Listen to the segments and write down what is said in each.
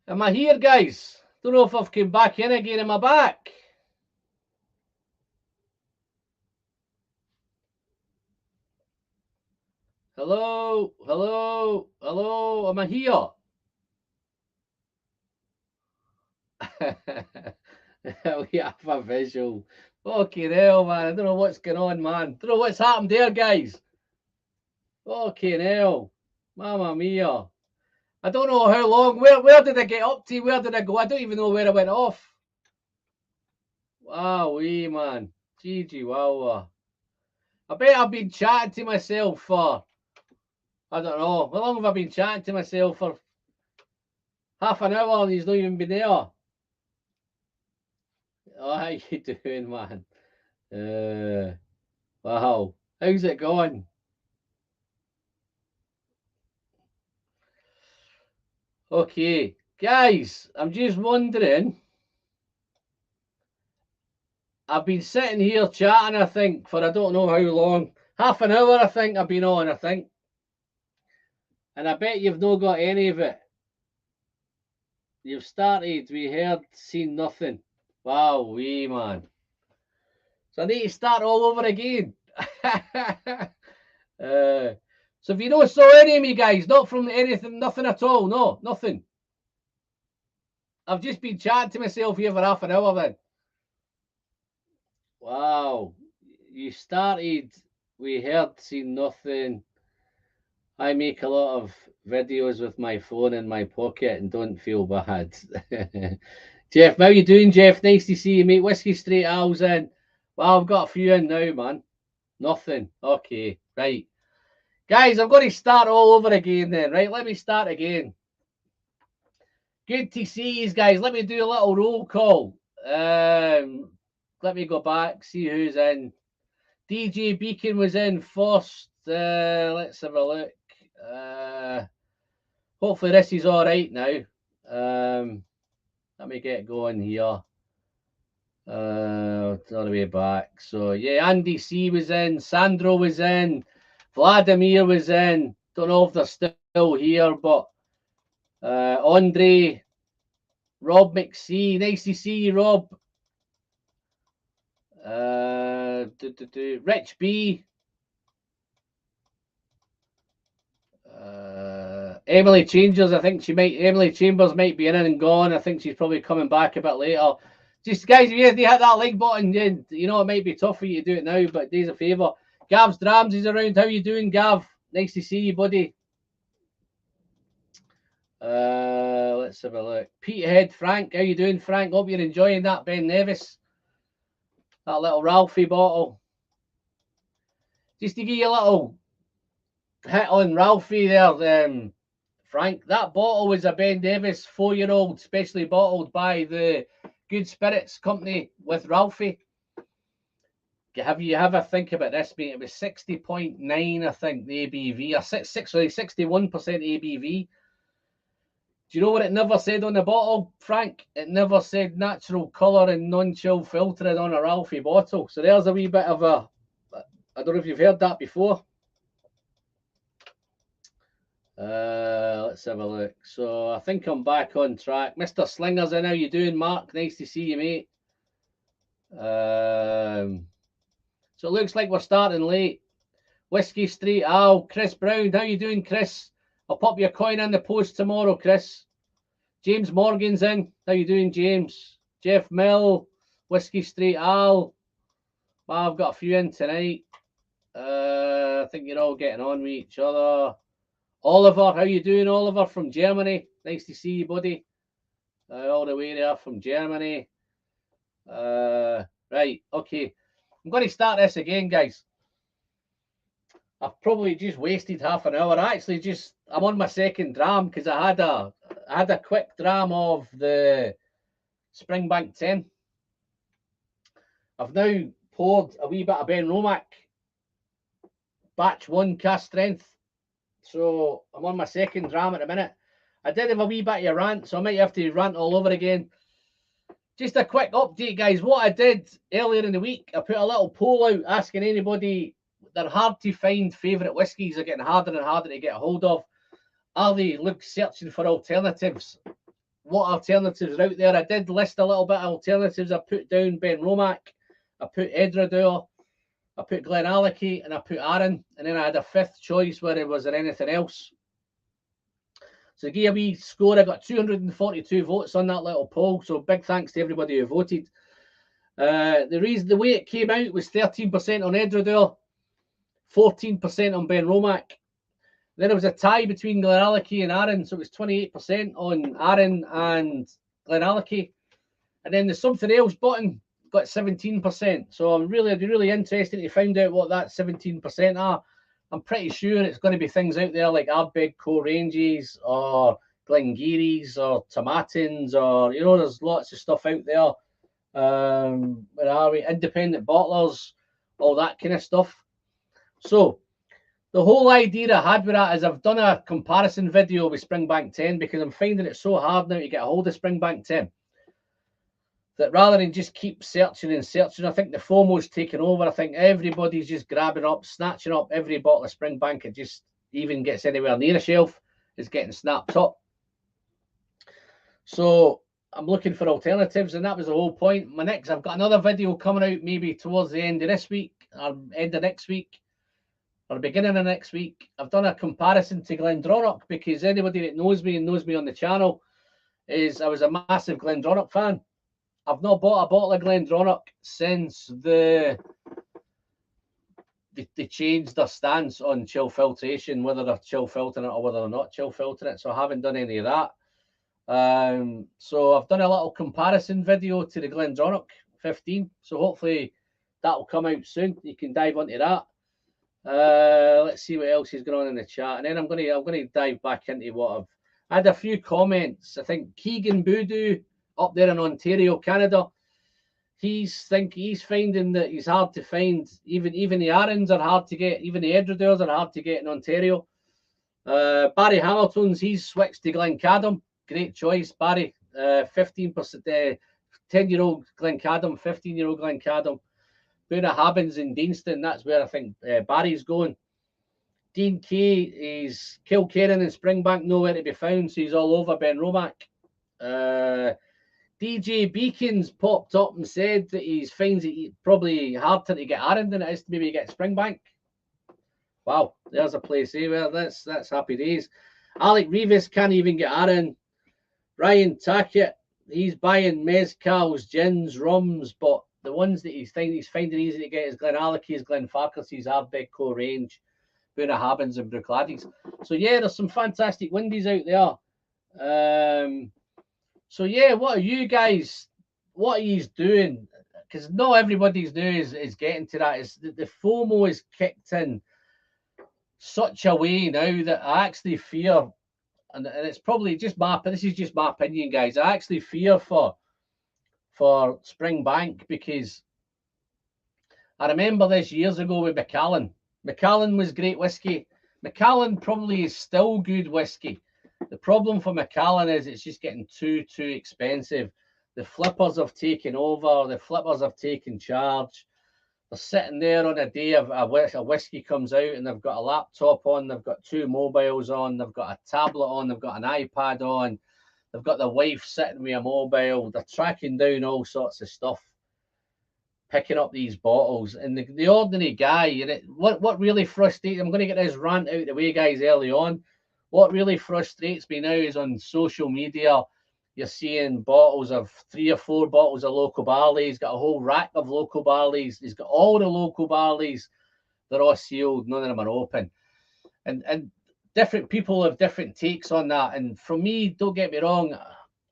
Am I here, guys? Don't know if I've come back in again. Am I back? Hello, hello, hello. Am I here? We have a visual. Okay, hell, man. I don't know what's going on, man. Don't know what's happened there, guys. Okay, hell. Mamma mia. I don't know how long. Where did I get up to? Where did I go? I don't even know where I went off. Wow, wee, man. Gigi, wow. I bet I've been chatting to myself for, I don't know. How long have I been chatting to myself for? Half an hour and he's not even been there. Oh, how you doing, man? Wow. How's it going? Okay. Guys, I'm just wondering. I've been sitting here chatting, I think, for I don't know how long. Half an hour, I think, I've been on, I think. And I bet you've not got any of it. You've started, we heard, seen nothing. Wow, wee, man. So I need to start all over again. So if you don't saw any of me, guys, not from anything, nothing at all, no, nothing. I've just been chatting to myself here for half an hour then. Wow. You started, we heard, seen nothing. I make a lot of videos with my phone in my pocket and don't feel bad. Jeff, how you doing, Jeff? Nice to see you, mate. Whiskey Straight Owls in. Well, I've got a few in now, man. Nothing. Okay, right. Guys, I'm going to start all over again then, right? Let me start again. Good to see you guys. Let me do a little roll call. Let me go back, see who's in. DJ Beacon was in first. Let's have a look. Hopefully this is all right now. Let me get going here. All the way back. So yeah, Andy C was in, Sandro was in, Vladimir was in. Don't know if they're still here, but Andre, Rob McSee, nice to see you, Rob. Rich B. Emily Chambers, I think Emily Chambers might be in and gone. I think she's probably coming back a bit later. Just guys, if you hit that like button, you know it might be tough for you to do it now, but do us a favour. Gav's Drams is around. How you doing, Gav? Nice to see you, buddy. Let's have a look. Peterhead Frank, how you doing, Frank? Hope you're enjoying that, Ben Nevis. That little Ralphie bottle. Just to give you a little hit on Ralphie there, Frank. That bottle was a Ben Nevis 4-year-old, specially bottled by the Good Spirits Company with Ralphie. Have you ever think about this, mate? It was 60.9, I think, the ABV, or 61% ABV. Do you know what it never said on the bottle, Frank? It never said natural colour and non-chill filtering on a Ralphie bottle. So there's a wee bit of a, I don't know if you've heard that before. Let's have a look. So I think I'm back on track. Mr. Slingers in, how you doing, Mark? Nice to see you, mate. So it looks like we're starting late. Whiskey Street Owl, Chris Brown, how you doing, Chris? I'll pop your coin in the post tomorrow, Chris. James Morgan's in. How you doing, James? Jeff Mill, Whiskey Street Owl. Well, I've got a few in tonight. I think you're all getting on with each other. Oliver, how you doing, Oliver, from Germany? Nice to see you, buddy. All the way there from Germany. Right, okay. I'm going to start this again, guys. I've probably just wasted half an hour. I'm on my second dram because I had a quick dram of the Springbank 10. I've now poured a wee bit of Ben Romack, batch 1 cast strength. So I'm on my second dram at the minute. I did have a wee bit of a rant, so I might have to rant all over again. Just a quick update, guys. What I did earlier in the week, I put a little poll out asking anybody, they're hard to find favourite whiskies, are getting harder and harder to get a hold of. Are they searching for alternatives? what alternatives are out there. I did list a little bit of alternatives. I put down Ben Romack, I put Edradour, I put Glenallachie, and I put Arran, and then I had a fifth choice where it was there anything else. So to give a wee score, I got 242 votes on that little poll. So big thanks to everybody who voted. The way it came out was 13% on Edradour, 14% on Ben Romack. Then there was a tie between Glenallachie and Arran, so it was 28% on Arran and Glenallachie. And then the something else button got 17%. So I'm really interested to find out what that 17% are. I'm pretty sure it's going to be things out there like Ardbeg Co Ranges or Glengarry's or Tomatins, or there's lots of stuff out there. Where are we? Independent bottlers, all that kind of stuff. So the whole idea I had with that is I've done a comparison video with Springbank 10 because I'm finding it so hard now to get a hold of Springbank 10 that rather than just keep searching and searching, I think the FOMO's taken over. I think everybody's just grabbing up, snatching up every bottle of Springbank. It just even gets anywhere near a shelf, is getting snapped up. So I'm looking for alternatives, and that was the whole point. I've got another video coming out maybe towards the end of this week, or end of next week, or beginning of next week. I've done a comparison to Glendronach because anybody that knows me and knows me on the channel is I was a massive Glendronach fan. I've not bought a bottle of Glendronach since they changed their stance on chill filtration, whether they're chill filtering it or whether they're not chill filtering it. So I haven't done any of that. So I've done a little comparison video to the Glendronach 15. So hopefully that'll come out soon. You can dive onto that. Let's see what else is going on in the chat, and then I'm going to dive back into what I had a few comments. I think Keegan Boodoo up there in Ontario, Canada, he's finding that he's hard to find. Even the Arrans are hard to get. Even the Edradours are hard to get in Ontario. Barry Hamilton's he's switched to Glencadam. Great choice, Barry. 15%, 10-year-old Glencadam, 15-year-old Glencadam. Buna Habbins in Deanston, that's where I think Barry's going. Dean Kay is Kilkerran and Springbank nowhere to be found, so he's all over Ben Romack. DJ Beacons popped up and said that he finds it probably harder to get Arran than it is to maybe get Springbank. Wow, there's a place where that's happy days. Alec Reeves can't even get Arran. Ryan Tackett, he's buying mezcals, gins, rums, but the ones that he's finding easy to get is Glenallachie's, Glenfarclas's, Ardbeg Co Range, Buna Habbins and Bruichladdich. So yeah, there's some fantastic windies out there. So yeah, what are you guys? What are you doing? Because not everybody's new is getting to that. Is the FOMO is kicked in such a way now that I actually fear, and it's probably just this is just my opinion, guys. I actually fear for Springbank because I remember this years ago with Macallan. Macallan was great whiskey. Macallan probably is still good whiskey. The problem for Macallan is it's just getting too expensive. The flippers have taken over. The flippers have taken charge. They're sitting there on a day of a whiskey comes out and they've got a laptop on. They've got two mobiles on. They've got a tablet on. They've got an iPad on. They've got their wife sitting with a mobile. They're tracking down all sorts of stuff, picking up these bottles. And the ordinary guy, and what really frustrates, I'm going to get this rant out of the way, guys, early on. What really frustrates me now is on social media, you're seeing bottles of 3 or 4 bottles of local barley. He's got a whole rack of local barleys. He's got all the local barleys. They're all sealed. None of them are open. And different people have different takes on that. And for me, don't get me wrong,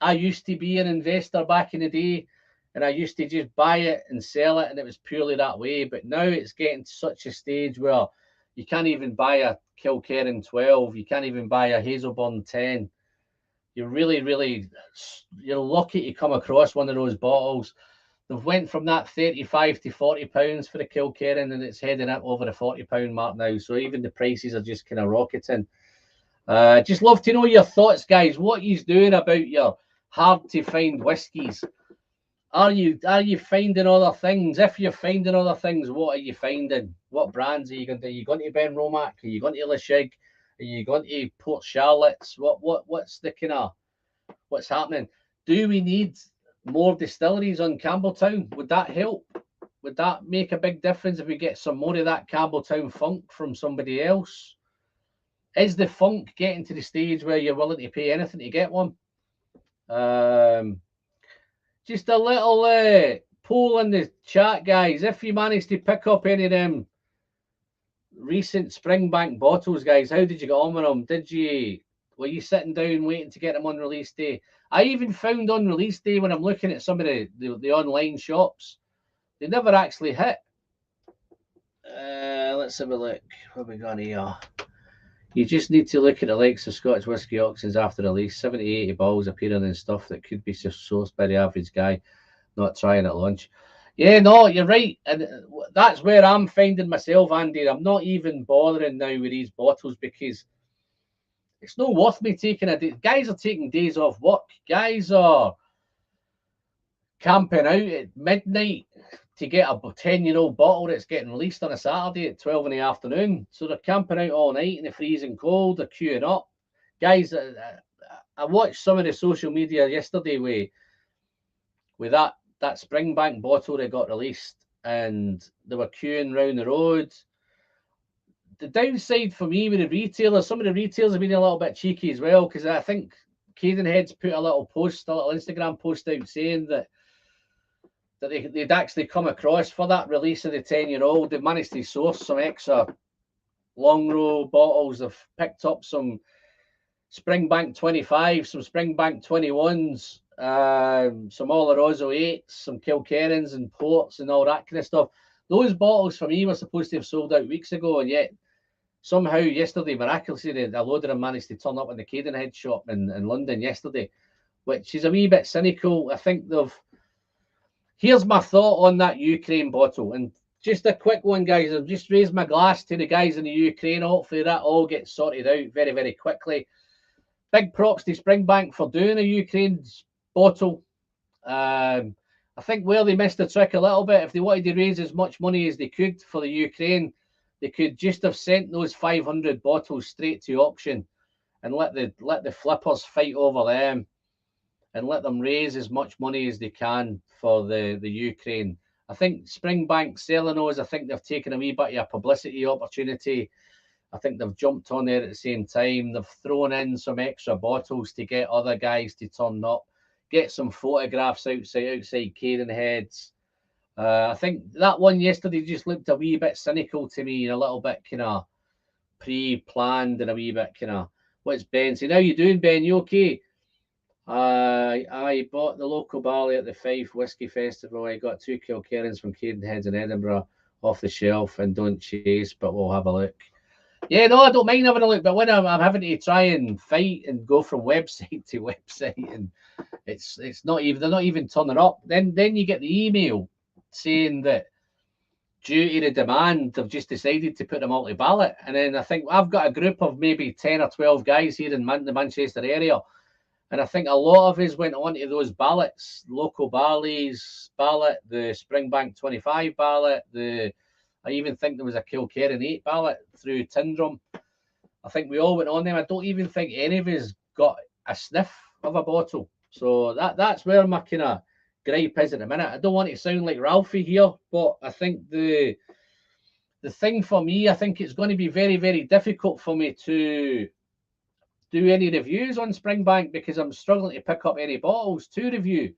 I used to be an investor back in the day, and I used to just buy it and sell it, and it was purely that way. But now it's getting to such a stage where you can't even buy a Kilkerran 12. You can't even buy a Hazelburn 10. You're really, you're lucky to come across one of those bottles. They've went from that 35 to 40 pounds for the Kilkerran, and it's heading up over the 40 pound mark now. So even the prices are just kind of rocketing. Just love to know your thoughts, guys. What he's doing about your hard to find whiskies. Are you finding other things? If you're finding other things, what are you finding? What brands are you going to do? Are you going to Ben Romack? Are you going to Lashig? Are you going to Port Charlotte's? What's the kind of what's happening. Do we need more distilleries on Campbelltown? Would that help? Would that make a big difference if we get some more of that Campbelltown funk from somebody else? Is the funk getting to the stage where you're willing to pay anything to get one? Just a little poll in the chat, guys. If you managed to pick up any of them recent Springbank bottles, guys, how did you get on with them? Were you sitting down waiting to get them on release day? I even found on release day, when I'm looking at some of the online shops, they never actually hit. Let's have a look. What we got here? You just need to look at the likes of Scottish Whisky Auctions after release. 70, 80 balls appearing in stuff that could be sourced by the average guy not trying at launch. Yeah, no, you're right. And that's where I'm finding myself, Andy. I'm not even bothering now with these bottles because it's not worth me taking a day. Guys are taking days off work. Guys are camping out at midnight to get a 10-year-old bottle that's getting released on a Saturday at 12 in the afternoon. So they're camping out all night in the freezing cold. They're queuing up. Guys, I watched some of the social media yesterday with that Springbank bottle that got released, and they were queuing round the road. The downside for me with the retailers, some of the retailers have been a little bit cheeky as well, because I think Cadenhead's put a little Instagram post out saying that they'd actually come across for that release of the 10-year-old. They've managed to source some extra long row bottles. They've picked up some Springbank 25, some Springbank 21s, some Oloroso 8s, some Kilkerrans and Ports and all that kind of stuff. Those bottles for me were supposed to have sold out weeks ago, and yet somehow yesterday, miraculously, a load of them managed to turn up in the Cadenhead shop in London yesterday, which is a wee bit cynical. I think here's my thought on that Ukraine bottle, and just a quick one, guys. I've just raised my glass to the guys in the Ukraine. Hopefully that all gets sorted out very, very quickly. Big props to Springbank for doing a Ukraine bottle. I think where they missed the trick a little bit, if they wanted to raise as much money as they could for the Ukraine, they could just have sent those 500 bottles straight to auction and let the flippers fight over them and let them raise as much money as they can for the Ukraine. I think Springbank selling those, I think they've taken a wee bit of a publicity opportunity. I think they've jumped on there at the same time. They've thrown in some extra bottles to get other guys to turn up, get some photographs outside Cadenheads. I think that one yesterday just looked a wee bit cynical to me and a little bit kind of pre-planned and a wee bit kind of, what's Ben saying? How you doing, Ben? You okay? I bought the local barley at the Fife Whisky Festival. I got 2 Kilkerrans from Cadenheads in Edinburgh off the shelf, and don't chase, but we'll have a look. Yeah, no, I don't mind having a look, but when I'm having to try and fight and go from website to website, and it's not even, they're not even turning up. Then you get the email saying that due to the demand, they've just decided to put them all to ballot. And then I think I've got a group of maybe 10 or 12 guys here in the Manchester area, and I think a lot of us went onto those ballots, local barley's ballot, the Springbank 25 ballot, I even think there was a Kilkerran 8 ballot through Tyndrum. I think we all went on them. I don't even think any of us got a sniff of a bottle. So that's where my kind of gripe is at the minute. I don't want to sound like Ralphie here, but I think the thing for me, I think it's going to be very, very difficult for me to do any reviews on Springbank because I'm struggling to pick up any bottles to review.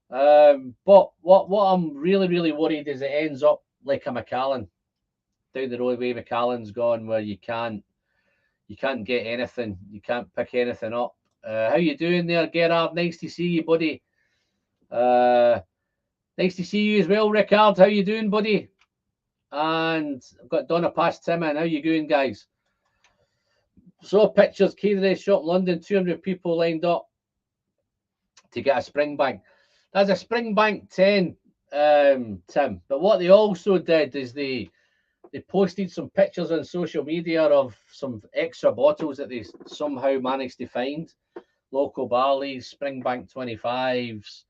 But what I'm really, really worried is it ends up like a Macallan down the road way Macallan's gone, where you can't get anything, you can't pick anything up. How you doing there, Gerard? Nice to see you, buddy. Nice to see you as well, Rickard. How you doing, buddy? And I've got Donna past Tim in. How you doing, guys? So pictures, Cadenhead shop in London, 200 people lined up to get a Springbank. That's a Springbank 10, Tim. But what they also did is they posted some pictures on social media of some extra bottles that they somehow managed to find. Local barleys, Springbank 25s,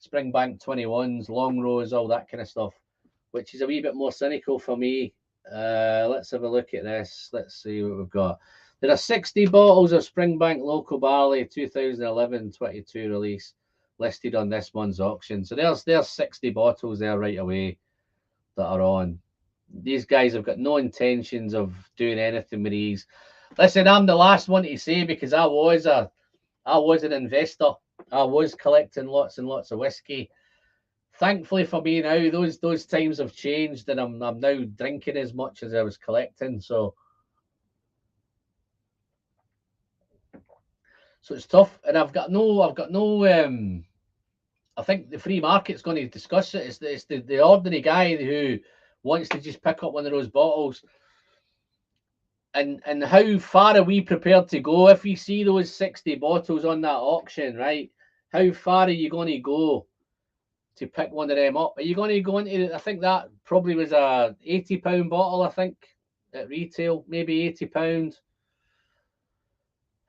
Springbank 21s, long rows, all that kind of stuff, which is a wee bit more cynical for me. Let's have a look at this. Let's see what we've got. There are 60 bottles of Springbank Local Barley 2011-22 release listed on this month's auction. So there's 60 bottles there right away that are on. These guys have got no intentions of doing anything with these. Listen, I'm the last one to say, because I was an investor. I was collecting lots and lots of whiskey. Thankfully for me now, those times have changed, and I'm now drinking as much as I was collecting. So it's tough, and I've got no. I think the free market's going to discuss it. It's the ordinary guy who wants to just pick up one of those bottles. And how far are we prepared to go if we see those 60 bottles on that auction, right? How far are you going to go to pick one of them up? Are you going to go into, I think that probably was a £80 bottle, I think, at retail, maybe £80.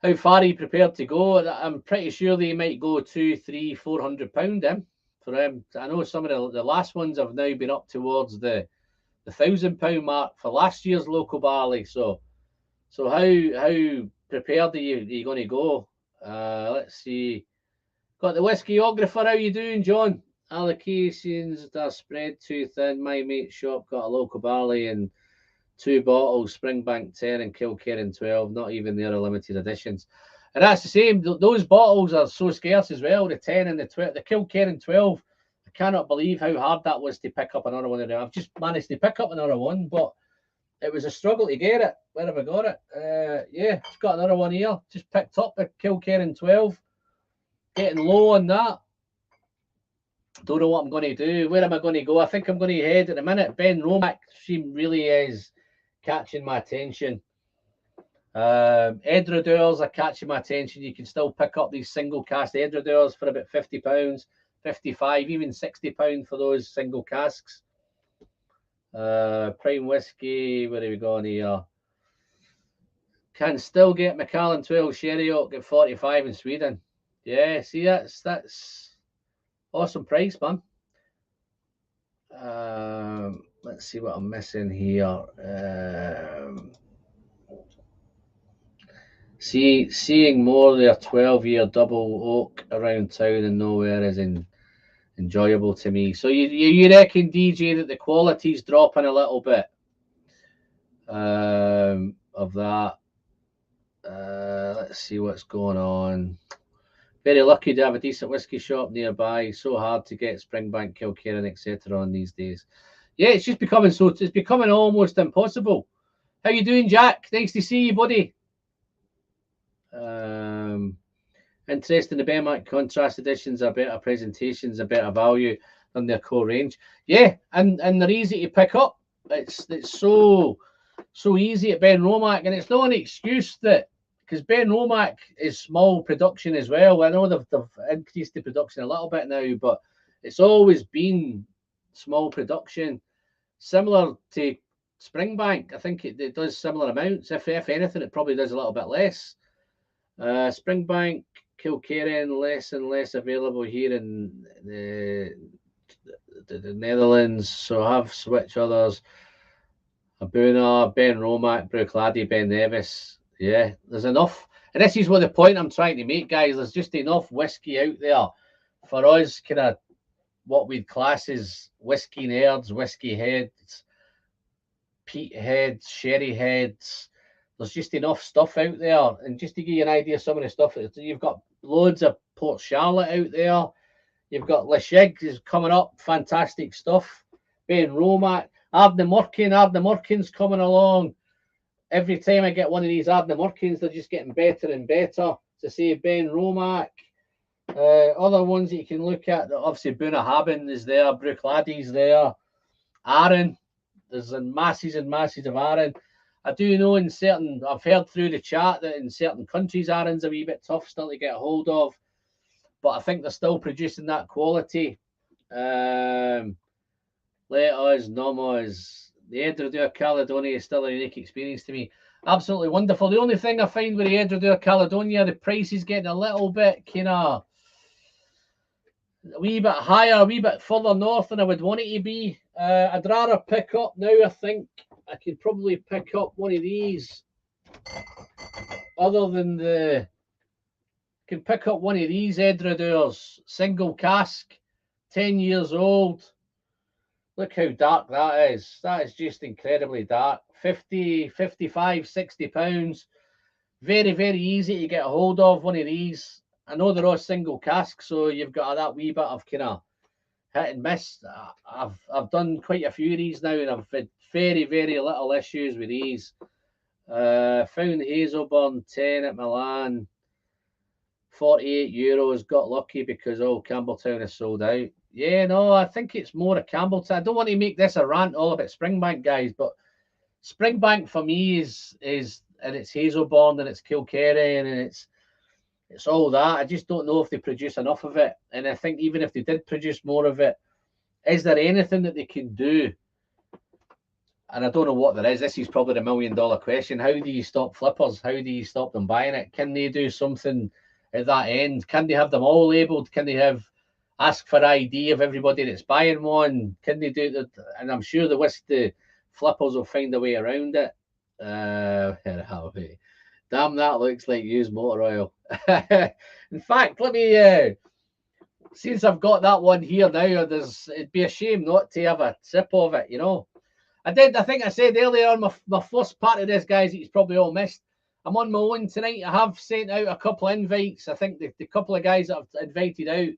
How far are you prepared to go? I'm pretty sure they might go £200, £300, £400 for them. I know some of the last ones have now been up towards the £1,000 mark for last year's local barley. So how prepared are you going to go? Let's see. Got the whiskeyographer. How you doing, John? Allocations are spread too thin. My mate's shop got a local barley and 2 bottles, Springbank 10 and Kilkerran 12. Not even their limited editions. And that's the same. Those bottles are so scarce as well. The 10 and the 12. The Kilkerran 12. I cannot believe how hard that was to pick up another one of them. I've just managed to pick up another one, but it was a struggle to get it. Where have I got it? Yeah, I've got another one here. Just picked up the Kilkerran 12. Getting low on that. Don't know what I'm going to do. Where am I going to go? I think I'm going to head in a minute. Ben Romack, she really is catching my attention. Edredeurs are catching my attention. You can still pick up these single cask Edredeurs for about £50, 55, even £60 for those single casks. Prime whiskey, where are we going here? Can still get Macallan 12 Sherry Oak at 45 in Sweden. Yeah, see, that's awesome price, man. Let's see what I'm missing here. Seeing more of their 12-year double oak around town and nowhere is enjoyable to me. So you reckon, DJ, that the quality's dropping a little bit of that? Let's see what's going on. Very lucky to have a decent whiskey shop nearby. So hard to get Springbank, Kilkerran, etc. on these days. Yeah, it's just becoming it's becoming almost impossible. How you doing, Jack? Nice to see you, buddy. Interesting. The Benmac contrast editions are better presentations, a better value than their core range. Yeah, and they're easy to pick up. It's so easy at Ben Romack, and it's not an excuse that, because Ben Romack is small production as well. I know they've increased the production a little bit now, but it's always been small production, similar to Springbank. I think it does similar amounts. If anything, it probably does a little bit less. Springbank, Kilkerran, less and less available here in the Netherlands. So have switch others. Abuna, Ben Romack, Bruichladdich, Ben Nevis. Yeah, there's enough. And this is what the point I'm trying to make, guys. There's just enough whiskey out there for us, kind of what we'd class as whiskey nerds, whiskey heads, peat heads, sherry heads. There's just enough stuff out there. And just to give you an idea of some of the stuff, you've got loads of Port Charlotte out there. You've got Lashig is coming up. Fantastic stuff. Ben Romack. Ardnamurchan's coming along. Every time I get one of these Ardnamurchans, they're just getting better and better. To say Ben Romack. Other ones that you can look at, obviously Bunnahabhain is there, Bruichladdich there, Arran. There's masses and masses of Arran. I do know I've heard through the chat that in certain countries Arran's a wee bit tough still to get a hold of, but I think they're still producing that quality. Let us, Nomos. The Edredure Caledonia is still a unique experience to me. Absolutely wonderful. The only thing I find with the Edredure Caledonia, the price is getting a little bit kind of a wee bit higher, a wee bit further north than I would want it to be. I'd rather pick up now. I think I could probably pick up one of these Other than the, can pick up one of these Edredeurs, single cask, 10 years old. Look how dark that is. That is just incredibly dark. 50, 55, 60 pounds. Very, very easy to get a hold of one of these. I know they're all single casks, so you've got that wee bit of kind of hit and miss. I've done quite a few of these now, and I've had very, very little issues with these. Found Hazelburn 10 at Milan, €48. Got lucky because Campbelltown is sold out. Yeah, no, I think it's more a Campbelltown. I don't want to make this a rant all about Springbank, guys, but Springbank for me is and it's Hazelburn and it's Kilkerry and it's all that. I just don't know if they produce enough of it. And I think even if they did produce more of it, is there anything that they can do? And I don't know what there is. This is probably the $1 million question. How do you stop flippers? How do you stop them buying it? Can they do something at that end? Can they have them all labelled? Can they ask for ID of everybody that's buying one? Can they do that? And I'm sure the flippers will find a way around it. Damn, that looks like used motor oil. In fact, let me, since I've got that one here now, it'd be a shame not to have a sip of it, you know. I think I said earlier on my first part of this, guys, it's probably all missed. I'm on my own tonight. I have sent out a couple of invites. I think the couple of guys that I've invited out,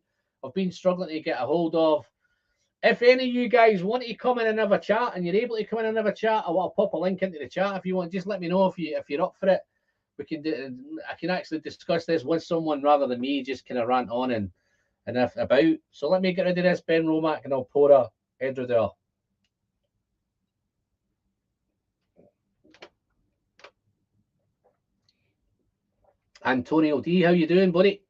I've been struggling to get a hold of. If any of you guys want to come in and have a chat and you're able to come in and have a chat, I'll pop a link into the chat if you want. Just let me know if you're up for it. We can do. I can actually discuss this with someone rather than me just kind of rant on and about. So let me get rid of this Ben Romack and I'll pour a Edredale. Antonio D, how you doing, buddy?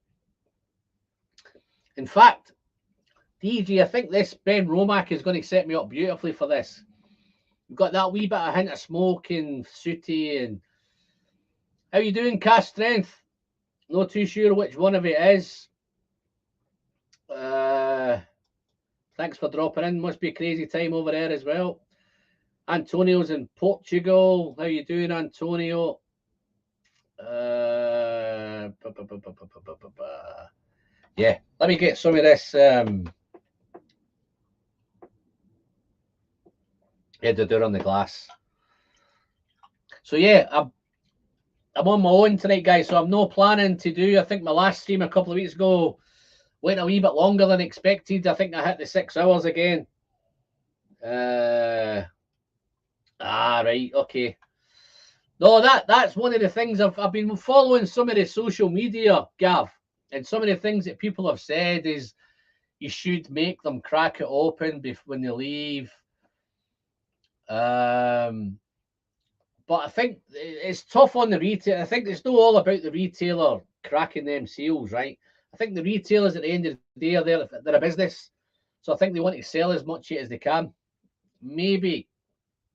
In fact, DJ, I think this Ben Romack is going to set me up beautifully for this. We've got that wee bit of hint of smoke and sooty. And how you doing, Cash Strength? Not too sure which one of it is. Thanks for dropping in. Must be a crazy time over there as well. Antonio's in Portugal. How you doing, Antonio? Yeah, let me get some of this editor on the glass. So yeah, I'm on my own tonight, guys, so I'm not planning to do. I think my last stream a couple of weeks ago went a wee bit longer than expected. I think I hit the 6 hours again. Right, okay. No, that's one of the things I've been following some of the social media, Gav, and some of the things that people have said is you should make them crack it open when they leave. But I think it's tough on the retail. I think it's not all about the retailer cracking them seals, right? I think the retailers at the end of the day they're a business, so I think they want to sell as much as they can. Maybe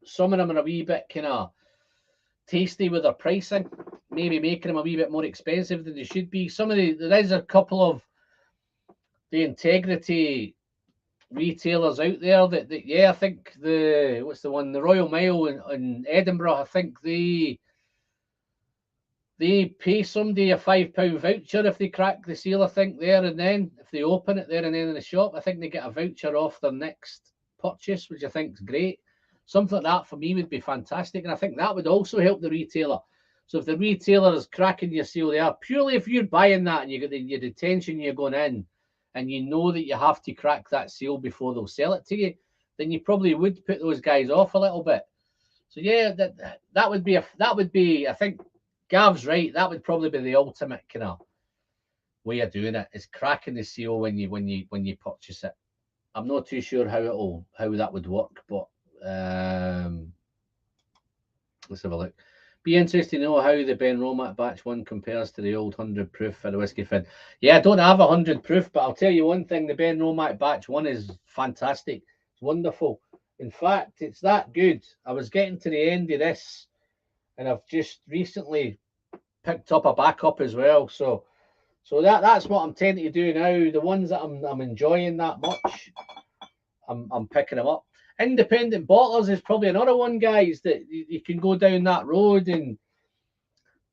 some of them are a wee bit kind of tasty with their pricing, maybe making them a wee bit more expensive than they should be. There is a couple of the integrity retailers out there that yeah, I think the Royal Mile in Edinburgh, I think they pay somebody a £5 voucher if they crack the seal, I think, there and then. If they open it there and then in the shop, I think they get a voucher off their next purchase, which I think is great. Something like that for me would be fantastic. And I think that would also help the retailer. So if the retailer is cracking your seal there, purely if you're buying that and you get your detention, you're going in, and you know that you have to crack that seal before they'll sell it to you, then you probably would put those guys off a little bit. So yeah, that would be I think Gav's right. That would probably be the ultimate kind of way of doing it, is cracking the seal when you purchase it. I'm not too sure how that would work, but let's have a look. Be interested to know how the Ben Romack Batch 1 compares to the old 100 proof for the Whiskey Fin. Yeah, I don't have 100 proof, but I'll tell you one thing, the Ben Romack Batch 1 is fantastic. It's wonderful. In fact, it's that good. I was getting to the end of this, and I've just recently picked up a backup as well. So that's what I'm tending to do now. The ones that I'm enjoying that much, I'm picking them up. Independent bottlers is probably another one, guys, that you can go down that road and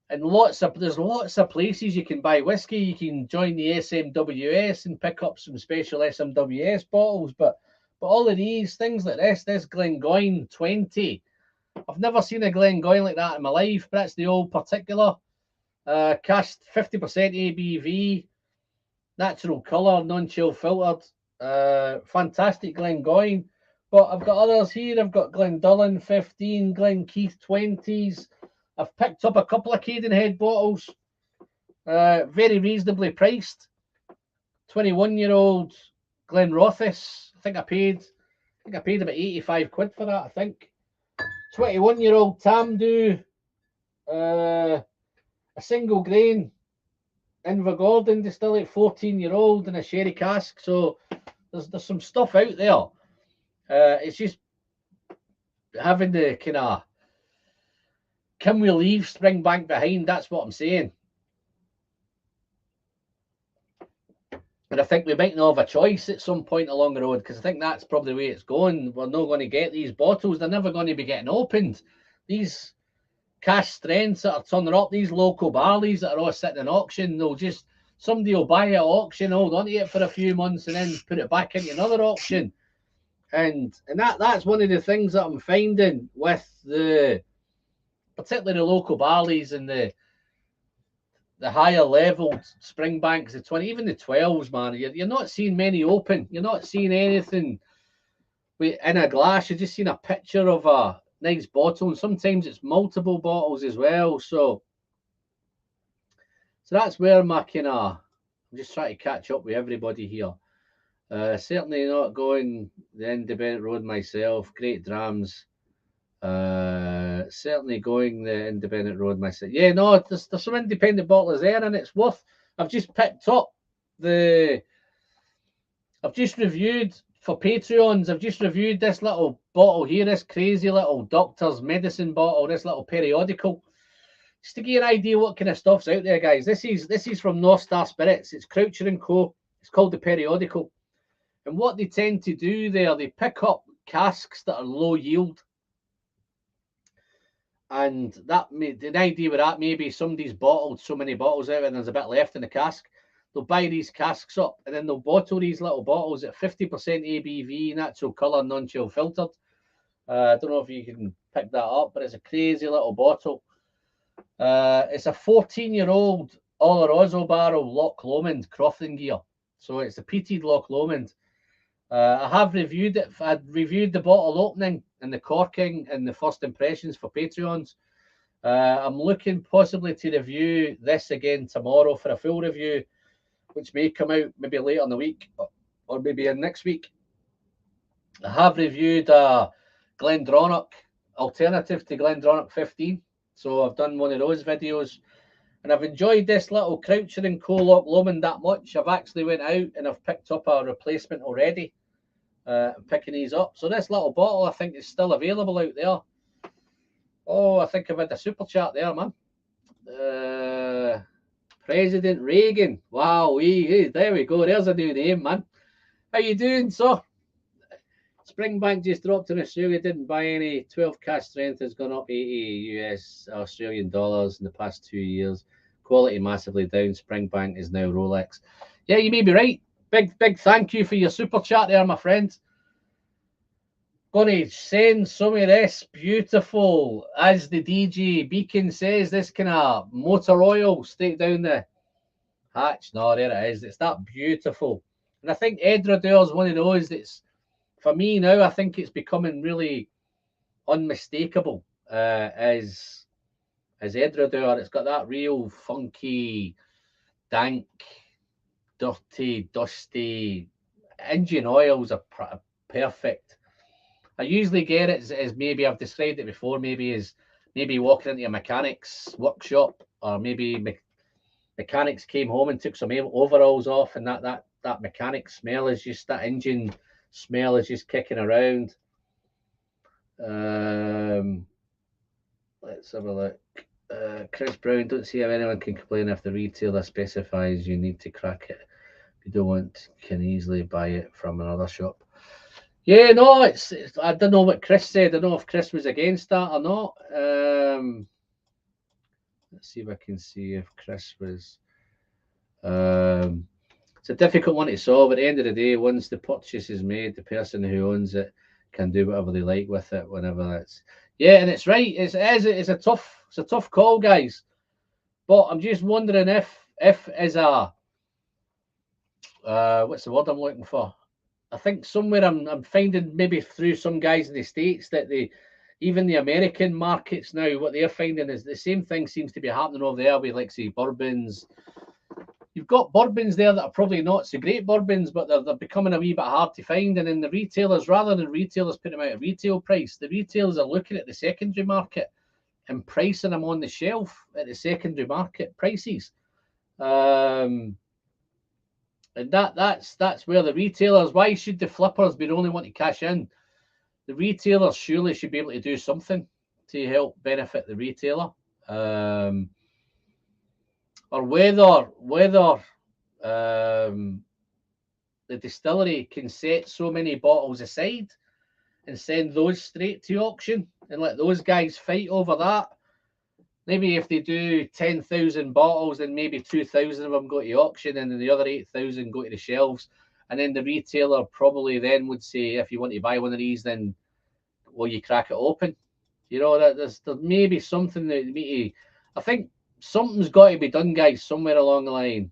And there's lots of places you can buy whiskey. You can join the SMWS and pick up some special SMWS bottles. But all of these things like this Glengoyne 20, I've never seen a Glengoyne like that in my life. But that's the old particular. Cast 50% ABV, natural colour, non-chill filtered. Fantastic Glengoyne. But I've got others here. I've got Glendullan 15, Glenkeith 20s. I've picked up a couple of Cadenhead bottles, very reasonably priced. 21-year-old Glenrothes. I think I paid about 85 quid for that, I think. 21-year-old Tamdhu, a single grain Invergordon distillery, 14-year-old in a sherry cask. So there's some stuff out there. It's just having the kind of, can we leave Springbank behind? That's what I'm saying. And I think we might not have a choice at some point along the road, because I think that's probably the way it's going. We're not going to get these bottles. They're never going to be getting opened. These cash strengths that are turning up, these local barleys that are all sitting in auction, somebody will buy it at auction, hold on to it for a few months and then put it back into another auction. And that's one of the things that I'm finding with particularly the local barleys and the higher level Springbanks, the 20, even the 12s, man. You're not seeing many open. You're not seeing anything in a glass. You're just seeing a picture of a nice bottle, and sometimes it's multiple bottles as well. So that's where my I'm just trying to catch up with everybody here. Certainly not going the independent road myself. Great drams. Certainly going the independent road myself. Yeah, no, there's some independent bottlers there, and it's worth. I've just picked up I've just reviewed for Patreons. I've just reviewed this little bottle here, this crazy little doctor's medicine bottle, this little periodical. Just to give you an idea what kind of stuff's out there, guys. This is from North Star Spirits. It's Croucher & Co. It's called the periodical. And what they tend to do there, they pick up casks that are low yield. And the idea with that, maybe somebody's bottled so many bottles out and there's a bit left in the cask. They'll buy these casks up and then they'll bottle these little bottles at 50% ABV, natural colour, non-chill filtered. I don't know if you can pick that up, but it's a crazy little bottle. It's a 14-year-old Oloroso barrel Loch Lomond Crofton gear. So it's a peated Loch Lomond. I have reviewed it. I reviewed the bottle opening and the corking and the first impressions for Patreons. I'm looking possibly to review this again tomorrow for a full review, which may come out maybe later in the week or maybe in next week. I have reviewed a Glendronach alternative to Glendronach 15. So I've done one of those videos. And I've enjoyed this little Croucher & Co. Loch Lomond that much. I've actually went out and I've picked up a replacement already. I'm picking these up. So this little bottle, I think, is still available out there. Oh, I think I've had a super chat there, man. President Reagan. Wow, there we go. There's a new name, man. How you doing, sir? Springbank just dropped in Australia, didn't buy any. 12 cash strength has gone up 80 US Australian dollars in the past 2 years. Quality massively down. Springbank is now Rolex. Yeah, you may be right. Big thank you for your super chat there, my friend. Going to send some of this beautiful, as the DJ Beacon says, this kind of motor oil straight down the hatch. No, there it is. It's that beautiful. And I think Edradour is one of those that's, for me now, I think it's becoming really unmistakable as Edradour. It's got that real funky, dank, dirty, dusty. Engine oils are perfect. I usually get it as maybe I've described it before, maybe walking into a mechanic's workshop, or maybe mechanics came home and took some overalls off, and that mechanic smell is just, that engine smell is just kicking around. Let's have a look. Chris Brown, don't see how anyone can complain if the retailer specifies you need to crack it. If you don't want, can easily buy it from another shop. Yeah, no, it's I don't know what Chris said. I don't know if Chris was against that or not. Let's see if I can see if Chris was. It's a difficult one to solve. At the end of the day, once the purchase is made, the person who owns it can do whatever they like with it whenever that's. Yeah, and it's right. It's a tough call, guys. But I'm just wondering if as a what's the word I'm looking for? I think somewhere I'm finding maybe through some guys in the States that even the American markets now, what they're finding is the same thing seems to be happening over there with, like, say, bourbons. You've got bourbons there that are probably not so great bourbons, but they're becoming a wee bit hard to find. And then the retailers, rather than retailers putting them out at retail price, the retailers are looking at the secondary market and pricing them on the shelf at the secondary market prices. And that's where the retailers. Why should the flippers be the only one to cash in? The retailers surely should be able to do something to help benefit the retailer. Or whether the distillery can set so many bottles aside and send those straight to auction and let those guys fight over that. Maybe if they do 10,000 bottles, then maybe 2,000 of them go to auction and then the other 8,000 go to the shelves. And then the retailer probably then would say, if you want to buy one of these, then will you crack it open? You know, there may be something that I think something's got to be done, guys, somewhere along the line.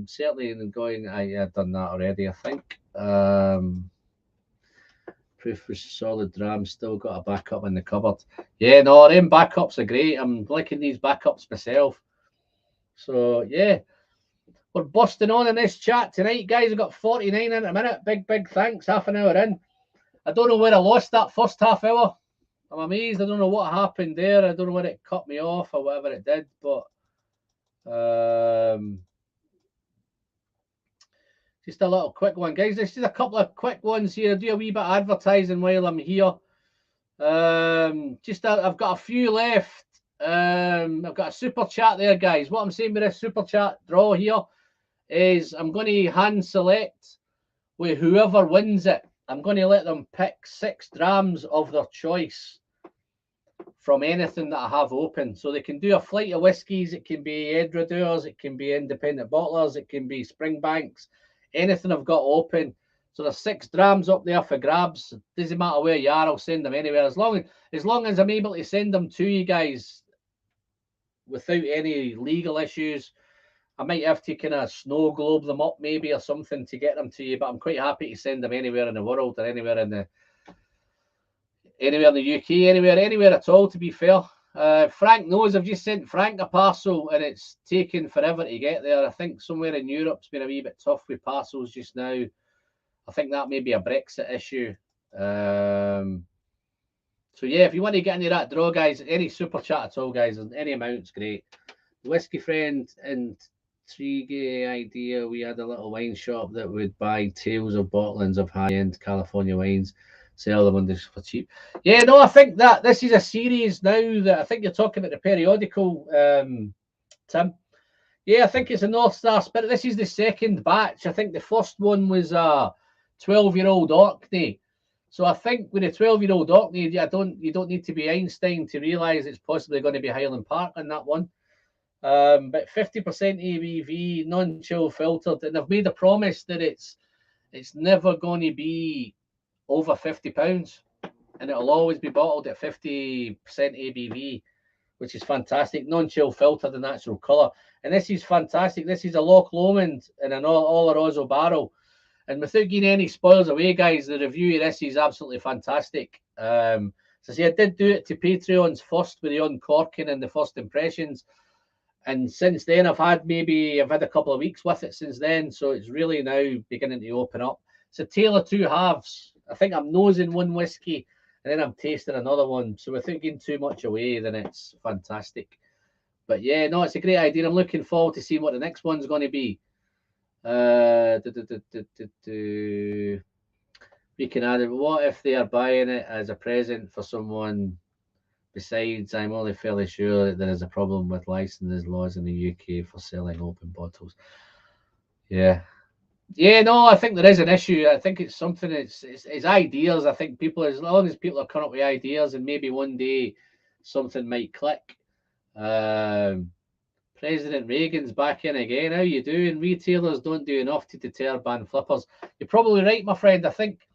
Certainly I've done that already, I think. Proof was solid dram, still got a backup in the cupboard. Yeah, no, them backups are great. I'm liking these backups myself. So yeah, we're busting on in this chat tonight, guys. I've got 49 in a minute. Big thanks. Half an hour in. I don't know where I lost that first half hour. I'm amazed. I don't know what happened there. I don't know whether it cut me off or whatever it did, but just a little quick one, guys. There's just a couple of quick ones here. I'll do a wee bit of advertising while I'm here. I've got a few left. I've got a super chat there, guys. What I'm saying with this super chat draw here is I'm going to hand select with whoever wins it. I'm going to let them pick 6 drams of their choice from anything that I have open. So they can do a flight of whiskies. It can be Edredeurs. It can be independent bottlers. It can be Springbanks. Anything I've got open. So there's 6 drams up there for grabs. Doesn't matter where you are. I'll send them anywhere. As long as I'm able to send them to you guys without any legal issues. I might have to kind of snow globe them up maybe or something to get them to you, but I'm quite happy to send them anywhere in the world or anywhere in the UK, anywhere at all, to be fair. Frank knows I've just sent Frank a parcel and it's taken forever to get there. I think somewhere in Europe's been a wee bit tough with parcels just now. I think that may be a Brexit issue. So yeah, if you want to get into that draw, guys, any super chat at all, guys, any amount's great. Whiskey Friend and Intrigue idea. We had a little wine shop that would buy tails of bottlings of high-end California wines, sell them for cheap. Yeah, no, I think that this is a series now that I think you're talking about the periodical, Tim. Yeah, I think it's a North Star Spirit. This is the second batch. I think the first one was a 12-year-old Orkney. So I think with a 12-year-old Orkney, you don't need to be Einstein to realise it's possibly going to be Highland Park in that one. But 50% ABV, non-chill filtered, and I've made a promise that it's never going to be over £50, and it'll always be bottled at 50% ABV, which is fantastic. Non-chill filtered and natural colour, and this is fantastic. This is a Loch Lomond in an Oloroso barrel, and without giving any spoilers away, guys, the review of this is absolutely fantastic. So see, I did do it to Patreons first with the uncorking and the first impressions. And since then, I've had a couple of weeks with it since then. So it's really now beginning to open up. It's a tale of two halves. I think I'm nosing one whiskey and then I'm tasting another one. So without giving too much away, then it's fantastic. But yeah, no, it's a great idea. I'm looking forward to seeing what the next one's going to be. We can add it. What if they are buying it as a present for someone? Besides, I'm only fairly sure that there is a problem with licensing laws in the UK for selling open bottles. Yeah, no, I think there is an issue. I think it's something. It's ideas. I think people, as long as people are coming up with ideas, and maybe one day something might click. President Reagan's back in again. How you doing? Retailers don't do enough to deter ban flippers. You're probably right, my friend. I think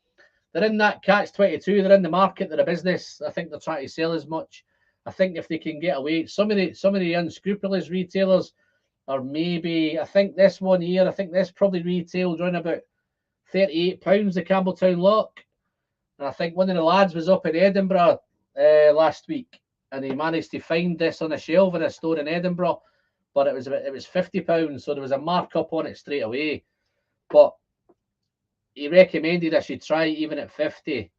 they're in that catch-22. They're in the market. They're a business. I think they're trying to sell as much. I think if they can get away, some of the unscrupulous retailers are maybe. I think this one here. I think this probably retailed around about £38 the Campbelltown lock. And I think one of the lads was up in Edinburgh last week, and he managed to find this on a shelf in a store in Edinburgh. But it was £50, so there was a markup on it straight away. But he recommended I should try it even at 50.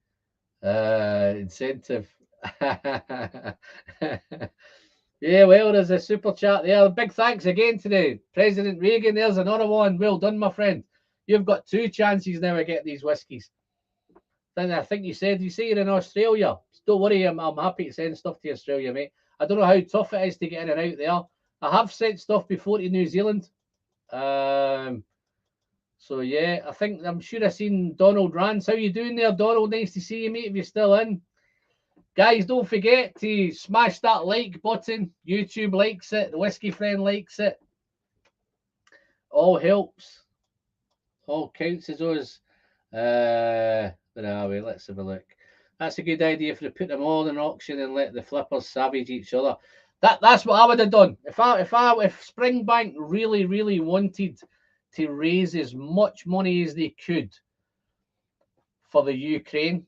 Incentive. Yeah, well, there's a super chat there. Big thanks again today, President Reagan. There's another one. Well done, my friend. You've got 2 chances now of getting these whiskies. Then I think you say you're in Australia. Don't worry, I'm happy to send stuff to Australia, mate. I don't know how tough it is to get in and out there. I have sent stuff before to New Zealand. So yeah, I'm sure I've seen Donald Rance. How you doing there, Donald? Nice to see you, mate, if you're still in. Guys, don't forget to smash that like button. YouTube likes it. The Whiskey Friend likes it. All helps. All counts as us. Where are we? Let's have a look. That's a good idea for to put them all in auction and let the flippers savage each other. That's what I would have done. If Springbank really wanted to raise as much money as they could for the Ukraine,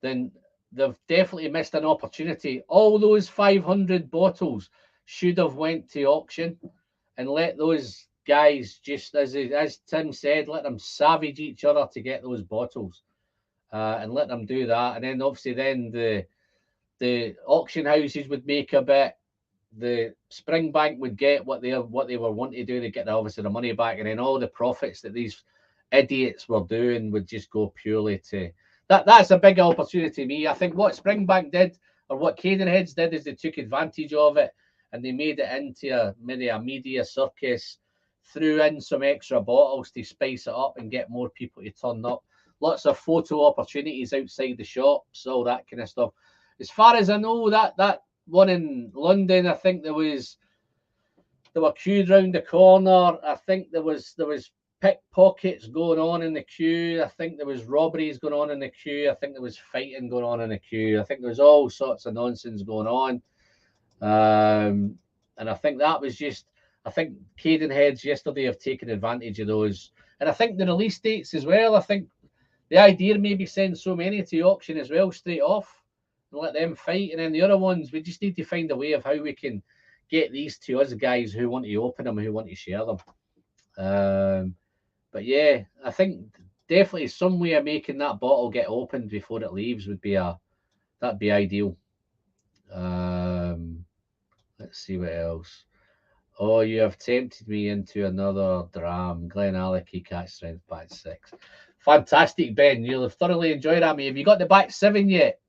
then they've definitely missed an opportunity. All those 500 bottles should have went to auction and let those guys, just as Tim said, let them savage each other to get those bottles, and let them do that. And then obviously then the auction houses would make a bit. The Springbank would get what they were wanting to do. They get obviously the money back, and then all the profits that these idiots were doing would just go purely to that. That's a big opportunity to me. I think what Springbank did, or what Cadenheads did, is they took advantage of it and they made it into maybe a media circus, threw in some extra bottles to spice it up and get more people to turn up. Lots of photo opportunities outside the shops, all that kind of stuff. As far as I know, that one in London, I think they were queued round the corner. I think there was pickpockets going on in the queue. I think there was robberies going on in the queue. I think there was fighting going on in the queue. I think there was all sorts of nonsense going on. And I think that was just, I think Cadenheads yesterday have taken advantage of those. And I think the release dates as well. I think the idea maybe send so many to auction as well straight off and let them fight. And then the other ones, we just need to find a way of how we can get these to us guys who want to open them, who want to share them. But yeah, I think definitely some way of making that bottle get opened before it leaves would be that'd be ideal. Let's see what else. Oh, you have tempted me into another dram. Glen Alecky catch strength back 6. Fantastic, Ben. You'll have thoroughly enjoyed that, mate. Have you got the back 7 yet?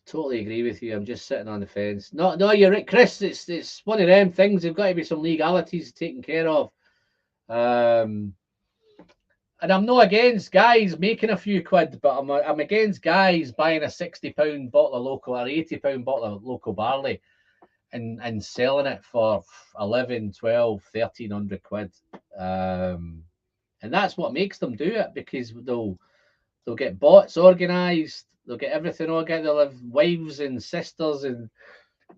Totally agree with you. I'm just sitting on the fence. No, you're right, Chris. It's one of them things. There've got to be some legalities taken care of. And I'm not against guys making a few quid, but I'm against guys buying a £60 bottle of local or £80 bottle of local barley and selling it for 11, 12, 1,300 quid. And that's what makes them do it, because they'll get bots organised. They'll get everything organised. They'll have wives and sisters and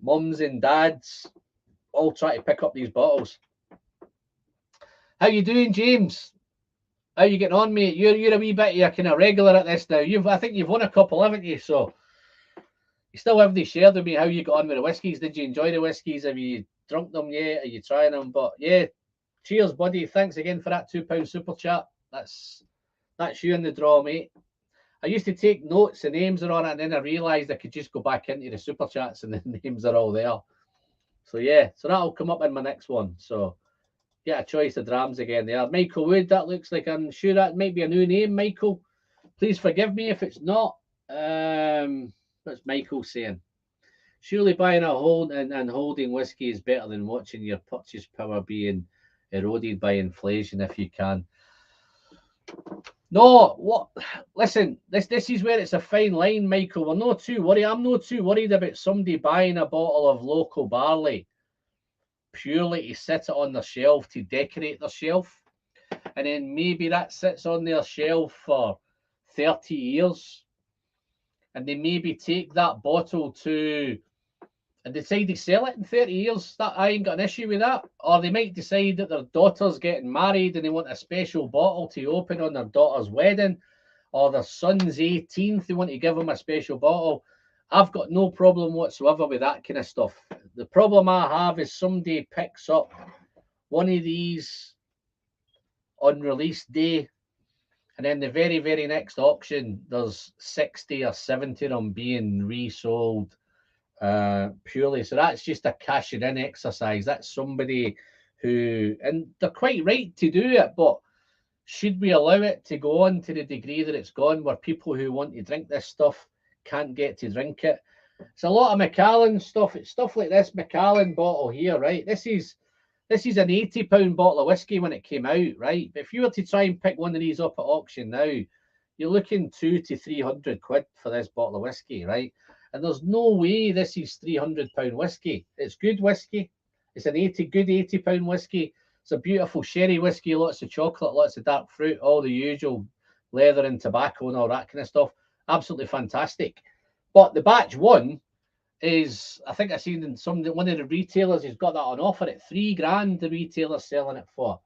mums and dads all try to pick up these bottles. How you doing, James? How you getting on, mate? You're a wee bit of a kind of regular at this now. I think you've won a couple, haven't you? So you still haven't shared with me how you got on with the whiskies. Did you enjoy the whiskies? Have you drunk them yet? Are you trying them? But yeah, cheers, buddy. Thanks again for that £2 super chat. That's you in the draw, mate. I used to take notes, the names are on it, and then I realised I could just go back into the super chats and the names are all there. So yeah, so that'll come up in my next one. So get a choice of drams again there. Michael Wood, that looks like, I'm sure that might be a new name, Michael. Please forgive me if it's not. What's Michael saying? Surely buying a hold and holding whiskey is better than watching your purchase power being eroded by inflation if you can. No, what? Listen, this is where it's a fine line, Michael. We're not too worried. I'm not too worried about somebody buying a bottle of local barley purely to sit it on their shelf to decorate their shelf, and then maybe that sits on their shelf for 30 years, and they maybe take that bottle to and decide to sell it in 30 years. That I ain't got an issue with that. Or they might decide that their daughter's getting married and they want a special bottle to open on their daughter's wedding, or their son's 18th, they want to give him a special bottle. I've got no problem whatsoever with that kind of stuff. The problem I have is somebody picks up one of these on release day, and then the very, very next auction, there's 60 or 70 of them being resold purely. So that's just a cashing in exercise. That's somebody who, and they're quite right to do it, but should we allow it to go on to the degree that it's gone, where people who want to drink this stuff can't get to drink it? It's a lot of Macallan stuff. It's stuff like this Macallan bottle here, right? This is an £80 bottle of whiskey when it came out, right? But if you were to try and pick one of these up at auction now, you're looking £200 to £300 for this bottle of whiskey, right? And there's no way this is £300 whiskey. It's good whiskey. It's an good £80 whiskey. It's a beautiful sherry whiskey, lots of chocolate, lots of dark fruit, all the usual leather and tobacco and all that kind of stuff. Absolutely fantastic. But the batch one is, I think I seen in one of the retailers has got that on offer at £3,000. The retailer's selling it for,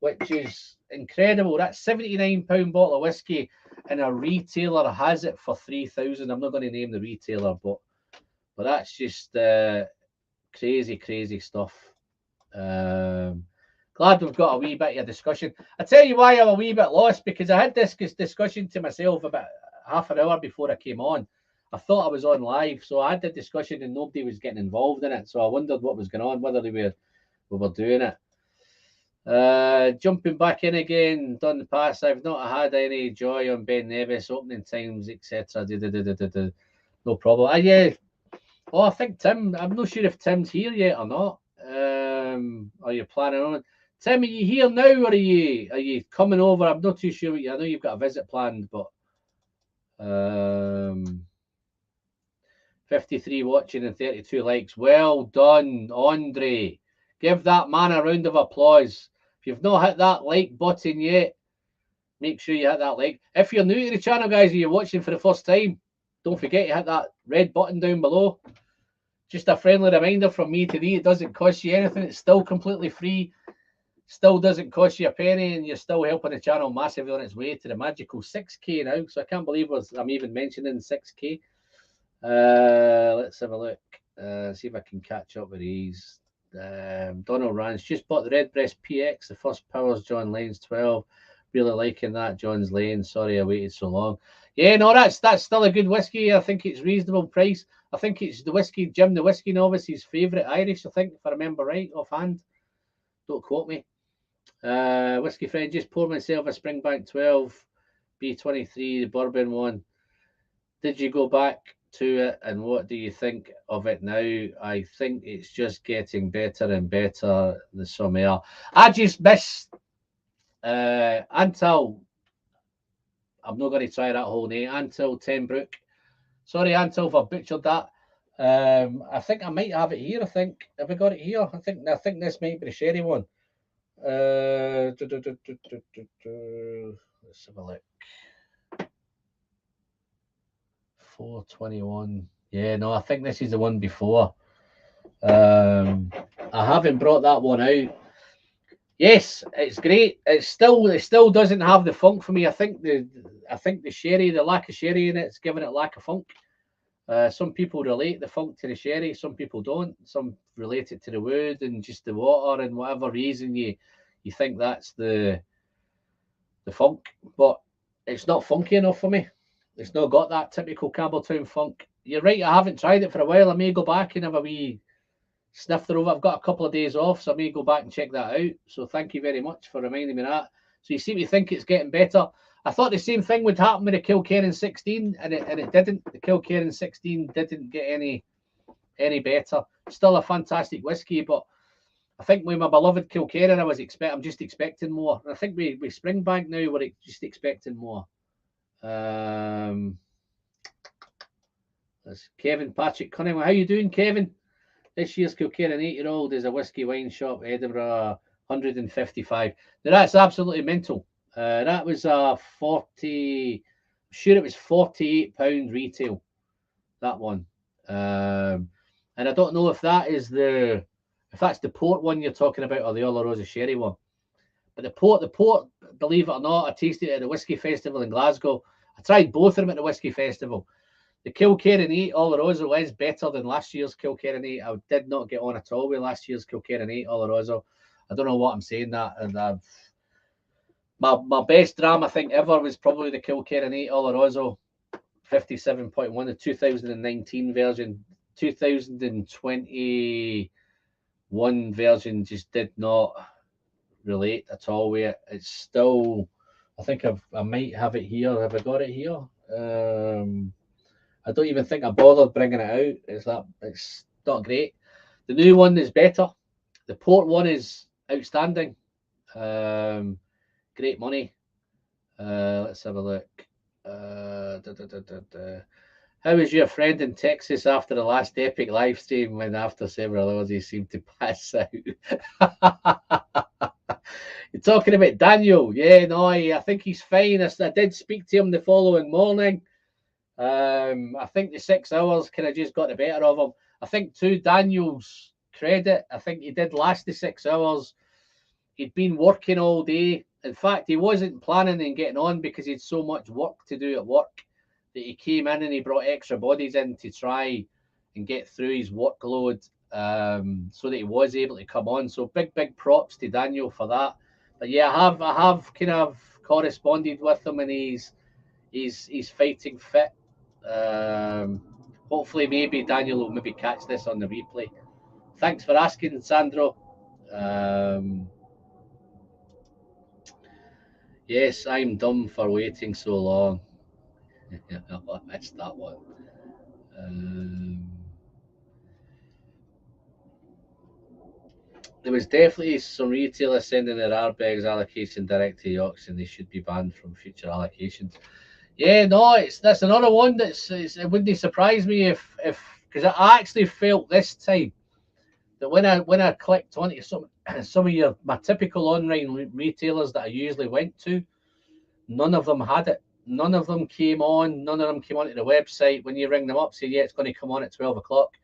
which is incredible. That's £79 bottle of whiskey, and a retailer has it for 3,000. I'm not going to name the retailer, but that's just crazy, crazy stuff. Glad we've got a wee bit of discussion. I tell you why I'm a wee bit lost, because I had this discussion to myself about half an hour before I came on. I thought I was on live, so I had the discussion and nobody was getting involved in it. So I wondered what was going on, whether we were doing it. Jumping back in again, done the pass. I've not had any joy on Ben Nevis, opening times, etc. No problem. Yeah. Oh, I think Tim. I'm not sure if Tim's here yet or not. Are you planning on it? Tim, are you here now, or are you coming over? I'm not too sure. I know you've got a visit planned, but 53 watching and 32 likes. Well done, Andre. Give that man a round of applause. If you've not hit that like button yet, make sure you hit that like. If you're new to the channel, guys, and you're watching for the first time, don't forget to hit that red button down below. Just a friendly reminder from me today, it doesn't cost you anything. It's still completely free. Still doesn't cost you a penny, and you're still helping the channel massively on its way to the magical 6K now. So I can't believe I'm even mentioning 6K. Let's have a look. See if I can catch up with these. Donald Ranch just bought the Redbreast PX, the first Powers John Lane's 12. Really liking that John's Lane. Sorry I waited so long. Yeah, no, that's still a good whiskey. I think it's reasonable price. I think it's the whiskey, Jim the Whiskey Novice's favourite Irish, I think, if I remember right offhand. Don't quote me. Whiskey friend, just poured myself a Springbank 12 B23, the bourbon one. Did you go back to it, and what do you think of it now? I think it's just getting better and better the summer. I just miss until I'm not going to try that whole name. Until Tenbrook. Sorry, Antil, if I butchered that. I think I might have it here. I think have I got it here? I think this might be the sherry one. Let's have a look. 421. Yeah, no, I think this is the one before. I haven't brought that one out. Yes, it's great. It still doesn't have the funk for me. I think the sherry, the lack of sherry in it's giving it lack of funk. Some people relate the funk to the sherry, some people don't. Some relate it to the wood and just the water, and whatever reason you think that's the funk, but it's not funky enough for me. It's not got that typical Campbelltown funk. You're right, I haven't tried it for a while. I may go back and have a wee sniff over. I've got a couple of days off, so I may go back and check that out. So thank you very much for reminding me of that. So you seem to think it's getting better. I thought the same thing would happen with the Kilkerran 16, and it didn't. The Kilkerran 16 didn't get any better. Still a fantastic whiskey, but I think with my beloved Kilkerran, I'm just expecting more. And I think with Springbank now, we're just expecting more. That's Kevin Patrick Cunningham. How you doing, Kevin? This year's Kilkerran 8-year-old is a whiskey wine shop, Edinburgh, 155. Now that's absolutely mental. That was a 40. I'm sure it was £48 retail. That one. And I don't know if that's the port one you're talking about or the Olorosa Sherry one. But the port, believe it or not, I tasted it at the Whiskey Festival in Glasgow. I tried both of them at the Whiskey Festival. The Kilkerran 8 Oloroso is better than last year's Kilkerran 8. I did not get on at all with last year's Kilkerran 8 Oloroso. I don't know what I'm saying that. And my best dram I think ever was probably the Kilkerran 8 Oloroso 57.1, the 2019 version. 2021 version just did not relate at all with it. It's still, I think I might have it here. Have I got it here? I don't even think I bothered bringing it out. It's not great. The new one is better. The port one is outstanding. Great money. Let's have a look. How was your friend in Texas after the last epic live stream when after several hours he seemed to pass out? You're talking about Daniel. Yeah, no, I think he's fine. I did speak to him the following morning. I think the 6 hours kind of just got the better of him. I think to Daniel's credit, I think he did last the 6 hours. He'd been working all day. In fact, he wasn't planning on getting on because he had so much work to do at work that he came in and he brought extra bodies in to try and get through his workload so that he was able to come on. So big props to Daniel for that. But yeah, I have kind of corresponded with him and he's fighting fit. Hopefully maybe Daniel will maybe catch this on the replay. Thanks for asking, Sandro. Yes, I'm dumb for waiting so long. I missed that one. There was definitely some retailers sending their Arbegs allocation direct to the auction. They should be banned from future allocations. Yeah, no, that's another one it wouldn't surprise me if because I actually felt this time that when I clicked onto some of my typical online retailers that I usually went to, none of them had it. None of them came on. None of them came onto the website. When you ring them up, say, yeah, it's going to come on at 12 o'clock.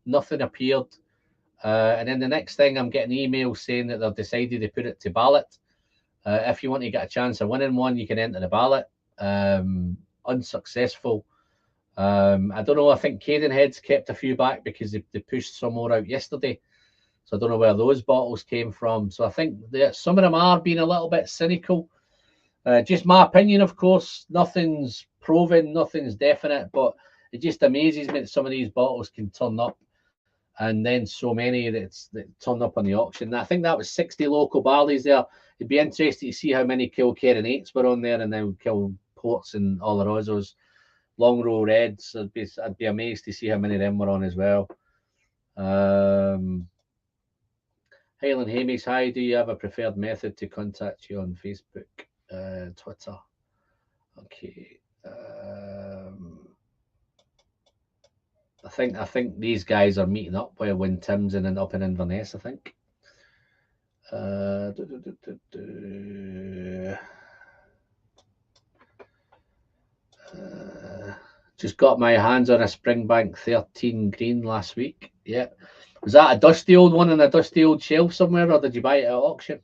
Nothing appeared. And then the next thing, I'm getting emails saying that they've decided to put it to ballot. If you want to get a chance of winning one, you can enter the ballot. Unsuccessful. I don't know. I think Cadenhead's kept a few back because they pushed some more out yesterday. So I don't know where those bottles came from. So I think that some of them are being a little bit cynical. Just my opinion, of course. Nothing's proven, nothing's definite, but it just amazes me that some of these bottles can turn up, and then so many that turned up on the auction. And I think that was 60 local barleys there. It'd be interesting to see how many Kilkerran 8s were on there, and then Kill Ports and Olorosos, Long Row Reds. I'd be amazed to see how many of them were on as well. Highland Hamish, hi. Do you have a preferred method to contact you on Facebook, Twitter? Okay. I think these guys are meeting up with Win Tim's and up in Inverness, I think. Just got my hands on a Springbank 13 green last week. Yeah. Was that a dusty old one in a dusty old shelf somewhere, or did you buy it at auction?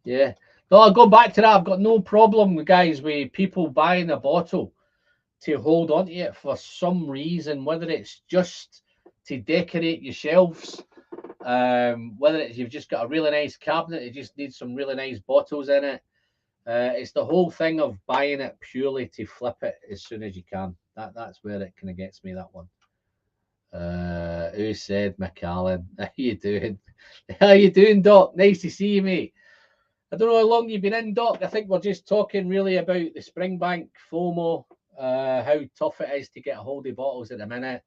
Yeah. No, I'll go back to that. I've got no problem, guys, with people buying a bottle to hold on to it for some reason, whether it's just to decorate your shelves, whether it's you've just got a really nice cabinet, it just needs some really nice bottles in it. It's the whole thing of buying it purely to flip it as soon as you can. That's where it kind of gets me, that one. Who said McAllen? How you doing? How you doing, Doc? Nice to see you, mate. I don't know how long you've been in, Doc. I think we're just talking really about the Springbank FOMO, how tough it is to get a hold of bottles at the minute.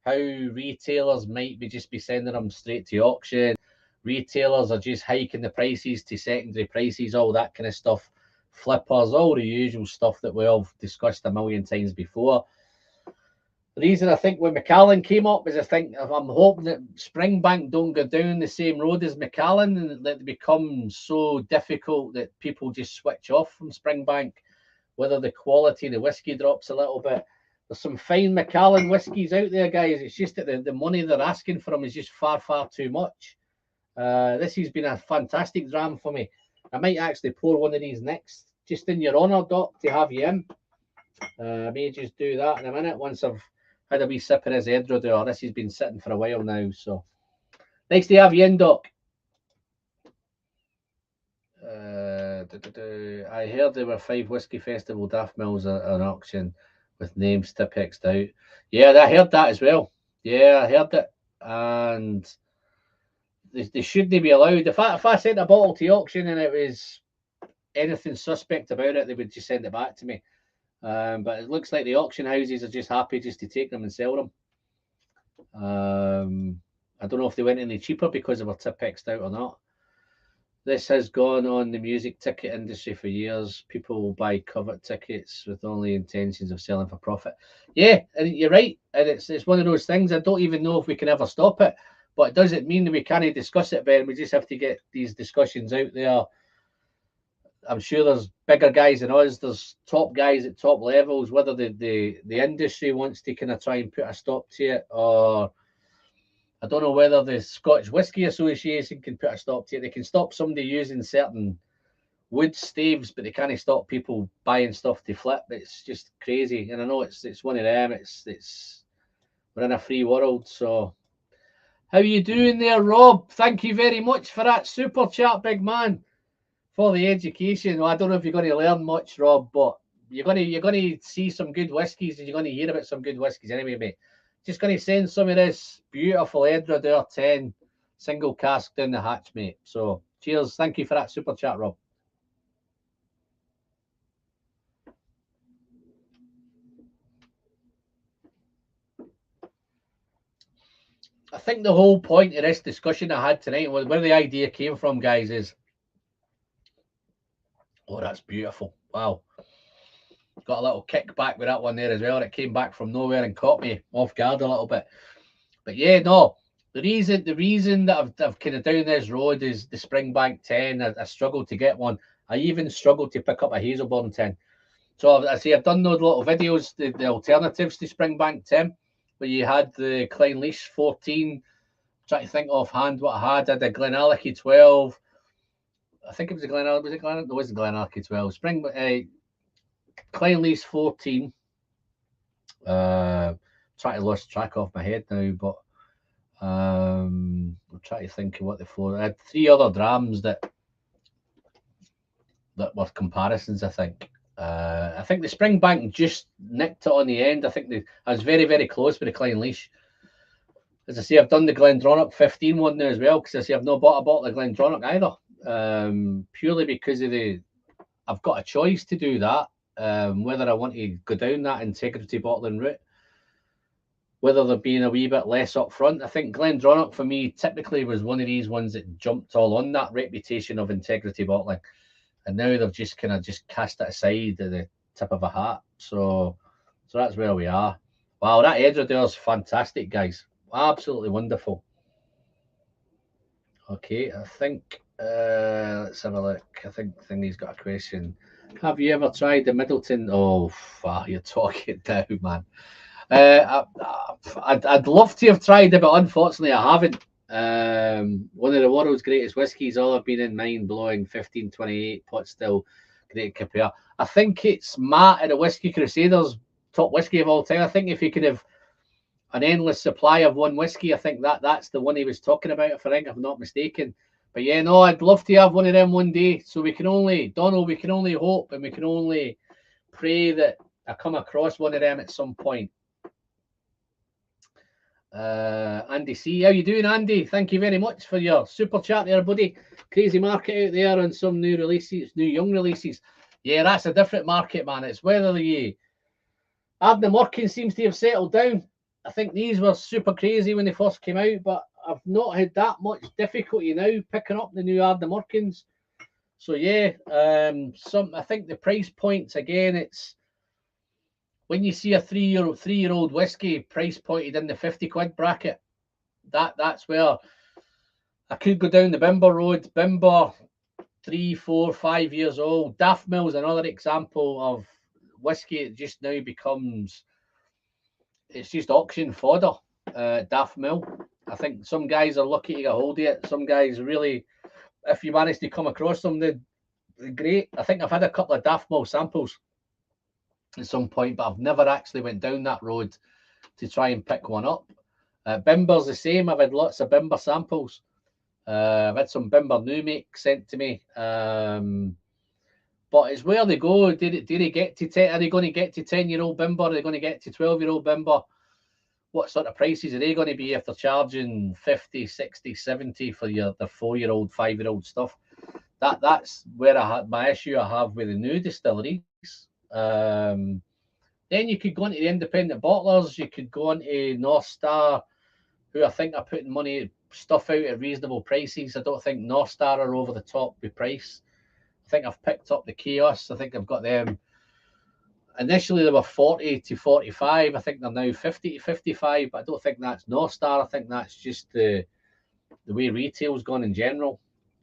how retailers might just be sending them straight to auction. Retailers are just hiking the prices to secondary prices, all that kind of stuff. Flippers, all the usual stuff that we've discussed a million times before. The reason I think when Macallan came up is I'm hoping that Springbank don't go down the same road as Macallan and that it becomes so difficult that people just switch off from Springbank, whether the quality of the whiskey drops a little bit. There's some fine Macallan whiskies out there, guys. It's just that the money they're asking for them is just far, far too much. This has been a fantastic dram for me. I might actually pour one of these next, just in your honour, Doc, to have you in. I may just do that in a minute once I've had a wee sip of this Edrodor. This has been sitting for a while now, so nice to have you in, Doc. I heard there were 5 Whiskey Festival Daft Mills on auction with names Tipexed out. Yeah, I heard that as well. Yeah, I heard it. And they shouldn't be allowed. If I sent a bottle to auction and it was anything suspect about it, they would just send it back to me. But it looks like the auction houses are just happy just to take them and sell them. I don't know if they went any cheaper because they were Tipexed out or not. This has gone on the music ticket industry for years. People will buy covered tickets with only intentions of selling for profit. Yeah, and you're right. And it's one of those things. I don't even know if we can ever stop it. But does it mean that we can't discuss it, Ben? We just have to get these discussions out there. I'm sure there's bigger guys than us. There's top guys at top levels. Whether the industry wants to kind of try and put a stop to it, or I don't know whether the Scottish Whisky Association can put a stop to it. They can stop somebody using certain wood staves, but they can't stop people buying stuff to flip. It's just crazy. And I know it's one of them. It's we're in a free world. So how you doing there, Rob? Thank you very much for that super chat, big man, for the education. Well, I don't know if you're going to learn much, Rob, but you're going to see some good whiskies and you're going to hear about some good whiskies anyway, mate. Just going to send some of this beautiful Edrodor 10 single cask down the hatch, mate. So cheers. Thank you for that super chat, Rob. I think the whole point of this discussion I had tonight, where the idea came from, guys, is, oh, that's beautiful. Wow. Got a little kickback with that one there as well. It came back from nowhere and caught me off guard a little bit. But yeah, no, the reason that I've kind of down this road is the Springbank 10. I struggled to get one. I even struggled to pick up a Hazelburn 10. So I see I've done those little videos, the alternatives to Springbank 10, where you had the Clynelish 14. I'm trying to think offhand what I had. I had a Glenallachie 12. I think it was a Glenallachie. Was it Glenallachie? No, it wasn't Glenallachie 12. Clynelish 14. Trying to lose track off my head now, but I'm trying to think of what the 4. I had 3 other drams that were comparisons. I think the Springbank just nicked it on the end. I think I was very, very close with the Clynelish. As I say, I've done the Glendronach 15 one now as well, because I say I've not bought a bottle of Glendronach either, purely because of I've got a choice to do that, whether I want to go down that integrity bottling route, whether they're being a wee bit less upfront. I think Glendronach for me typically was one of these ones that jumped all on that reputation of integrity bottling, and now they've just kind of cast it aside at the tip of a hat. So that's where we are. Wow, that Edrodor is fantastic, guys. Absolutely wonderful. Okay, I think let's have a look. I think Thingy's got a question. Have you ever tried the Middleton? Oh, wow, you're talking now, man. I'd love to have tried it, but unfortunately I haven't. One of the world's greatest whiskies, all I've been in, mind-blowing 1528 pot still, great compare. I think it's Matt at the Whiskey Crusaders, top whiskey of all time. I think if you could have an endless supply of one whiskey, I think that's the one he was talking about, if I'm not mistaken. But yeah, no, I'd love to have one of them one day. So we can only hope and we can only pray that I come across one of them at some point. Andy C, how you doing, Andy? Thank you very much for your super chat there, buddy. Crazy market out there on some new releases, new young releases. Yeah, that's a different market, man. It's whether you Abner Morkin seems to have settled down. I think these were super crazy when they first came out, but I've not had that much difficulty now picking up the new Ardnamurchans. So yeah, I think the price points again, it's when you see a three-year-old whiskey price pointed in the 50 quid bracket, that's where I could go down the Bimber road. Bimber, 3, 4, 5 years old. Daft Mill's another example of whiskey. It just now becomes, it's just auction fodder. Daft Mill. I think some guys are lucky to get hold of it. Some guys really, if you manage to come across them, they're great. I think I've had a couple of Daft Mill samples at some point, but I've never actually went down that road to try and pick one up. Bimber's the same. I've had lots of Bimber samples. I've had some Bimber new make sent to me. But it's where they go. Do they get to 10? Are they going to get to 10-year-old Bimber? Are they going to get to 12-year-old Bimber? What sort of prices are they going to be if they're charging 50, 60, 70 for their 4-year-old, 5-year-old stuff? That's where my issue I have with the new distilleries. Then you could go into the independent bottlers. You could go into North Star, who I think are putting stuff out at reasonable prices. I don't think North Star are over the top with price. I think I've picked up the Chaos. I think I've got them. Initially, they were 40 to 45. I think they're now 50 to 55, but I don't think that's North Star. I think that's just the way retail's gone in general.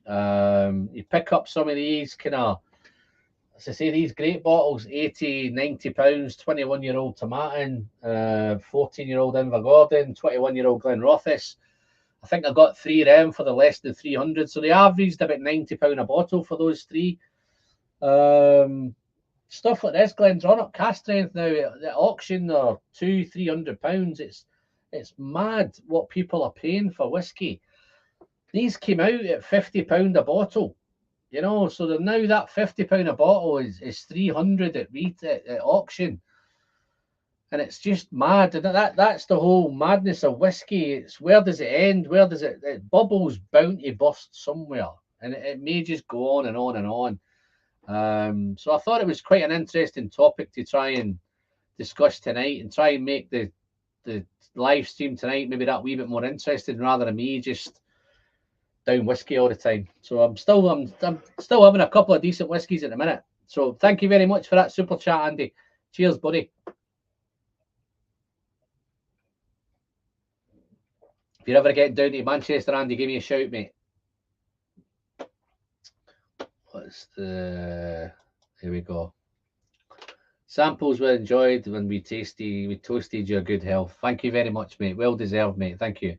You pick up some of these kind of, as I say, these great bottles, 80, 90 pounds, 21-year-old Tomatin, 14-year-old Invergordon, 21-year-old Glenrothes. I think I got 3 of them for the less than 300. So they averaged about £90 a bottle for those 3. Stuff like this, Glendronach cast strength now at auction are £200-300. It's mad what people are paying for whiskey. These came out at £50 a bottle, you know. So now that £50 a bottle is 300 at auction. And it's just mad. And that's the whole madness of whiskey. It's where does it end? Where does it bubbles bound to burst somewhere? And it may just go on and on and on. So I thought it was quite an interesting topic to try and discuss tonight and try and make the live stream tonight maybe that wee bit more interesting rather than me just down whiskey all the time. So I'm still having a couple of decent whiskies at the minute. So thank you very much for that super chat, Andy. Cheers, buddy. If you're ever getting down to Manchester, Andy, give me a shout, mate. Here we go. Samples were enjoyed when we toasted your good health. Thank you very much, mate. Well deserved, mate. Thank you.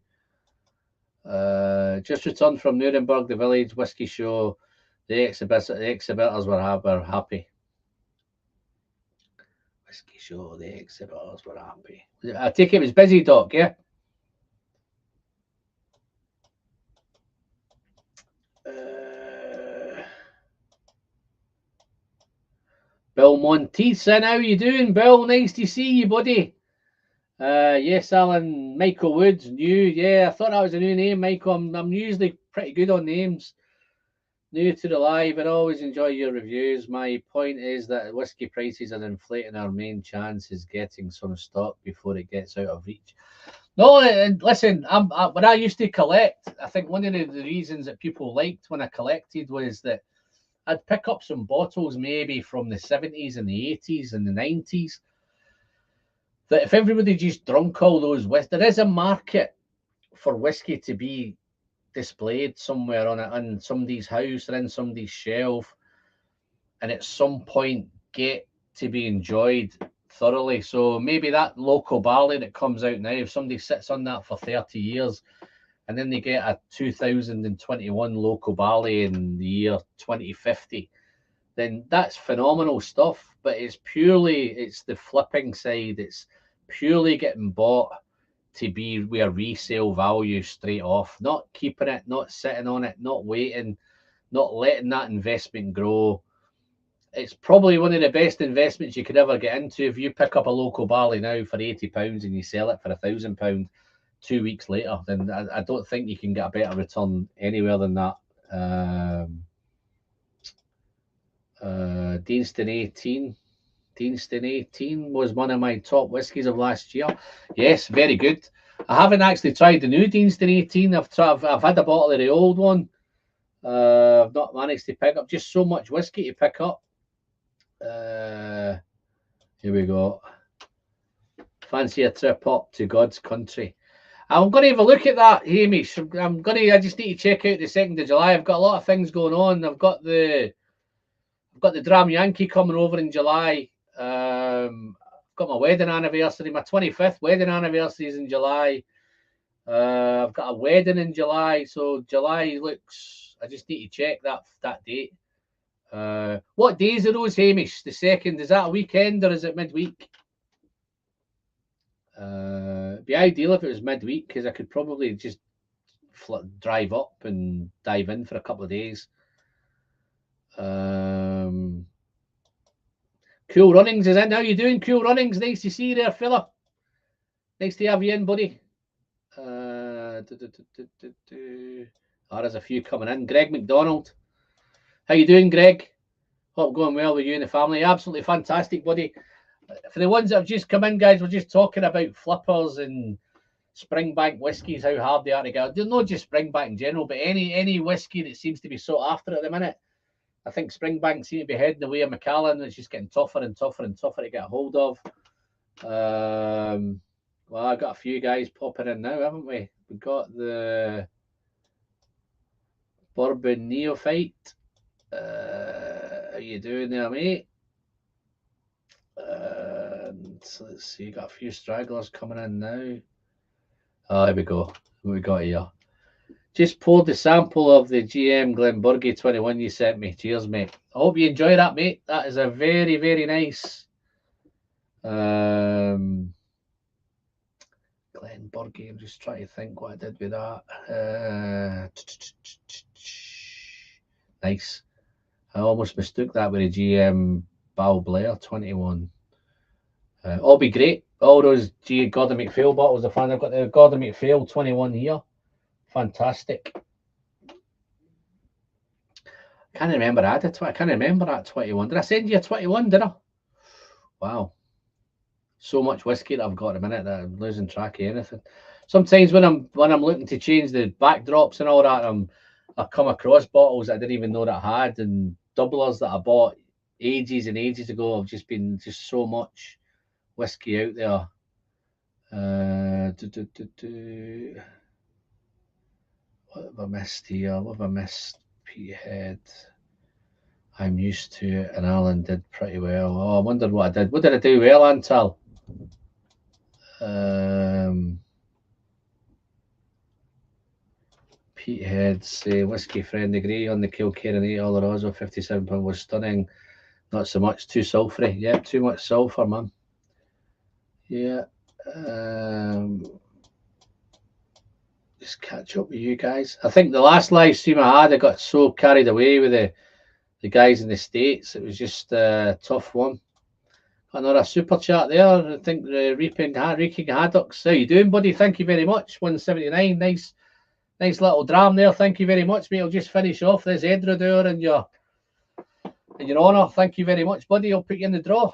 Just returned from Nuremberg, the village whiskey show. The exhibitors were happy. Whiskey show, the exhibitors were happy. I take it was busy, Doc, yeah? Bill Monteith, how you doing, Bill? Nice to see you, buddy. Yes, Alan. Michael Woods, new. Yeah, I thought that was a new name, Michael. I'm usually pretty good on names. New to the live, and always enjoy your reviews. My point is that whiskey prices are inflating. Our main chance is getting some stock before it gets out of reach. No, and listen, when I used to collect, I think one of the reasons that people liked when I collected was that I'd pick up some bottles maybe from the 70s and the 80s and the 90s. That if everybody just drunk all those there is a market for whiskey to be displayed somewhere on somebody's house or in somebody's shelf, and at some point get to be enjoyed thoroughly. So maybe that local barley that comes out now, if somebody sits on that for 30 years and then they get a 2021 local barley in the year 2050, then that's phenomenal stuff. But it's the flipping side. It's purely getting bought to be where resale value straight off, not keeping it, not sitting on it, not waiting, not letting that investment grow. It's probably one of the best investments you could ever get into. If you pick up a local barley now for £80 and you sell it for £1,000 2 weeks later, then I don't think you can get a better return anywhere than that. Deanston 18. Deanston 18 was one of my top whiskies of last year. Yes, very good. I haven't actually tried the new Deanston 18. I've had a bottle of the old one. I've not managed to pick up just so much whiskey to pick up. Here we go. Fancy a trip up to God's country. I'm going to have a look at that, Hamish. I just need to check out the 2nd of July. I've got a lot of things going on. I've got the Dram Yankee coming over in July. I've got my wedding anniversary. My 25th wedding anniversary is in July. I've got a wedding in July, so July looks. I just need to check that date. What days are those, Hamish? The 2nd, is that a weekend or is it midweek? It'd be ideal if it was midweek because I could probably just drive up and dive in for a couple of days. Cool Runnings is in. How you doing, Cool Runnings? Nice to see you there, fella. Nice to have you in, buddy. There's a few coming in. Greg McDonald. How you doing, Greg? Hope going well with you and the family. Absolutely fantastic, buddy. For the ones that have just come in, guys, we're just talking about flippers and Springbank whiskies, how hard they are to get. Not just Springbank in general, but any whiskey that seems to be sought after at the minute. I think Springbank seem to be heading the way of Macallan. It's just getting tougher and tougher and tougher to get a hold of. Well, I've got a few guys popping in now, haven't we? We've got the Bourbon Neophyte. How you doing there, mate? So let's see, got a few stragglers coming in now. Oh, here we go. What we got here? Just poured the sample of the GM Glenburgie 21 you sent me. Cheers, mate. I hope you enjoy that, mate. That is a very, very nice Glenburgie. I'm just trying to think what I did with that. Nice. I almost mistook that with a GM Bal Blair 21. All be great. All those Gordon MacPhail bottles are fun. I've got the Gordon MacPhail 21 here. Fantastic. I can't remember I can't remember that 21. Did I send you a 21, did I? Wow. So much whiskey that I've got in a minute that I'm losing track of anything. Sometimes when I'm looking to change the backdrops and all that, I come across bottles I didn't even know that I had, and doublers that I bought ages and ages ago. Have just been so much whiskey out there. What have I missed here? What have I missed? Peathead. I'm used to it, and Alan did pretty well. Oh, I wondered what I did. What did I do well, Antal? Peatheads, Whiskey Friend Agree on the Kilkerran 8 Oloroso, £57 was stunning. Not so much, too sulphury. Yeah, too much sulphur, man. Yeah. Just catch up with you guys. I think the last live stream I had, I got so carried away with the guys in the States. It was just a tough one. Got another super chat there. I think the Reeking Haddocks. How you doing, buddy? Thank you very much. 179. Nice little dram there. Thank you very much, mate. I'll just finish off this Edradour in your honour. Thank you very much, buddy. I'll put you in the draw.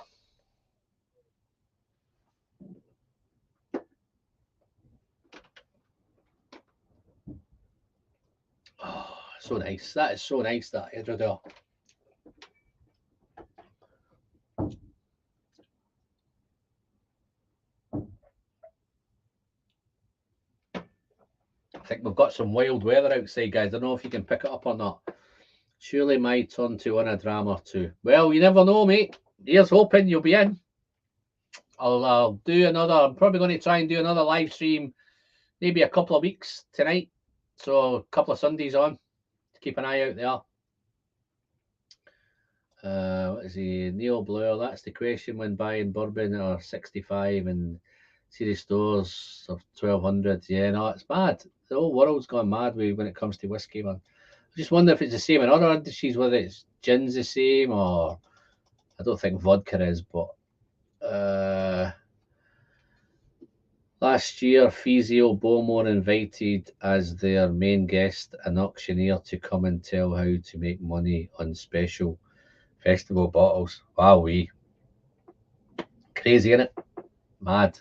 Oh, so nice. That is so nice, that Edradour. I think we've got some wild weather outside, guys. I don't know if you can pick it up or not. Surely my turn to win a dram or two. Well, you never know, mate. Here's hoping you'll be in. I'll do another. I'm probably going to try and do another live stream, maybe a couple of weeks tonight. So a couple of Sundays on. Keep an eye out there. What is he? Neil Blair. That's the question when buying bourbon or 65 and see the stores of 1200. Yeah, no, it's mad. The whole world's gone mad when it comes to whiskey, man. I just wonder if it's the same in other industries, whether it's gin's the same or I don't think vodka is, but last year Fizio Bowmore invited as their main guest an auctioneer to come and tell how to make money on special festival bottles. Wowee. Crazy, innit? Mad.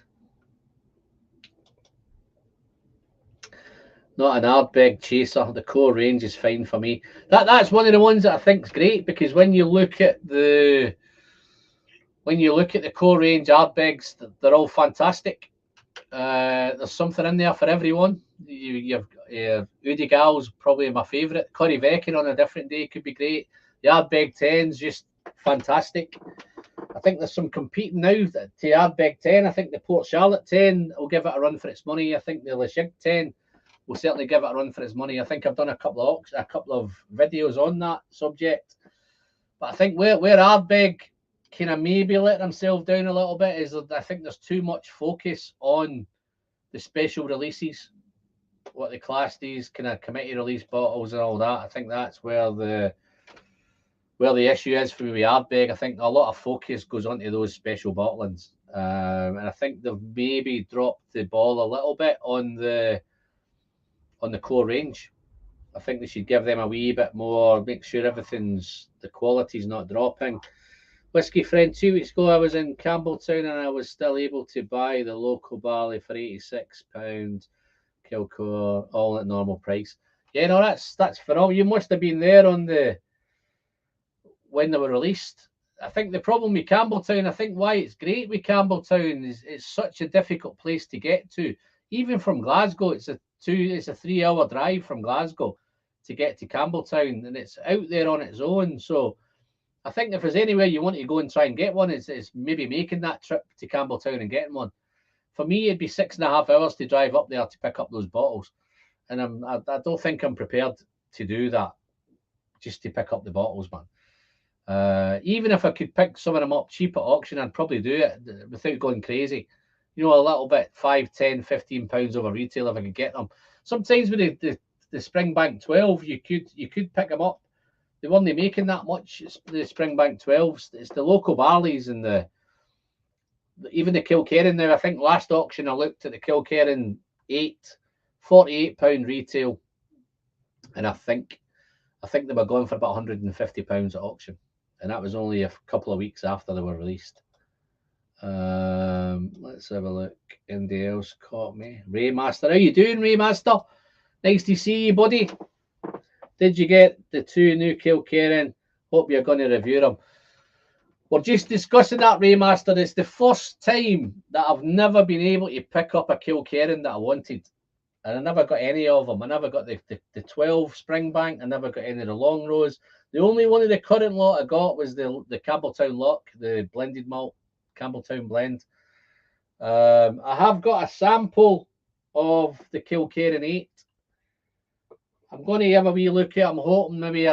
Not an Ardbeg chaser. The core range is fine for me. That's one of the ones that I think's great, because when you look at the core range Ardbegs, they're all fantastic. There's something in there for everyone. You've Udigal's probably my favourite. Corrie Vecken on a different day could be great. The Ardbeg 10's just fantastic. I think there's some competing now to Ardbeg 10. I think the Port Charlotte 10 will give it a run for its money. I think the Lashig 10 will certainly give it a run for its money. I think I've done a couple of videos on that subject. But I think where Ardbeg kind of maybe let themselves down a little bit is that I think there's too much focus on the special releases, what they class these kind of committee release bottles and all that. I think that's where the issue is for me with Ardbeg. I think a lot of focus goes onto those special bottlings, and I think they've maybe dropped the ball a little bit on the core range. I think they should give them a wee bit more, make sure the quality's not dropping. Whiskey Friend, 2 weeks ago I was in Campbelltown and I was still able to buy the local barley for £86, Kilcore, all at normal price. Yeah, no, that's phenomenal. You must have been there when they were released. I think the problem with Campbelltown, I think why it's great with Campbelltown is it's such a difficult place to get to. Even from Glasgow, it's a 3-hour drive from Glasgow to get to Campbelltown, and it's out there on its own. So I think if there's anywhere you want to go and try and get one, it's maybe making that trip to Campbelltown and getting one. For me, it'd be 6.5 hours to drive up there to pick up those bottles, and I don't think I'm prepared to do that just to pick up the bottles, man. Even if I could pick some of them up cheap at auction, I'd probably do it without going crazy. You know, a little bit, 5, 10, 15 pounds over retail if I could get them. Sometimes with the Springbank 12, you could pick them up. They weren't making that much, the Springbank 12s. It's the local barleys and even the Kilkerran now. I think last auction I looked at the Kilkerran 8, £48 retail, and I think they were going for about £150 at auction, and that was only a couple of weeks after they were released. Let's have a look. Anybody else caught me? Raymaster, how you doing, Raymaster? Nice to see you, buddy. Did you get the 2 new Kilkerran? Hope you're going to review them. We're just discussing that, Raymaster. It's the first time that I've never been able to pick up a Kilkerran that I wanted. And I never got any of them. I never got the 12 Springbank. I never got any of the Long Rows. The only one of the current lot I got was the Campbelltown Lock, the blended malt Campbelltown blend. I have got a sample of the Kilkerran 8. I'm going to have a wee look at it. I'm hoping maybe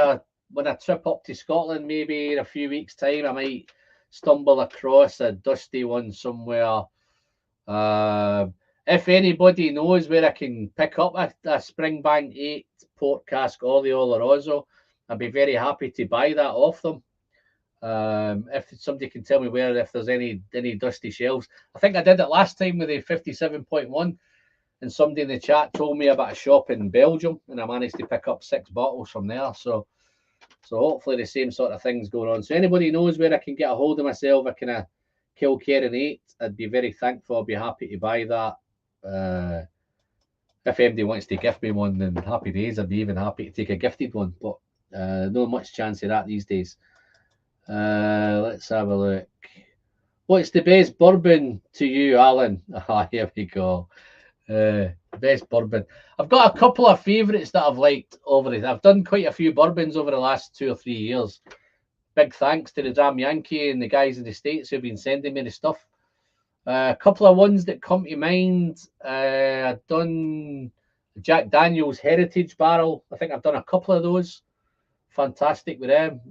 when I trip up to Scotland, maybe in a few weeks' time, I might stumble across a dusty one somewhere. If anybody knows where I can pick up a Springbank 8 Port Cask Oloroso, I'd be very happy to buy that off them. If somebody can tell me if there's any dusty shelves. I think I did it last time with the 57.1. And somebody in the chat told me about a shop in Belgium, and I managed to pick up 6 bottles from there. So hopefully the same sort of thing's going on. So anybody knows where I can get a hold of myself, a kind of Kilkerran 8, I'd be very thankful. I'd be happy to buy that. If anybody wants to gift me one, then happy days. I'd be even happy to take a gifted one. But no much chance of that these days. Let's have a look. What's the best bourbon to you, Alan? Here we go. Best bourbon. I've got a couple of favourites that I've liked over it. I've done quite a few bourbons over the last 2 or 3 years. Big thanks to the Dram Yankee and the guys in the States who've been sending me the stuff. A couple of ones that come to mind. I've done Jack Daniel's Heritage Barrel. I think I've done a couple of those. Fantastic with them.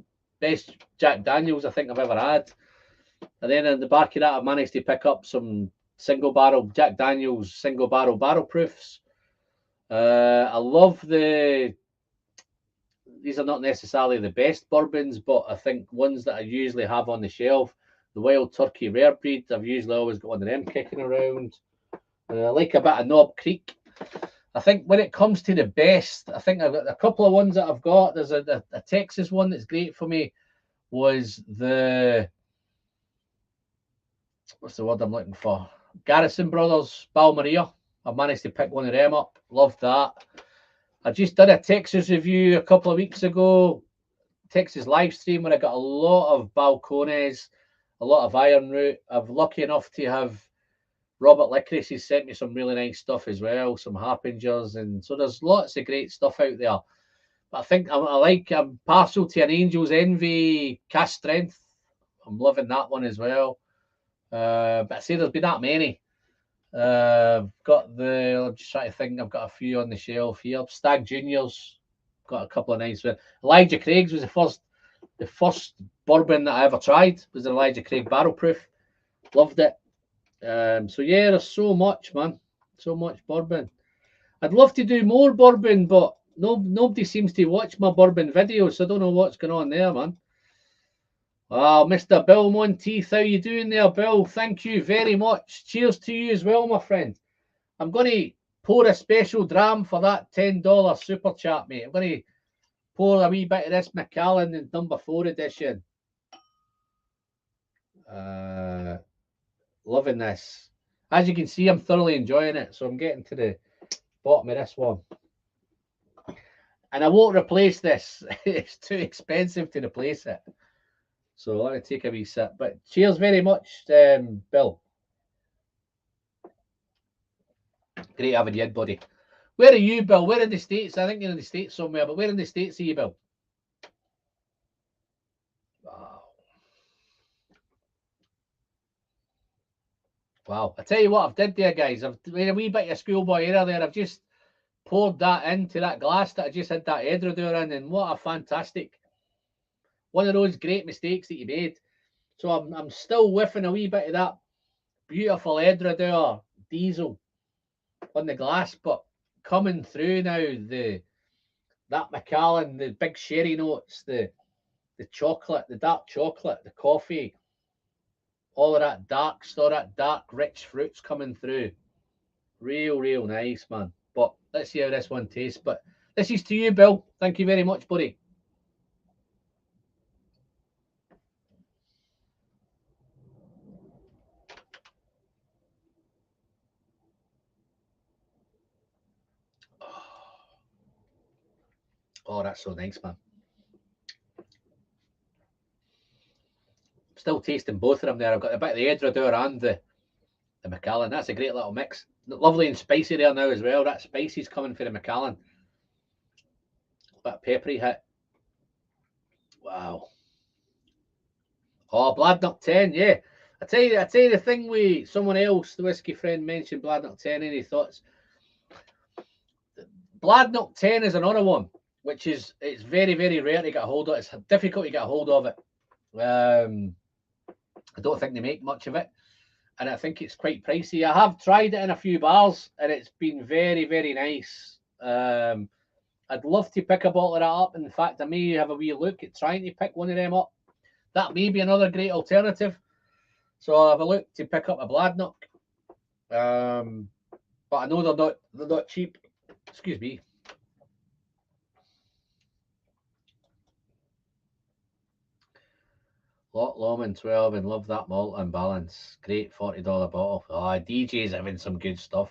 Best Jack Daniels I think I've ever had. And then in the back of that, I've managed to pick up some single barrel Jack Daniel's single barrel proofs. I love these are not necessarily the best bourbons, but I think ones that I usually have on the shelf. The Wild Turkey Rare Breed, I've usually always got one of them kicking around. I like a bit of Knob Creek. I think when it comes to the best, I think I've got a couple of ones that I've got. There's a Texas one that's great for me. Was the what's the word I'm looking for? Garrison Brothers, Balmaria. I managed to pick one of them up. Loved that. I just did a Texas review a couple of weeks ago, Texas live stream, where I got a lot of Balcones, a lot of Iron Root. I'm lucky enough to have Robert Licorice. He sent me some really nice stuff as well, some Harpingers, and so there's lots of great stuff out there. But I think I'm partial to an Angel's Envy Cast Strength. I'm loving that one as well. But I say there's been that many. Got the. I'm just trying to think. I've got a few on the shelf here. Stag Juniors. Got a couple of nice ones. Elijah Craig's was the first bourbon that I ever tried. Was an Elijah Craig Barrel Proof. Loved it. So yeah, there's so much, man. So much bourbon. I'd love to do more bourbon, but nobody seems to watch my bourbon videos, so I don't know what's going on there, man. Wow, Mr. Bill Monteith, how you doing there, Bill? Thank you very much. Cheers to you as well, my friend. I'm going to pour a special dram for that $10 super chat, mate. I'm going to pour a wee bit of this Macallan in number 4 edition. Loving this. As you can see, I'm thoroughly enjoying it, so I'm getting to the bottom of this one. And I won't replace this. It's too expensive to replace it. So let me take a wee sip. But cheers very much, Bill. Great having you in, buddy. Where are you, Bill? Where in the States? I think you're in the States somewhere, but where in the States are you, Bill? Wow. Wow. I tell you what I've did there, guys. I've made a wee bit of schoolboy error there. I've just poured that into that glass that I just had that Edredure in, and what a fantastic, one of those great mistakes that you made. So I'm still whiffing a wee bit of that beautiful Edredure diesel on the glass, but coming through now, that Macallan, the big sherry notes, the chocolate, the dark chocolate, the coffee, all of that dark stuff, that dark rich fruits coming through. Real nice, man. But let's see how this one tastes. But this is to you, Bill. Thank you very much, buddy. Oh, that's so nice, man. Still tasting both of them there. I've got a bit of the Edredure and the Macallan. That's a great little mix. Lovely and spicy there now as well. That spicy's coming for the Macallan. That peppery hit. Wow. Oh, Bladnock 10, yeah. I tell you the thing with someone else, the whiskey friend mentioned Bladnock 10. Any thoughts? Bladnock 10 is another one, which is, it's very rare to get a hold of. It's difficult to get a hold of it. I don't think they make much of it, and I think it's quite pricey. I have tried it in a few bars, and it's been very nice. I'd love to pick a bottle of that up. In fact, I may have a wee look at trying to pick one of them up. That may be another great alternative. So I'll have a look to pick up a Bladnock. But I know they're not cheap. Excuse me. Lot Lomond 12 and love that malt and balance. Great $40 bottle. Oh, DJ's having some good stuff.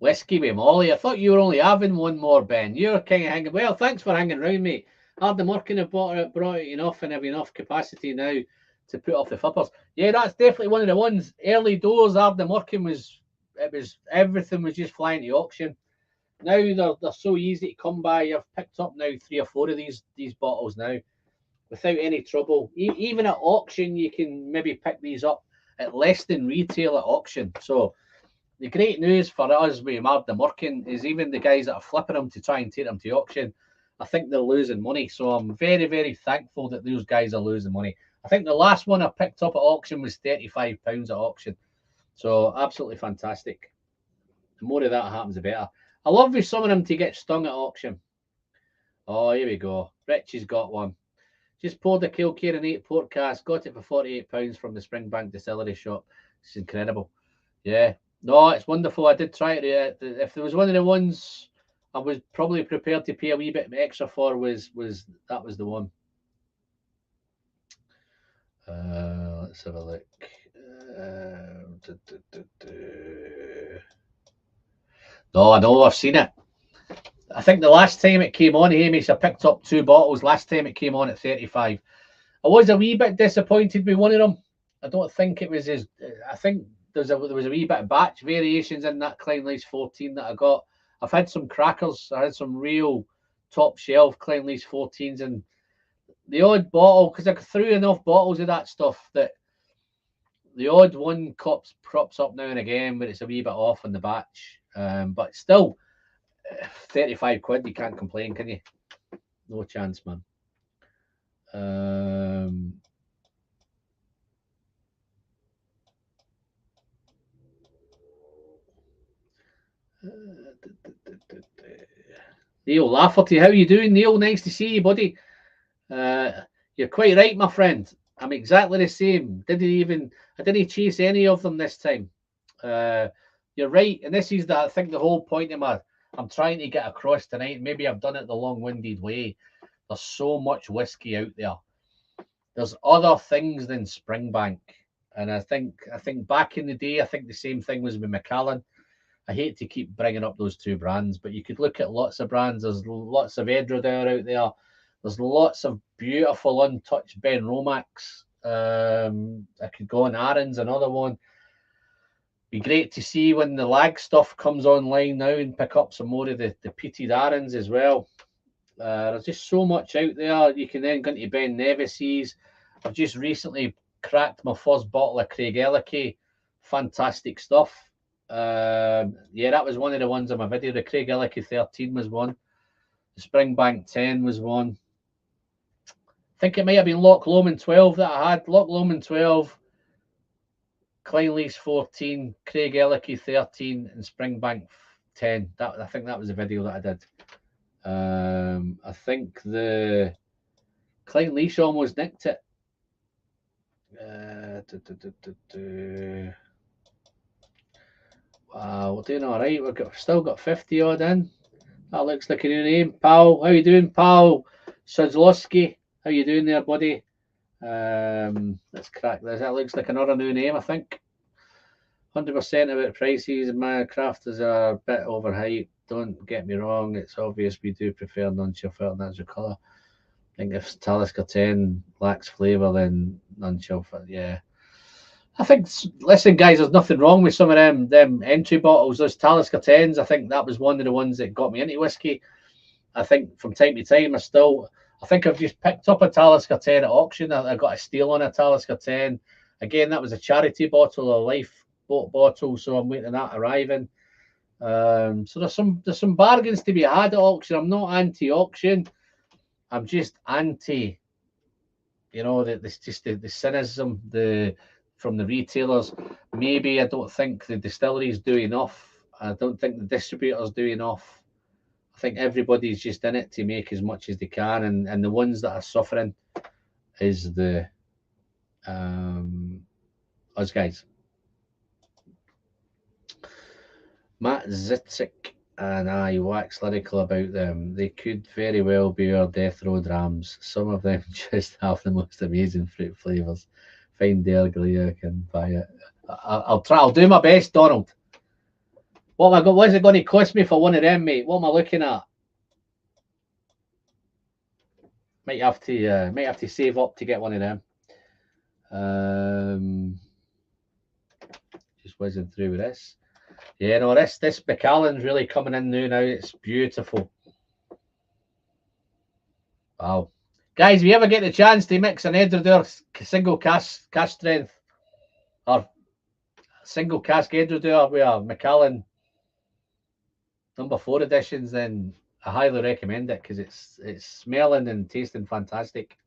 Whiskey with Molly. I thought you were only having one more, Ben. You're kind of hanging. Well, thanks for hanging around, mate. Ardnamurchan have brought it enough and have enough capacity now to put off the flippers. Yeah, that's definitely one of the ones. Early doors, Ardnamurchan was everything was just flying to auction. Now they're so easy to come by. I've picked up now 3 or 4 of these bottles now without any trouble. Even at auction, you can maybe pick these up at less than retail at auction. So the great news for us with Ardnamurchan is even the guys that are flipping them to try and take them to auction, I think they're losing money. So I'm very thankful that those guys are losing money. I think the last one I picked up at auction was £35 at auction. So absolutely fantastic. The more of that happens, the better. I love with some of them to get stung at auction. Oh, here we go. Rich has got one. Just poured the Kilkerran 8 port cask. Got it for £48 from the Springbank Distillery shop. It's incredible. Yeah. No, it's wonderful. I did try it. If there was one of the ones I was probably prepared to pay a wee bit extra for was the one. Let's have a look. No, I know, I've seen it. I think the last time it came on, Hamish, I picked up 2 bottles. Last time it came on at 35. I was a wee bit disappointed with one of them. I don't think it was as. I think there was a wee bit of batch variations in that Clynelice 14 that I got. I've had some crackers. I had some real top shelf Clynelice 14s, and the odd bottle, because I threw enough bottles of that stuff that the odd one props up now and again, but it's a wee bit off on the batch. But still, 35 quid, you can't complain, can you? No chance, man. Neil Lafferty, how you doing, Neil? Nice to see you, buddy. You're quite right, my friend. I'm exactly the same. I didn't chase any of them this time. You're right, and this is I think the whole point of I'm trying to get across tonight. Maybe I've done it the long-winded way. There's so much whiskey out there. There's other things than Springbank, and I think back in the day, I think the same thing was with Macallan. I hate to keep bringing up those 2 brands, but you could look at lots of brands. There's lots of Edrodale out there. There's lots of beautiful untouched Ben Romax. I could go on. Aaron's another one. Be great to see when the lag stuff comes online now and pick up some more of the peated Aaron's as well. There's just so much out there. You can then go into Ben Nevis's. I've just recently cracked my first bottle of Craigellachie. Fantastic stuff. Yeah, that was one of the ones on my video. The Craigellachie 13 was one. The Springbank 10 was one. I think it might have been Loch Lomond 12 that I had. Loch Lomond 12, Clynelice 14, Craigellachie 13, and Springbank 10. I think that was the video that I did. I think the Clynelice almost nicked it. Wow, we're doing all right. We've still got 50 odd in. That looks like a new name. Pal, how you doing, pal? Sudzlowski, how you doing there, buddy? Let's crack this. That looks like another new name, I think. 100% about prices. My craft is a bit overhyped. Don't get me wrong. It's obvious we do prefer non-chill filter natural colour. I think if Talisker 10 lacks flavour, then non-chill filter, yeah. I think, listen, guys, there's nothing wrong with some of them entry bottles. Those Talisker 10s, I think that was one of the ones that got me into whiskey. I think from time to time, I think I've just picked up a Talisker 10 at auction. I got a steal on a Talisker 10. Again, that was a charity bottle, a lifeboat bottle, so I'm waiting on that arriving. So there's some bargains to be had at auction. I'm not anti-auction. I'm just anti, the cynicism from the retailers. Maybe I don't think the distilleries do enough. I don't think the distributors do enough. I think everybody's just in it to make as much as they can, and the ones that are suffering is the us guys. Matt Zitzik and I wax lyrical about them. They could very well be our death row drams. Some of them just have the most amazing fruit flavours. Find Dale Galea, can buy it. I'll try. I'll do my best, Donald. What is it going to cost me for one of them, mate? What am I looking at? Might have to save up to get one of them. Just whizzing through with this. Yeah, no, this Macallan's really coming in now. It's beautiful. Wow. Guys, if you ever get the chance to mix an Edrodale single cask strength or single cask Edrodale with a Macallan number 4 editions, then I highly recommend it because it's smelling and tasting fantastic.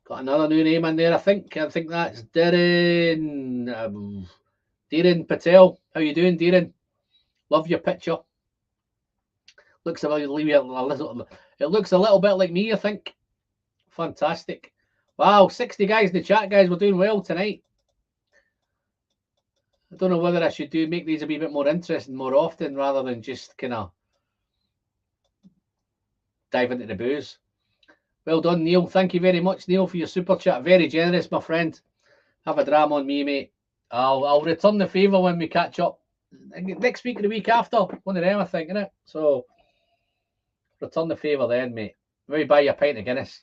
Got another new name in there, I think. I think that's Darren Patel. How you doing, Darren? Love your picture. It looks a little bit like me, I think. Fantastic. Wow, 60 guys in the chat, guys. We're doing well tonight. I don't know whether I should make these a wee bit more interesting more often rather than just kind of dive into the booze. Well done, Neil. Thank you very much, Neil, for your super chat. Very generous, my friend. Have a dram on me, mate. I'll return the favour when we catch up. Next week or the week after. One of them, I think, innit? So, return the favour then, mate. Maybe buy you a pint of Guinness.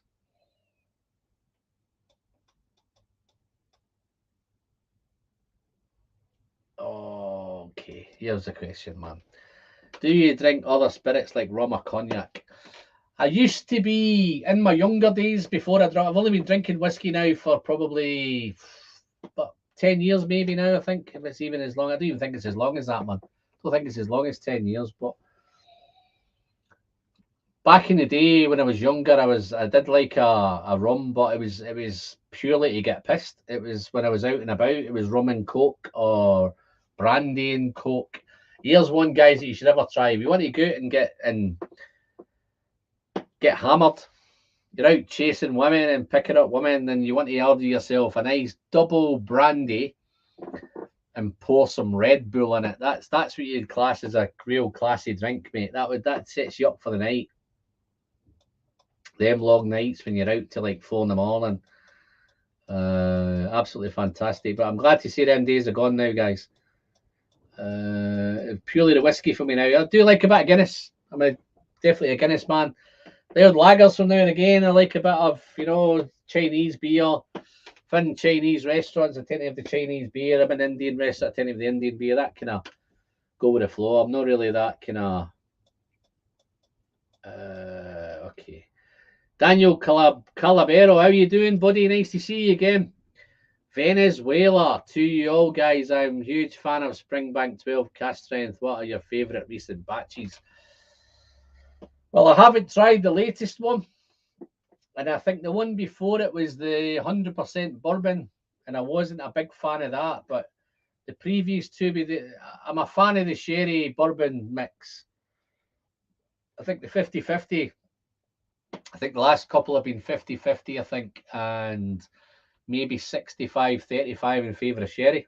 Okay, here's the question, man. Do you drink other spirits like rum or cognac? I used to be, in my younger days, before I drank, I've only been drinking whiskey now for probably about 10 years maybe now, I think, if it's even as long. I don't even think it's as long as that, man. I don't think it's as long as 10 years, but back in the day when I was younger, I did like a rum, but it was purely to get pissed. It was when I was out and about, it was rum and coke or brandy and coke. Here's one, guys, that you should ever try. If you want to go out and get hammered, you're out chasing women and picking up women, and you want to order yourself a nice double brandy and pour some Red Bull in it. That's what you'd class as a real classy drink, mate. That sets you up for the night. Them long nights when you're out till like 4 in the morning. Absolutely fantastic. But I'm glad to see them days are gone now, guys. Purely the whiskey for me now. I do like a bit of Guinness. I'm definitely a Guinness man. The old lagers from now and again. I like a bit of, Chinese beer. If in Chinese restaurants, I tend to have the Chinese beer. I'm in Indian restaurant, I tend to have the Indian beer. That kind of go with the flow. I'm not really that kind of... okay. Daniel Calabero, how you doing, buddy? Nice to see you again. Venezuela, to you all, guys. I'm a huge fan of Springbank 12 cask strength. What are your favourite recent batches? Well, I haven't tried the latest one. And I think the one before it was the 100% bourbon. And I wasn't a big fan of that. But the previous two, I'm a fan of the sherry bourbon mix. I think the 50-50. I think the last couple have been 50-50, I think. And maybe 65-35 in favour of sherry.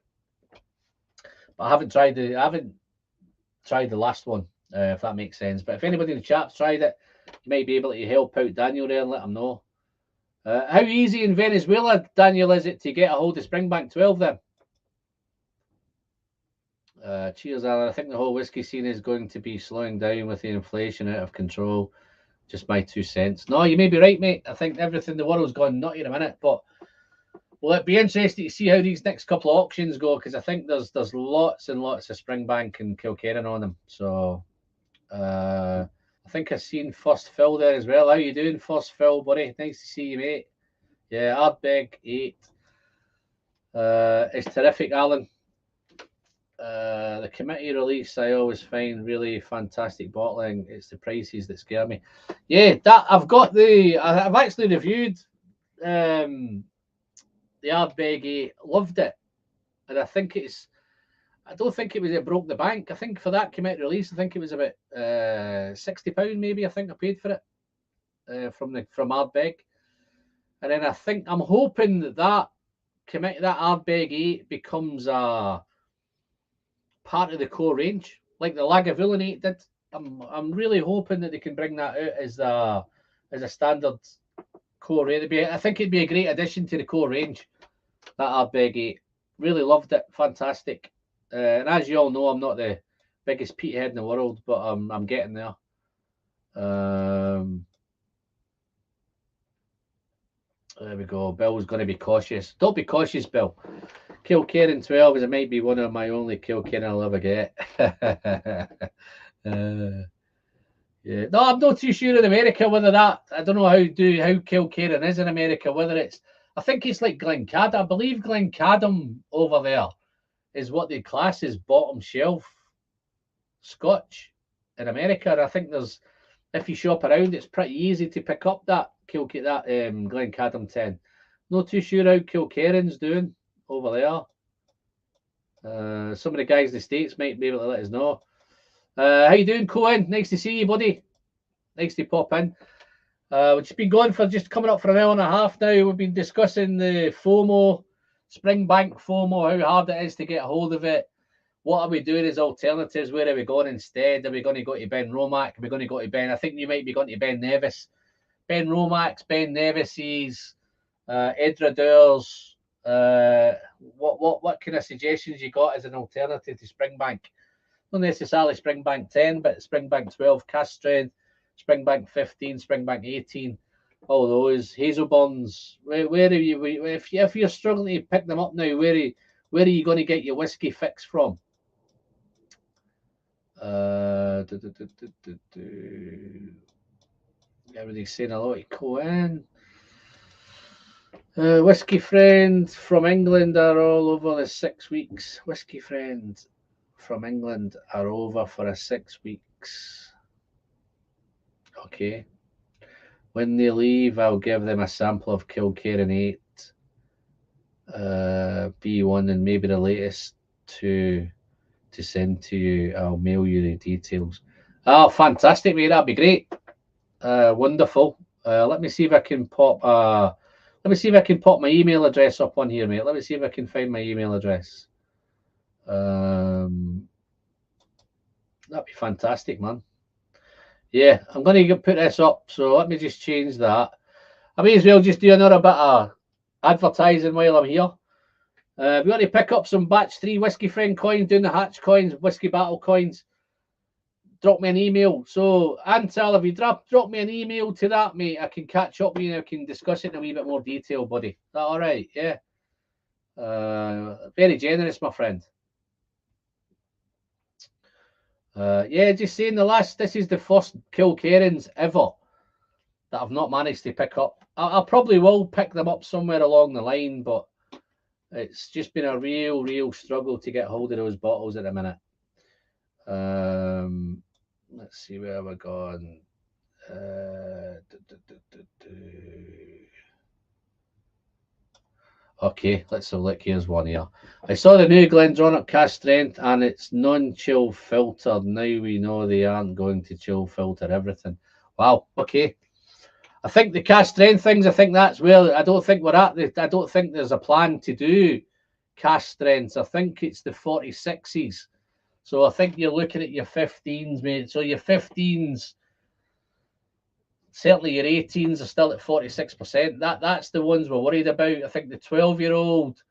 But I haven't tried the last one, if that makes sense. But if anybody in the chat's tried it, you might be able to help out Daniel there and let him know. How easy in Venezuela, Daniel, is it to get a hold of Springbank 12 then? Cheers, Alan. I think the whole whiskey scene is going to be slowing down with the inflation out of control. Just my 2 cents. No, you may be right, mate. I think everything in the world's gone nutty in a minute, but will it be interesting to see how these next couple of auctions go? Because I think there's lots and lots of Springbank and Kilkerran on them. So I think I've seen First Phil there as well. How you doing, First Phil, buddy? Nice to see you, mate. Yeah, Ardbeg 8. It's terrific, Alan. The committee release I always find really fantastic bottling. It's the prices that scare me. Yeah, I've actually reviewed the Ardbeg 8. Loved it. And I don't think it broke the bank. I think for that committee release, I think it was about £60 maybe. I think I paid for it from Ardbeg. And then I'm hoping that Ardbeg 8 becomes a part of the core range, like the Lagavulin 8 did. I'm really hoping that they can bring that out as a standard core range. I think it'd be a great addition to the core range. That Ardbeg 8. Really loved it. Fantastic. And as you all know, I'm not the biggest peathead in the world, but I'm getting there. There we go. Bill's going to be cautious. Don't be cautious, Bill. Kilkerran 12 it might be one of my only Kilkerran I'll ever get. Yeah. No, I'm not too sure in America whether that. I don't know how Kilkerran is in America. Whether it's, I think it's like Glencadam. I believe Glencadam over there is what they class as bottom shelf Scotch in America. And I think if you shop around, it's pretty easy to pick up that Glencadam 10. Not too sure how Kilkerran's doing over there. Some of the guys in the States might be able to let us know. How you doing, Cohen? Nice to see you, buddy. Nice to pop in. We've been going for just coming up for an hour and a half now. We've been discussing the FOMO, Springbank FOMO, how hard it is to get a hold of it. What are we doing as alternatives? Where are we going instead? Are we going to go to Ben Romack? Are we going to go to Ben? I think you might be going to Ben Nevis. Ben Romack's, Ben Nevis's, Edradeurs. What kind of suggestions you got as an alternative to Springbank? Not necessarily Springbank 10, but Springbank 12 cast strength, Springbank 15, Springbank 18, all those Hazelburns. Where are you? If you're struggling to pick them up now, where are you going to get your whiskey fix from? Everybody's saying hello to Cohen. Whiskey friends from England are all over the 6 weeks. Whiskey friends from England are over for a 6 weeks. Okay. When they leave, I'll give them a sample of Kilkerran 8, B1, and maybe the latest to send to you. I'll mail you the details. Oh, fantastic, mate. That'd be great. Wonderful. Let me see if I can pop. Let me see if I can pop my email address up on here, mate. Let me see if I can find my email address. That'd be fantastic, man. Yeah, I'm going to put this up. So let me just change that. I may as well just do another bit of advertising while I'm here. If you want to pick up some batch 3 Whiskey Friend coins, doing the Hatch coins, Whiskey Battle coins, drop me an email. So, Antal, if you drop me an email to that, mate, I can catch up with you and I can discuss it in a wee bit more detail, buddy. Is that all right? Yeah. Very generous, my friend. Yeah, just saying this is the first Kilkerrans ever that I've not managed to pick up. I probably will pick them up somewhere along the line, but it's just been a real struggle to get hold of those bottles at the minute. Let's see where we're going. Okay, let's have a look. Here's one here. I saw the new Glendronach cast strength and it's non-chill filtered. Now we know they aren't going to chill filter everything. Wow, okay. I think the cast strength things, I think that's where I don't think we're at. I don't think there's a plan to do cast strengths. I think it's the 46s. So I think you're looking at your 15s, mate. So your 15s, certainly your 18s are still at 46%. That's the ones we're worried about. I think the 12-year-old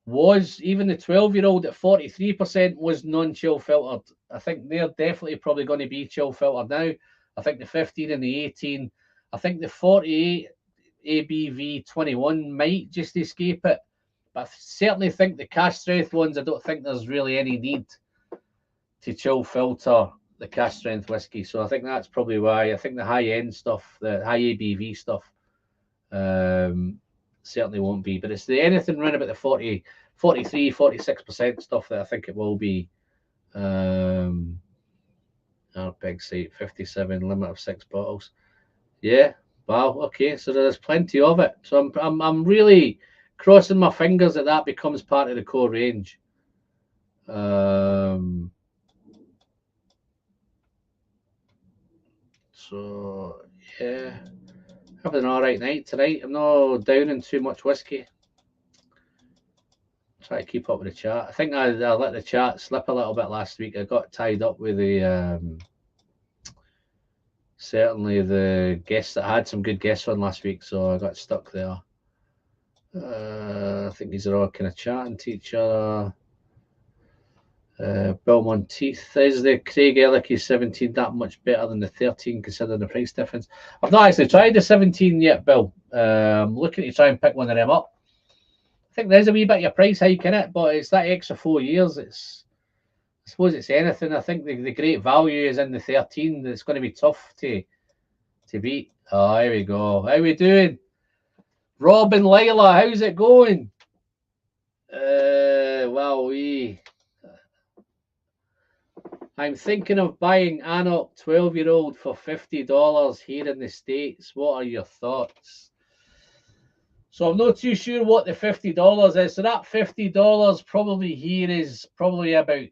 even the 12-year-old at 43% was non-chill filtered. I think they're definitely probably going to be chill filtered now. I think the 15 and the 18, I think the 48 ABV 21 might just escape it. But I certainly think the cast strength ones, I don't think there's really any need to chill filter the cast strength whiskey. So I think that's probably why. I think the high end stuff, the high ABV stuff, certainly won't be. But it's anything around about the 40, 43, 46% stuff that I think it will be. Our big site, 57, limit of 6 bottles. Yeah. Wow. Okay. So there's plenty of it. So I'm really crossing my fingers that becomes part of the core range. So yeah, having an all right night tonight. I'm not downing too much whiskey. Try to keep up with the chat. I think I let the chat slip a little bit last week. I got tied up with the certainly the guests that had some good guests on last week, so I got stuck there. I think these are all kind of chatting to each other. Belmont Teeth, is the Craig Ellicky 17 that much better than the 13 considering the price difference? I've not actually tried the 17 yet, Bill. I'm looking to try and pick one of them up. I think there's a wee bit of a price hike in it, but it's that extra 4 years. I suppose it's anything. I think the great value is in the 13. It's going to be tough to beat. Oh, here we go. How we doing? Rob and Lila, how's it going? I'm thinking of buying Anok 12-year-old for $50 here in the States. What are your thoughts? So I'm not too sure what the $50 is. So that $50 probably here is probably about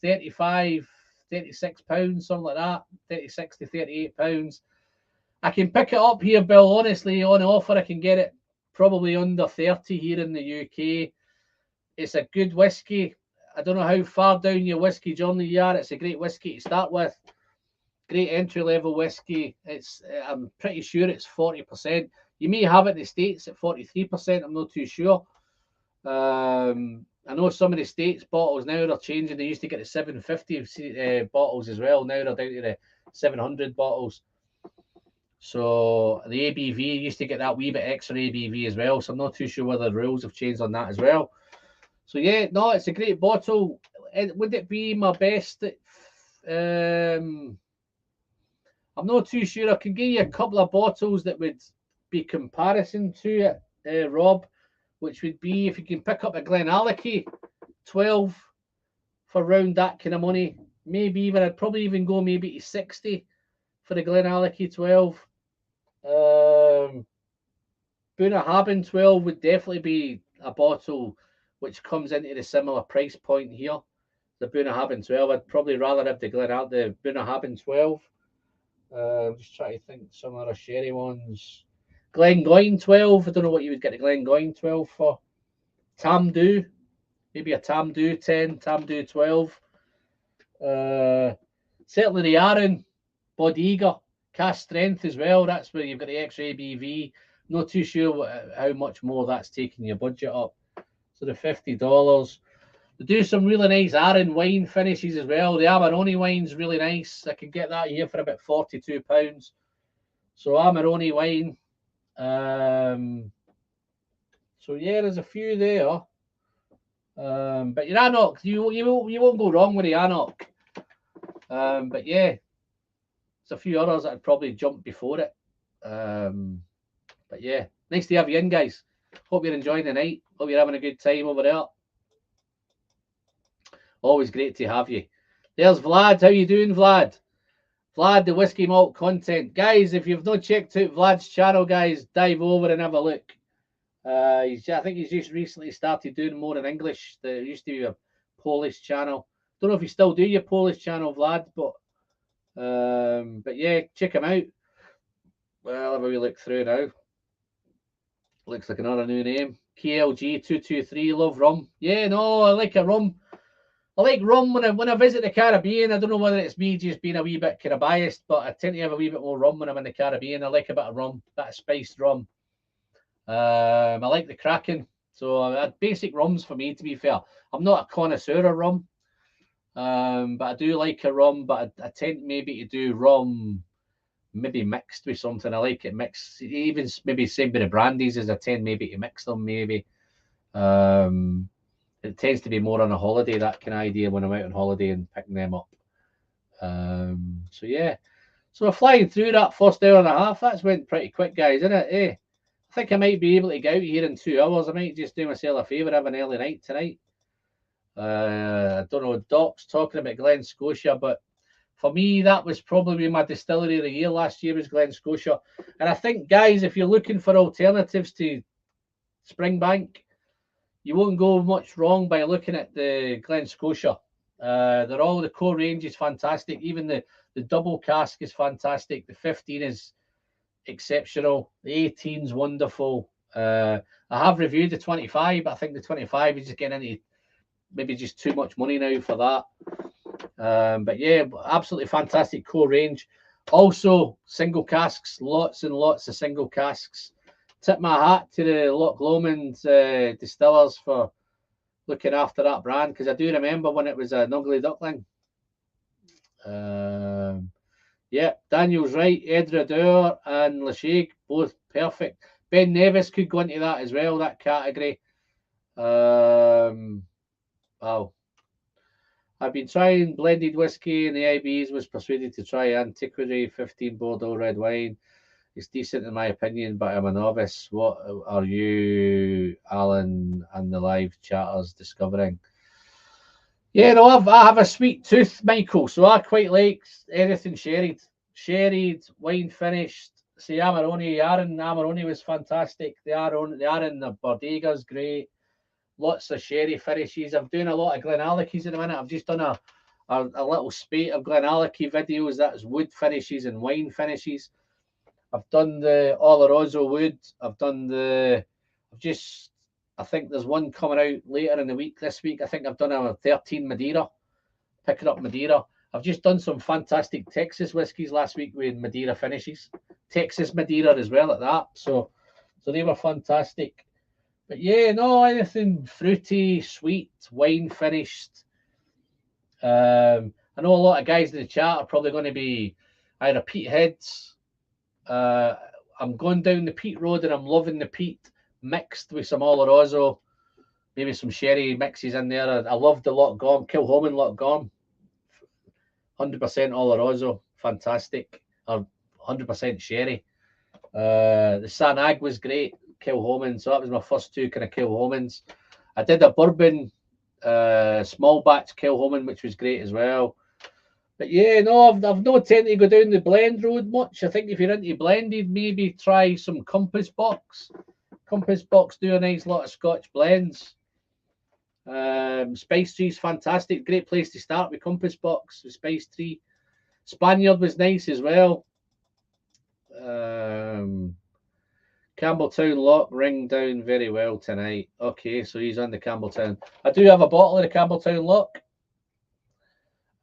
35, 36 pounds, something like that. 36 to 38 pounds. I can pick it up here, Bill. Honestly, on offer, I can get it probably under 30 here in the UK. It's a good whiskey. I don't know how far down your whiskey journey you are. It's a great whiskey to start with. Great entry level whiskey. I'm pretty sure it's 40%. You may have it in the States at 43%. I'm not too sure. I know some of the States bottles now they're changing. They used to get the 750 bottles as well. Now they're down to the 700 bottles. So the ABV used to get that wee bit extra ABV as well. So I'm not too sure whether the rules have changed on that as well. So yeah, no, it's a great bottle. Would it be my best? I'm not too sure. I can give you a couple of bottles that would be comparison to it, Rob, which would be if you can pick up a Glenallachie 12 for round that kind of money. Maybe even I'd probably even go maybe to 60 for the Glenallachie 12. Bunnahabhain 12 would definitely be a bottle which comes into the similar price point here. The Bunnahabhain 12. I'd probably rather have the Bunnahabhain 12. Just trying to think some other sherry ones. Glengoyne 12. I don't know what you would get the Glengoyne 12 for. Tamdhu. Maybe a Tamdhu 10, Tamdhu 12. Certainly the Arran Bodega cask strength as well. That's where you've got the extra ABV. Not too sure how much more that's taking your budget up. So the $50. They do some really nice Arran wine finishes as well. The Amarone wine's really nice. I can get that here for about £42. So Amarone wine. So yeah, there's a few there. But your Annock, you won't go wrong with the Annock. But yeah, there's a few others that I'd probably jump before it. But yeah, nice to have you in, guys. Hope you're enjoying the night. Hope you're having a good time over there. Always great to have you. There's Vlad. How you doing, Vlad? Vlad, the Whiskey Malt content. Guys, if you've not checked out Vlad's channel, guys, dive over and have a look. I think he's just recently started doing more in English. There used to be a Polish channel. Don't know if you still do your Polish channel, Vlad, but yeah, check him out. Well, have a wee look through now. Looks like another new name. KLG223, love rum. Yeah, no, I like a rum. I like rum when I visit the Caribbean. I don't know whether it's me just being a wee bit kind of biased, but I tend to have a wee bit more rum when I'm in the Caribbean. I like a bit of rum, that spiced rum. I like the Kraken. So basic rums for me, to be fair. I'm not a connoisseur of rum, but I do like a rum. But I tend maybe to do rum maybe mixed with something. I like it mixed, even maybe same with the brandies as I tend maybe to mix them. Maybe it tends to be more on a holiday, that kind of idea when I'm out on holiday and picking them up. So yeah, so we're flying through that first hour and a half. That's went pretty quick, guys, isn't it? Eh? I think I might be able to get out here in 2 hours. I might just do myself a favour, have an early night tonight. I don't know, Doc's talking about Glen Scotia, but for me, that was probably my distillery of the year last year was Glen Scotia. And I think, guys, if you're looking for alternatives to Springbank, you won't go much wrong by looking at the Glen Scotia. They're all, the core range is fantastic. Even the double cask is fantastic. The 15 is exceptional. The 18 is wonderful. I have reviewed the 25, but I think the 25 is just getting into maybe just too much money now for that. But yeah, absolutely fantastic core range. Also, single casks, lots and lots of single casks. Tip my hat to the Loch Lomond distillers for looking after that brand, because I do remember when it was a Ugly Duckling. Yeah, Daniel's right. Edradour and Lacheg, both perfect. Ben Nevis could go into that as well, that category. Wow. I've been trying blended whiskey, and the IBs was persuaded to try Antiquary 15 Bordeaux red wine. It's decent in my opinion, but I'm a novice. What are you, Alan, and the live chatters discovering? Yeah, no, I have a sweet tooth, Michael, so I quite like anything sherried. Sherried, wine finished. See, Amarone was fantastic. The Arran, the Bodega's great. Lots of sherry finishes. I'm doing a lot of Glenallichies in a minute. I've just done a little spate of Glenallachie videos. That's wood finishes and wine finishes. I've done the Oloroso Wood. I've done the. I think there's one coming out later in the week. This week, I think I've done a 13 Madeira, picking up Madeira. I've just done some fantastic Texas whiskies last week with Madeira finishes, Texas Madeira as well at that. So they were fantastic. But yeah, no, anything fruity, sweet, wine finished. I know a lot of guys in the chat are probably going to be either peat heads. I'm going down the peat road and I'm loving the peat mixed with some Oloroso, maybe some sherry mixes in there. I love the Loch Gorm, Kilhoman Loch Gorm. 100% Oloroso, fantastic. Or 100% sherry. The Sanag was great, Kilhoman. So that was my first two kind of Kilhomans. I did a bourbon small batch Kilhoman, which was great as well. But yeah, no, I've no tend to go down the blend road much. I think if you're into blended, maybe try some Compass Box. Compass Box do a nice lot of Scotch blends. Spice Tree's fantastic. Great place to start with Compass Box, with Spice Tree. Spaniard was nice as well. Campbelltown Lock ring down very well tonight. Okay, so he's on the Campbelltown. I do have a bottle of the Campbelltown Lock.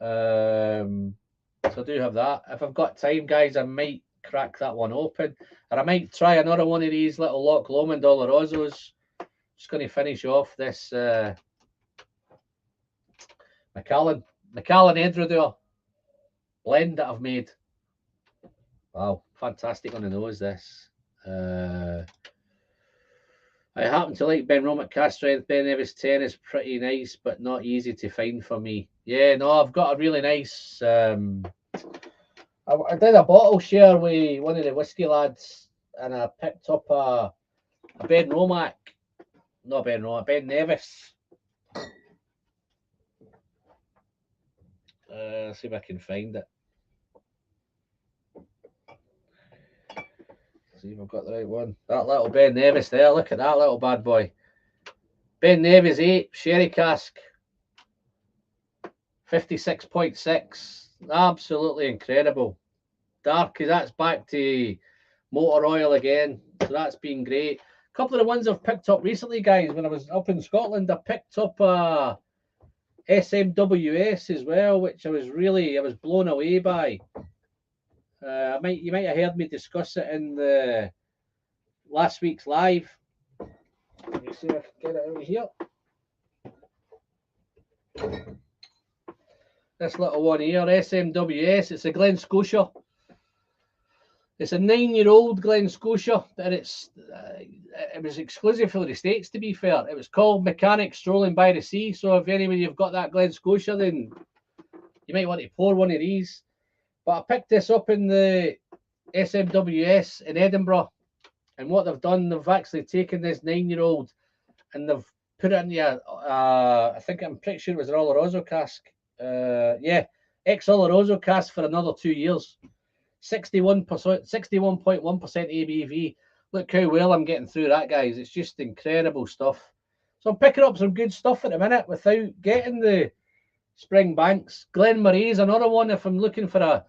So I do have that. If I've got time, guys, I might crack that one open. And I might try another one of these little Loch Lomond Olorosos. Just going to finish off this Macallan Edredor blend that I've made. Wow, fantastic on the nose, this. I happen to like Benromach cast strength. Ben Nevis 10 is pretty nice, but not easy to find for me. Yeah, no, I've got a really nice. I did a bottle share with one of the whiskey lads, and I picked up a Benromach. Not Benromach, Ben Nevis. Let's see if I can find it. See if I've got the right one. That little Ben Nevis there. Look at that little bad boy. Ben Nevis 8 sherry cask. 56.6. Absolutely incredible. Dark, that's back to motor oil again. So that's been great. A couple of the ones I've picked up recently, guys, when I was up in Scotland, I picked up a SMWS as well, which I was blown away by. You might have heard me discuss it in the last week's live. Let me see if I can get it over here. This little one here, SMWS. It's a Glen Scotia. It's a 9-year-old Glen Scotia, and it was exclusive for the States, to be fair. It was called Mechanic Strolling by the Sea. So if anybody you've got that Glen Scotia, then you might want to pour one of these. But I picked this up in the SMWS in Edinburgh. And what they've done, they've actually taken this 9-year-old and they've put it in I'm pretty sure it was an Oloroso cask. Ex-Oloroso cask for another 2 years. 61.1% ABV. Look how well I'm getting through that, guys. It's just incredible stuff. So I'm picking up some good stuff at the minute without getting the Springbanks. Glenmarie is another one if I'm looking for a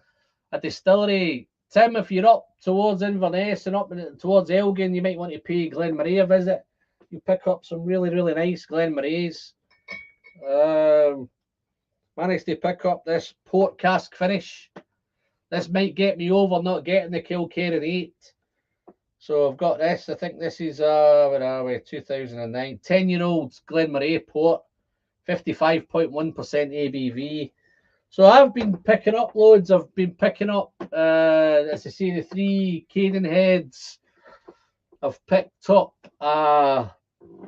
distillery. Tim, if you're up towards Inverness and up towards Elgin, you might want to pay Glenmarie a visit. You pick up some really, really nice Glenmaries. Managed to pick up this port cask finish. This might get me over not getting the Kilkerran 8. So I've got this. I think this is, where are we? 2009. 10-year-old Glenmarie port. 55.1% ABV. So I've been picking up loads. I've been picking up, as I say, the 3 Cadenheads. I've picked up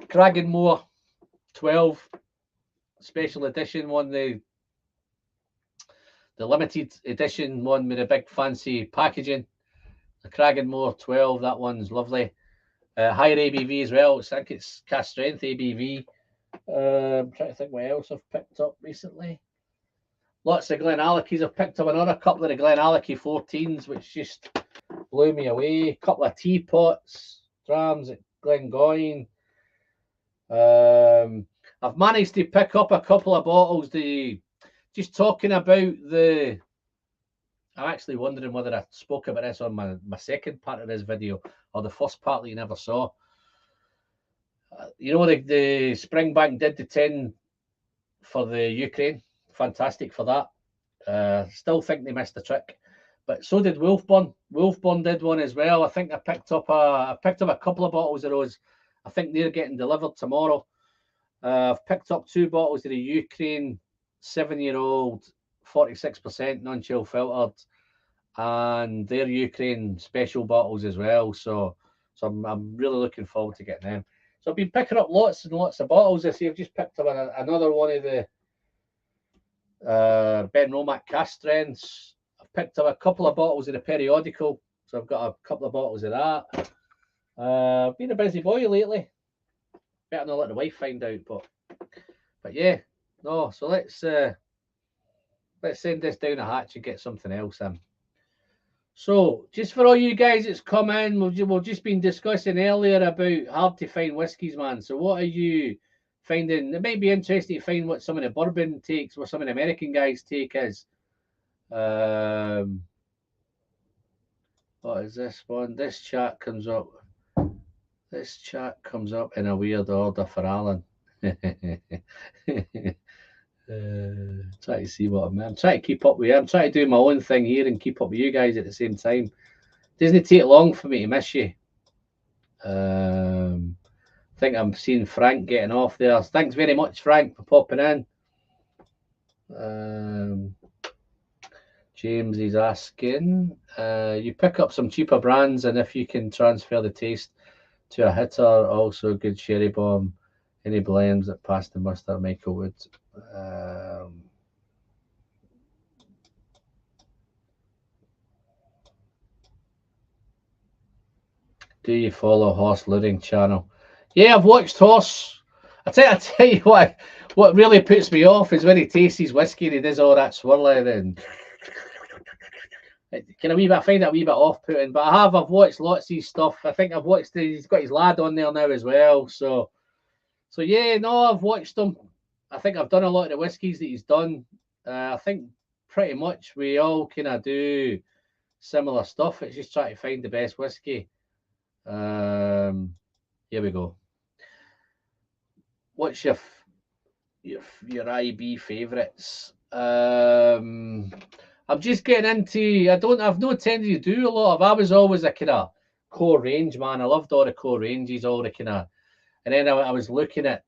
Cragganmore 12 special edition one, the limited edition one with a big fancy packaging. The Cragganmore 12, that one's lovely. Higher ABV as well. I think it's cast strength ABV. I'm trying to think what else I've picked up recently. Lots of Glenallachys. I've picked up another couple of the Glenallachie 14s, which just blew me away. A couple of teapots, drams at Glengoyne. I've managed to pick up a couple of bottles. Just talking about the I'm actually wondering whether I spoke about this on my second part of this video or the first part that you never saw. You know, the Springbank did the 10 for the Ukraine. Fantastic for that. Still think they missed the trick. But so did Wolfburn. Wolfburn did one as well. I think I picked up a couple of bottles of those. I think they're getting delivered tomorrow. I've picked up 2 bottles of the Ukraine 7-year-old 46% non-chill filtered, and their Ukraine special bottles as well. So I'm really looking forward to getting them. So I've been picking up lots and lots of bottles. I see I've just picked up another one of the Ben Romack cast strengths. I've picked up a couple of bottles of the periodical, so I've got a couple of bottles of that. Been a busy boy lately. Better not let the wife find out, but yeah, no. So let's send this down a hatch and get something else in. So just for all you guys that's come in, we've just been discussing earlier about hard to find whiskies, man. So what are you finding? It might be interesting to find what some of the bourbon takes, what some of the American guys take is. What is this one? This chat comes up. This chat comes up in a weird order for Alan. Try to see what I'm trying to keep up with you. I'm trying to do my own thing here and keep up with you guys at the same time. Doesn't take long for me to miss you. I think I'm seeing Frank getting off there. Thanks very much, Frank, for popping in. James is asking, you pick up some cheaper brands, and if you can transfer the taste to a hitter, also good sherry bomb, any blends that pass the muster, Michael Wood. Do you follow Horse Luring channel? Yeah, I've watched Horse. I tell you what really puts me off is when he tastes his whiskey and he does all that swirling and I find it a wee bit off-putting. But I've watched lots of his stuff. I think I've watched he's got his lad on there now as well. So yeah, no, I've watched him. I think I've done a lot of the whiskies that he's done. I think pretty much we all kind of do similar stuff. It's just trying to find the best whiskey. Here we go. What's your IB favourites? I'm just getting into. I've no tendency to do a lot of. I was always a kind of core range man. I loved all the core ranges, all the kind of. And then I was looking at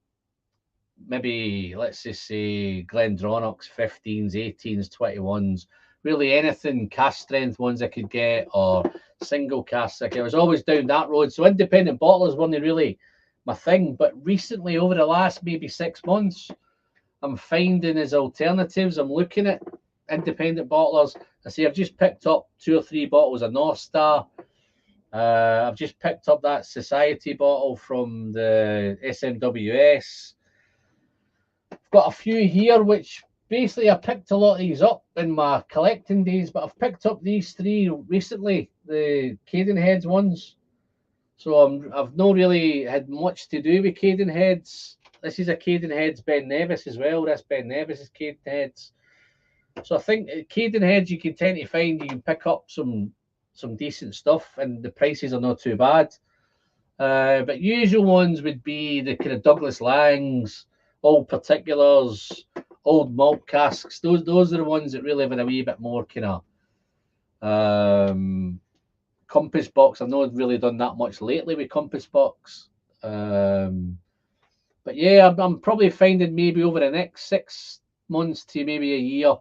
maybe let's just say Glendronach's 15s, 18s, 21s. Really anything cast strength ones I could get or single cast. Like I was always down that road. So independent bottlers weren't really my thing. But recently, over the last maybe 6 months, I'm finding as alternatives. I'm looking at independent bottlers. I see I've just picked up 2 or 3 bottles of North Star. I've just picked up that Society bottle from the SMWS. I've got a few here, which basically I picked a lot of these up in my collecting days, but I've picked up these 3 recently, the Cadenheads ones. So I've not really had much to do with Cadenheads. This is a Cadenheads Ben Nevis as well. This Ben Nevis is Cadenheads. So I think Cadenheads you can tend to find, you can pick up some decent stuff and the prices are not too bad. But usual ones would be the kind of Douglas Langs, Old Particulars, Old Malt Casks. Those are the ones that really have a wee bit more kind of Compass Box. I've not really done that much lately with Compass Box. But yeah, I'm probably finding maybe over the next 6 months to maybe a year,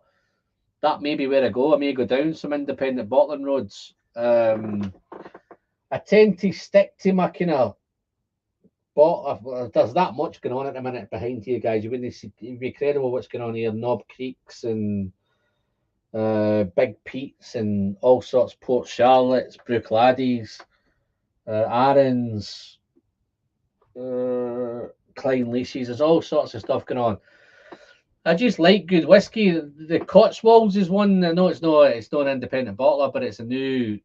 that may be where I go. I may go down some independent bottling roads. I tend to stick to my kind of there's that much going on at the minute behind you guys. You wouldn't see, it'd be incredible what's going on here. Knob Creeks and Big Pete's and all sorts, Port Charlotte's, Brookladdies, Arons, Klein Leases. There's all sorts of stuff going on. I just like good whiskey. The Cotswolds is one. I know it's not an independent bottler, but it's a new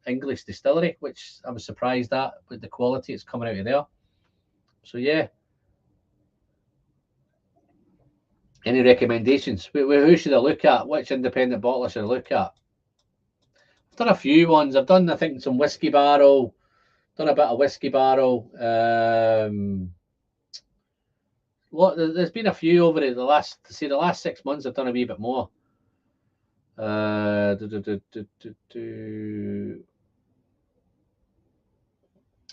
English distillery, which I was surprised at with the quality it's coming out of there. So yeah. Any recommendations? Who should I look at? Which independent bottler should I look at? Done a few ones. I've done, I think, some whiskey barrel. Done a bit of whiskey barrel. There's been a few over the last 6 months. I've done a wee bit more.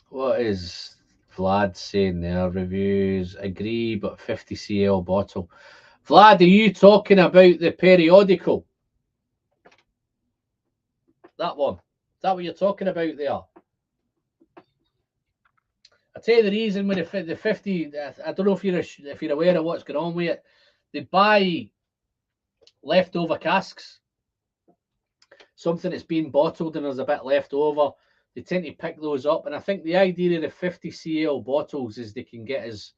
What is Vlad saying there? Reviews agree, but 50 cl bottle. Vlad, are you talking about the periodical? That one. Is that what you're talking about there? I tell you the reason with the 50. I don't know if you're aware of what's going on with it. They buy leftover casks, something that's been bottled and there's a bit left over. They tend to pick those up, and I think the idea of the 50 cl bottles is they can get as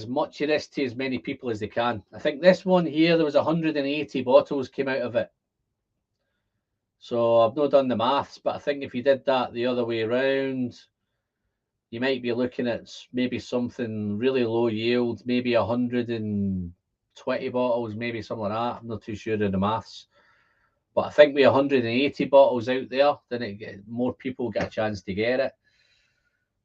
much of this to as many people as they can. I think this one here, there was 180 bottles came out of it. So I've not done the maths, but I think if you did that the other way around, you might be looking at maybe something really low yield, maybe 120 bottles, maybe something like that. I'm not too sure of the maths. But I think with 180 bottles out there, then more people get a chance to get it.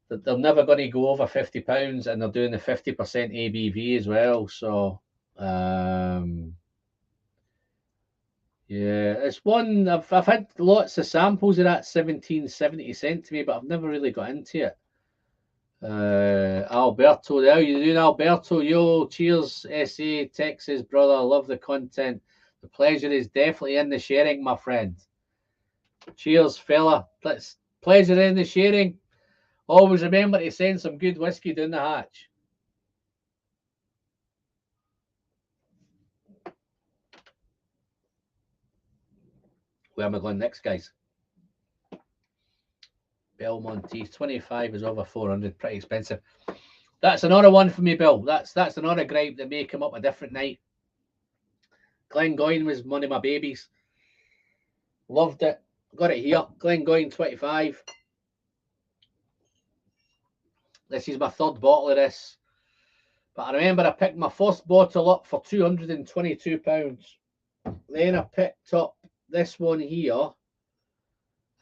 They're never going to go over £50, and they're doing the 50% ABV as well. So, yeah, it's one I've had lots of samples of that 1770 sent to me, but I've never really got into it. Alberto, how you doing, Alberto? Yo, cheers, SA, Texas, brother. I love the content. The pleasure is definitely in the sharing, my friend. Cheers, fella. Pleasure in the sharing. Always remember to send some good whiskey down the hatch. Where am I going next, guys? Belmonte 25 is over 400, pretty expensive. That's another one for me, Bill. That's another gripe that may come up a different night. Glengoyne was one of my babies. Loved it. Got it here. Glengoyne 25. This is my third bottle of this. But I remember I picked my first bottle up for £222. Then I picked up this one here. I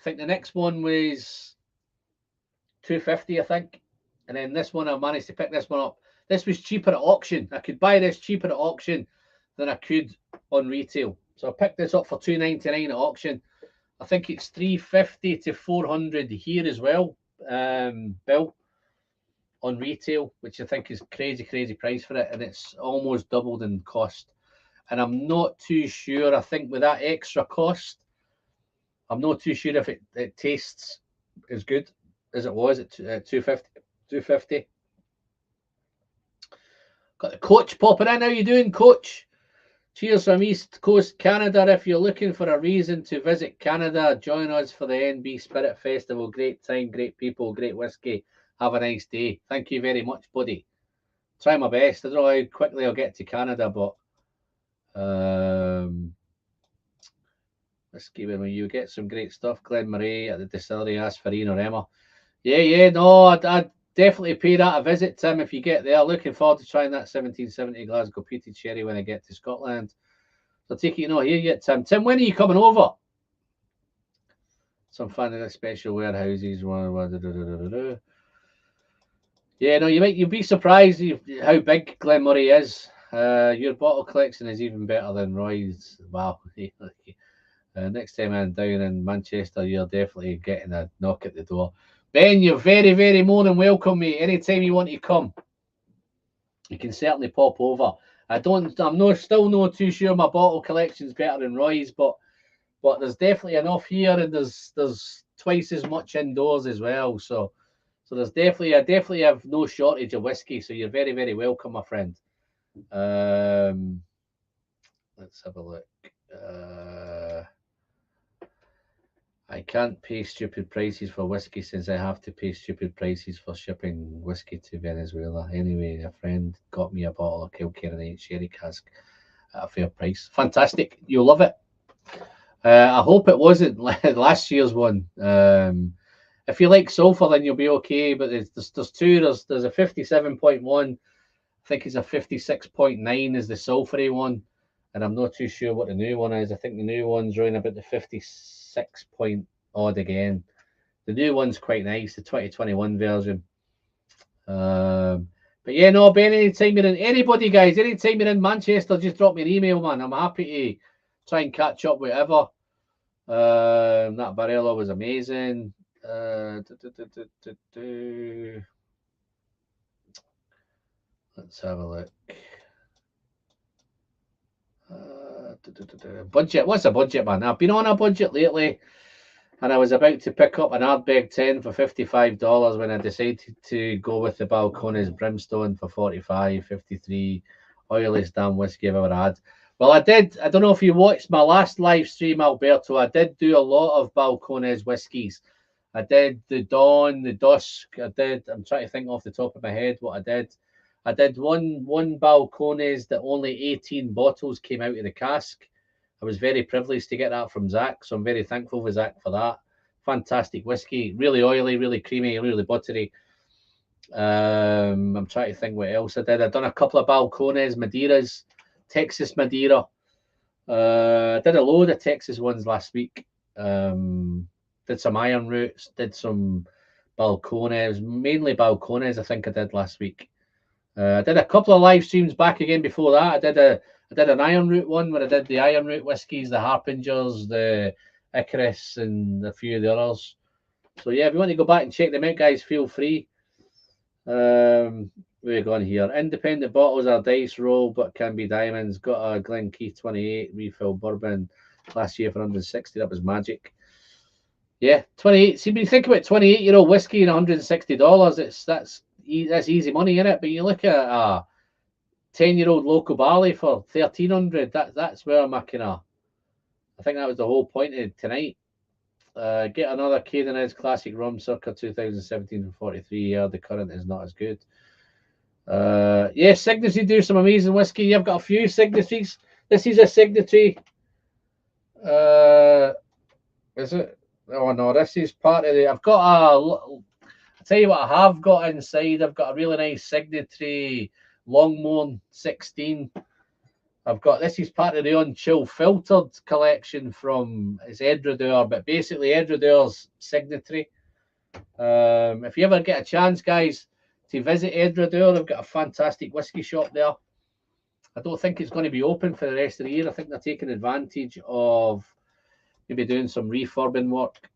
think the next one was £250, I think. And then this one, I managed to pick this one up. This was cheaper at auction. I could buy this cheaper at auction than I could on retail. So I picked this up for £2.99 at auction. I think it's £350 to £400 here as well, Bill, on retail, which I think is crazy price for it, and it's almost doubled in cost. And I'm not too sure. I think with that extra cost, I'm not too sure if it tastes as good as it was at $250. Got the coach popping in. How you doing, coach? Cheers from East Coast Canada. If you're looking for a reason to visit Canada, join us for the NB Spirit Festival. Great time, great people, great whiskey. Have a nice day. Thank you very much, buddy. Try my best. I don't know how quickly I'll get to Canada, but let's keep it when you get some great stuff. Glen Murray at the distillery, ask for Ian or Emma. Yeah, no, I'd definitely pay that a visit, Tim, if you get there. Looking forward to trying that 1770 Glasgow Peated Sherry when I get to Scotland. So take it you're not here yet, Tim. Tim, when are you coming over? Some fun of the special warehouses. Yeah, no, you'll be surprised how big Glen Murray is. Your bottle collection is even better than Roy's. Wow. Next time I'm down in Manchester, you're definitely getting a knock at the door. Ben, you're very more than welcome, mate. Anytime you want to come, you can certainly pop over. I'm still not too sure my bottle collection's better than Roy's, but there's definitely enough here, and there's twice as much indoors as well. So there's I definitely have no shortage of whiskey. So you're very welcome, my friend. Let's have a look. I can't pay stupid prices for whiskey since I have to pay stupid prices for shipping whiskey to Venezuela. Anyway, a friend got me a bottle of Kilkerran sherry cask at a fair price. Fantastic. You'll love it. I hope it wasn't last year's one. If you like sulphur, then you'll be okay. But there's two. There's a 57.1. I think it's a 56.9 is the sulphury one. and I'm not too sure what the new one is. I think the new one's running about the 56 point odd again. The new one's quite nice, the 2021 version. But yeah, no, Ben, anytime you're in, anybody, guys, anytime you're in Manchester, just drop me an email, man. I'm happy to try and catch up, whatever. That Barella was amazing. Let's have a look. Budget. What's a budget, man? I've been on a budget lately, and I was about to pick up an Ardbeg 10 for $55 when I decided to go with the Balcones Brimstone for 45, 53. Oiliest damn whiskey I've ever had. Well, I did. I don't know if you watched my last live stream, Alberto. I did do a lot of Balcones whiskies. I did the Dawn, the Dusk. I'm trying to think off the top of my head what I did. I did one Balcones that only 18 bottles came out of the cask. I was very privileged to get that from Zach, so I'm very thankful for Zach for that. Fantastic whiskey, really oily, really creamy, really buttery. I'm trying to think what else I did. I've done a couple of Balcones, Madeiras, Texas Madeira. I did a load of Texas ones last week. Did some Iron Roots, did some Balcones, mainly Balcones, I think I did last week. I did a couple of live streams back again before that. I did an Iron Root one where I did the Iron Root whiskies, the Harpingers, the Icarus, and a few of the others. So yeah, if you want to go back and check them out, guys, feel free. Where are we going here? Independent bottles are dice roll, but can be diamonds. Got a Glenkeith 28 refill bourbon last year for 160. That was magic. Yeah, 28. See, when you think about 28-year-old whiskey and $160, that's easy money in it. But you look at a 10-year-old local barley for 1,300. That's where I'm kind of. I think that was the whole point of tonight. Get another Cadenhead's Classic Rum circa 2017 for 43. Yeah, the current is not as good. Yeah, Signatory do some amazing whiskey. You've got a few signatories. This is a signatory. Is it? Oh no, this is part of the. I've got a. I'll tell you what I have got inside. I've got a really nice signatory Longmorn 16. I've got this is part of the Unchill Filtered collection from it's Edradour, but basically Edradour's signatory. If you ever get a chance, guys, to visit Edradour, they've got a fantastic whiskey shop there. I don't think it's going to be open for the rest of the year. I think they're taking advantage of maybe doing some refurbing work.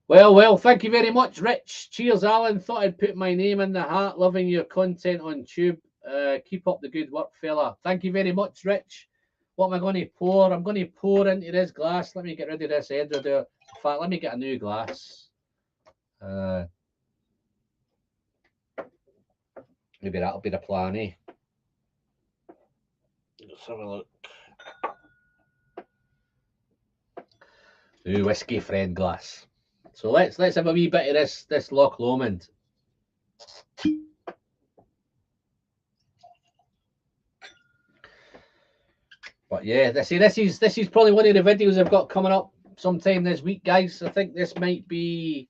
Well, thank you very much, Rich. Cheers, Alan. Thought I'd put my name in the hat. Loving your content on Tube. Keep up the good work, fella. Thank you very much, Rich. What am I going to pour? I'm going to pour into this glass. Let me get rid of this Edradour. In fact, let me get a new glass. Maybe that'll be the plan, eh? Let's have a look. New whiskey friend glass. So let's have a wee bit of this Loch Lomond. But yeah, this is probably one of the videos I've got coming up sometime this week, guys. I think this might be.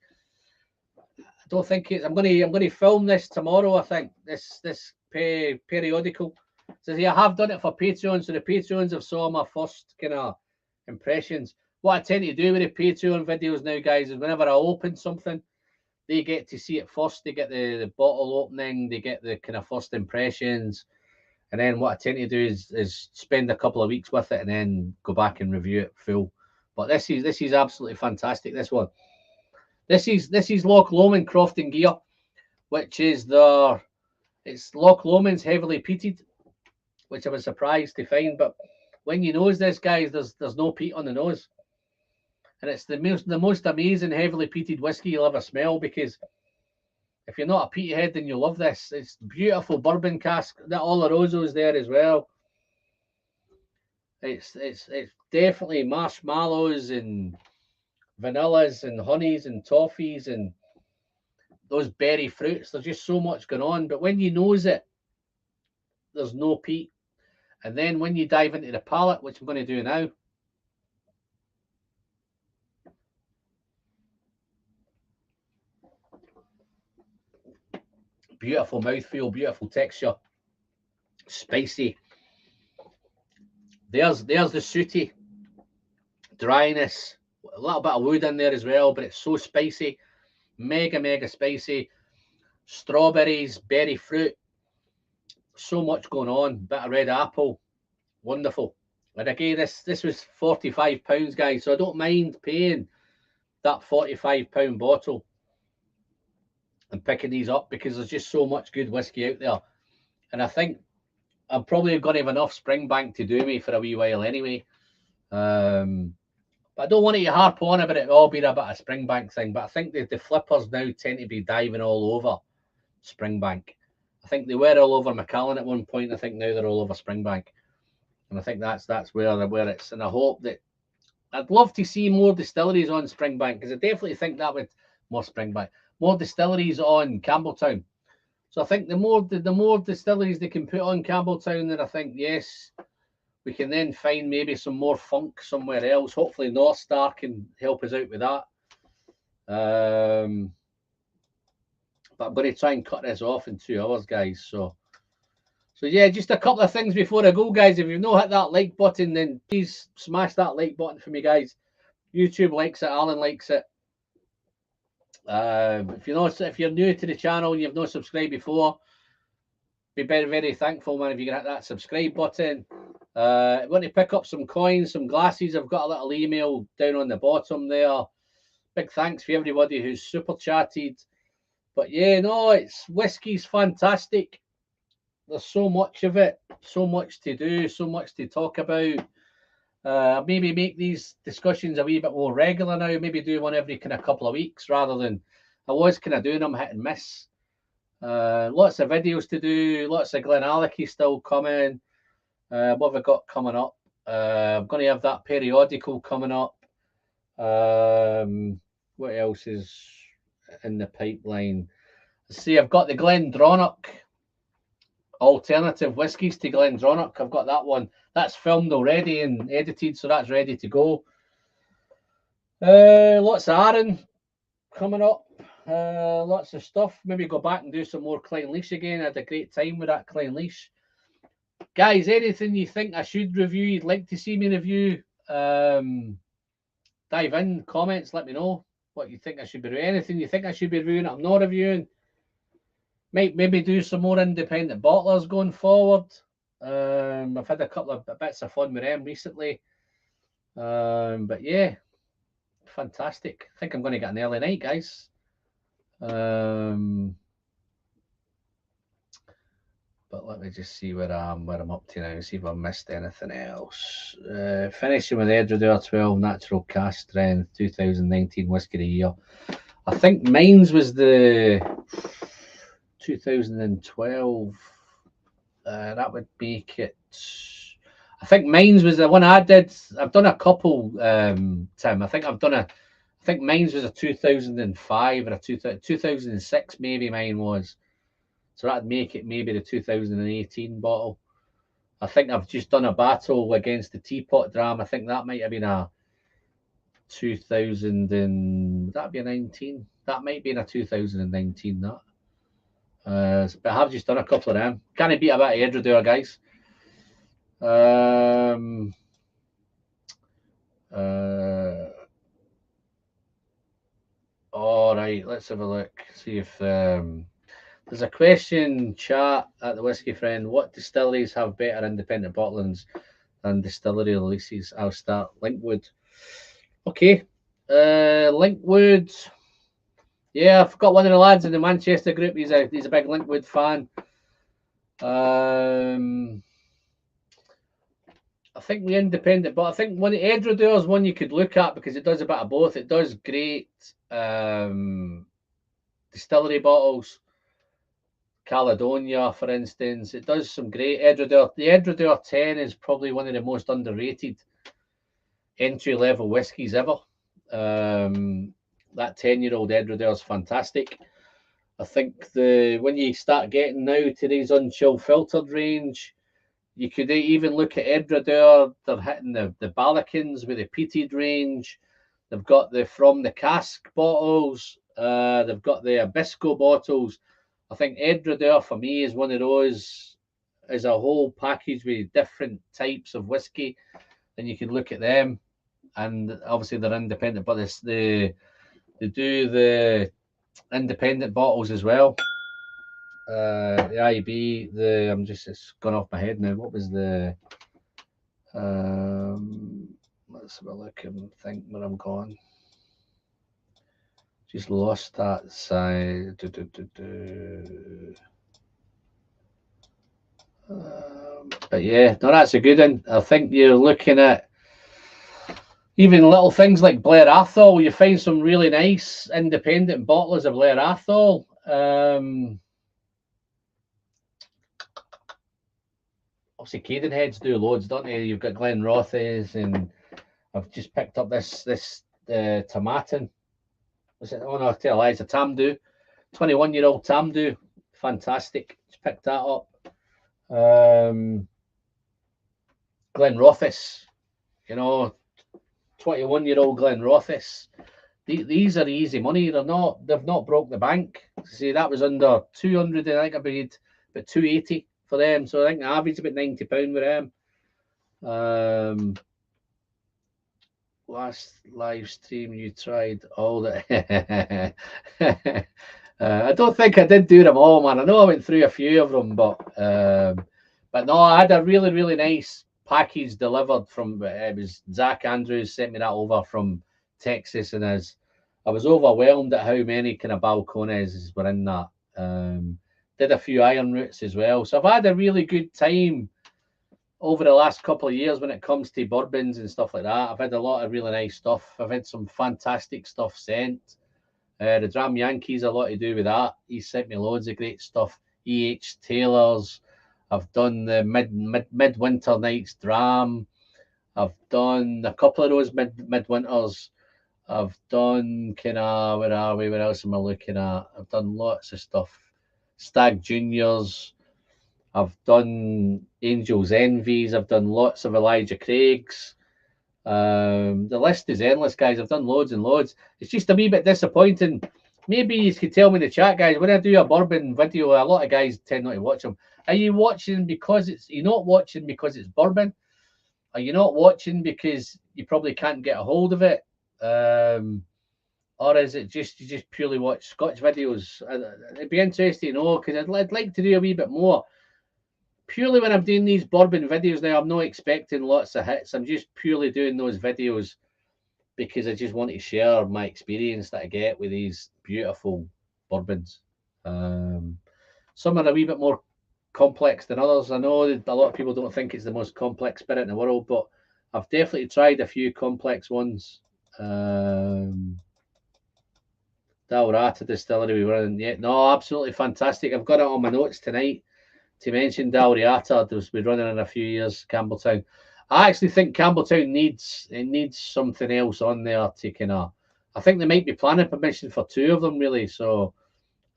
I don't think it's. I'm gonna film this tomorrow. I think this periodical. So yeah, I have done it for Patreon. So the Patreons have saw my first kind of impressions. What I tend to do with the Patreon videos now, guys, is whenever I open something, they get to see it first. They get the bottle opening. They get the kind of first impressions. And then what I tend to do is spend a couple of weeks with it and then go back and review it full. But this is absolutely fantastic. This one. This is Loch Lomond Croft and Gear, which is it's Loch Lomond's heavily peated, which I was surprised to find. But when you nose this, guys, there's no peat on the nose. And it's the most amazing heavily peated whiskey you'll ever smell, because if you're not a peaty head, then you'll love this. It's beautiful bourbon cask. That Oloroso's there as well. It's definitely marshmallows and vanillas and honeys and toffees and those berry fruits. There's just so much going on. But when you nose it, there's no peat. And then when you dive into the palate, which I'm going to do now, beautiful mouthfeel, beautiful texture. spicy. There's the sooty dryness, a little bit of wood in there as well, but it's so spicy, mega spicy. Strawberries, berry fruit, so much going on. Bit of red apple, wonderful. And again, this was £45, guys, so I don't mind paying that £45 bottle and picking these up because there's just so much good whiskey out there. And I think I'm probably going to have enough Springbank to do me for a wee while anyway. But I don't want to harp on about it all being a bit of Springbank thing, but I think the flippers now tend to be diving all over Springbank. I think they were all over Macallan at one point. I think now they're all over Springbank. And I think that's where it's. And I hope that I'd love to see more distilleries on Springbank, because I definitely think that would more distilleries on Campbelltown. So I think the more distilleries they can put on Campbelltown, then I think, yes, we can then find maybe some more funk somewhere else. Hopefully North Star can help us out with that. But I'm going to try and cut this off in 2 hours, guys. So yeah, just a couple of things before I go, guys. If you've not hit that like button, then please smash that like button for me, guys. YouTube likes it, Alan likes it. If you're new to the channel and you've not subscribed before, be very thankful, man, if you can hit that subscribe button. I want to pick up some coins, some glasses. I've got a little email down on the bottom there. Big thanks for everybody who's super chatted. But yeah, no, whiskey's fantastic. There's so much of it, so much to do, so much to talk about. Maybe make these discussions a wee bit more regular now. Maybe do one every kind of couple of weeks rather than I was kind of doing them hit and miss. Lots of videos to do, lots of Glenallachie still coming. What have I got coming up? I'm going to have that periodical coming up. What else is in the pipeline? See, I've got the Glendronach alternative whiskies to Glendronach. I've got that one. That's filmed already and edited, so that's ready to go. Lots of Arran coming up. Lots of stuff. Maybe go back and do some more Clynelish again. I had a great time with that Clynelish. Guys, anything you think I should review, you'd like to see me review, dive in, comments, let me know what you think I should be reviewing. Anything you think I should be reviewing that I'm not reviewing. Might maybe do some more independent bottlers going forward. I've had a couple of bits of fun with them recently. But yeah, fantastic. I think I'm going to get an early night, guys. But let me just see where I'm up to now, see if I've missed anything else. Finishing with Edredale 12 Natural Cask Strength 2019 Whiskey of the Year. I think mine's was the 2012. That would make it. I think mine's was the one I did. I've done a couple, Tim. I think mine's was a 2005 or a 2006, maybe mine was. So that'd make it maybe the 2018 bottle. I think I've just done a battle against the Teapot Dram. I think that might have been a 2000 and that'd be a 19. That might be in a 2019. That. But I have just done a couple of them. Can't beat a bit of Edredale, guys. All right, let's have a look. See if there's a question chat at the Whiskey Friend. What distilleries have better independent bottlings than distillery releases? I'll start. Linkwood. Okay. Linkwood. Yeah, I've got one of the lads in the Manchester group. He's a big Linkwood fan. I think the independent, but I think one Edredale is one you could look at because it does a bit of both. It does great distillery bottles. Caledonia, for instance, it does some great Edredale. The Edredale 10 is probably one of the most underrated entry-level whiskies ever. That 10-year-old Edredale is fantastic. I think when you start getting now to these unchilled filtered range, you could even look at Edredale. They're hitting the Balakins with the peated range. They've got the from the cask bottles. They've got the Abisco bottles. I think Edredale for me is one of those is a whole package with different types of whiskey, and you can look at them. And obviously they're independent, but they do the independent bottles as well. The IB, it's gone off my head now. What was the let's have a look and think where I'm going. Just lost that side. But yeah, no, that's a good one. I think you're looking at even little things like Blair Athol. You find some really nice independent bottlers of Blair Athol. Obviously, Cadenheads do loads, don't they? You've got Glenrothes, and I've just picked up this Tomatin. Was it? Oh no, I tell lies. A Tamdu, 21-year-old Tamdu, fantastic. Just picked that up. Glenrothes, 21-year-old Glenrothes. These are easy money. They've not broke the bank. See, that was under 200. I think I paid about 280 for them. So I think the average is about £90 with them. Last live stream you tried all the. I don't think I did do them all, man. I know I went through a few of them, but no, I had a really, really nice package delivered from. It was Zach Andrews sent me that over from Texas, and I was overwhelmed at how many kind of balcones were in that. Did a few iron roots as well, so I've had a really good time over the last couple of years when it comes to bourbons and stuff like that. I've had a lot of really nice stuff. I've had some fantastic stuff sent. The Dram Yankees, a lot to do with that. He sent me loads of great stuff. E.H. Taylor's. I've done the midwinter nights Dram. I've done a couple of those midwinters. I've done kind of, where are we? What else am I looking at? I've done lots of stuff. Stag Juniors. I've done Angels Envies. I've done lots of Elijah Craig's. The list is endless, guys. I've done loads and loads. It's just a wee bit disappointing. Maybe you could tell me in the chat, guys, when I do a bourbon video, a lot of guys tend not to watch them. Are you watching because you're not watching because it's bourbon? Are you not watching because you probably can't get a hold of it? Or is it you just purely watch Scotch videos? It'd be interesting to know, because I'd like to do a wee bit more. Purely when I'm doing these bourbon videos now, I'm not expecting lots of hits. I'm just purely doing those videos because I just want to share my experience that I get with these beautiful bourbons. Some are a wee bit more complex than others. I know that a lot of people don't think it's the most complex spirit in the world, but I've definitely tried a few complex ones. Dalrata Distillery, we were in yet. No, absolutely fantastic. I've got it on my notes tonight to mention Dalriata. We've been running in a few years, Campbelltown. I actually think Campbelltown needs something else on there to kind of. I think they might be planning permission for two of them, really. So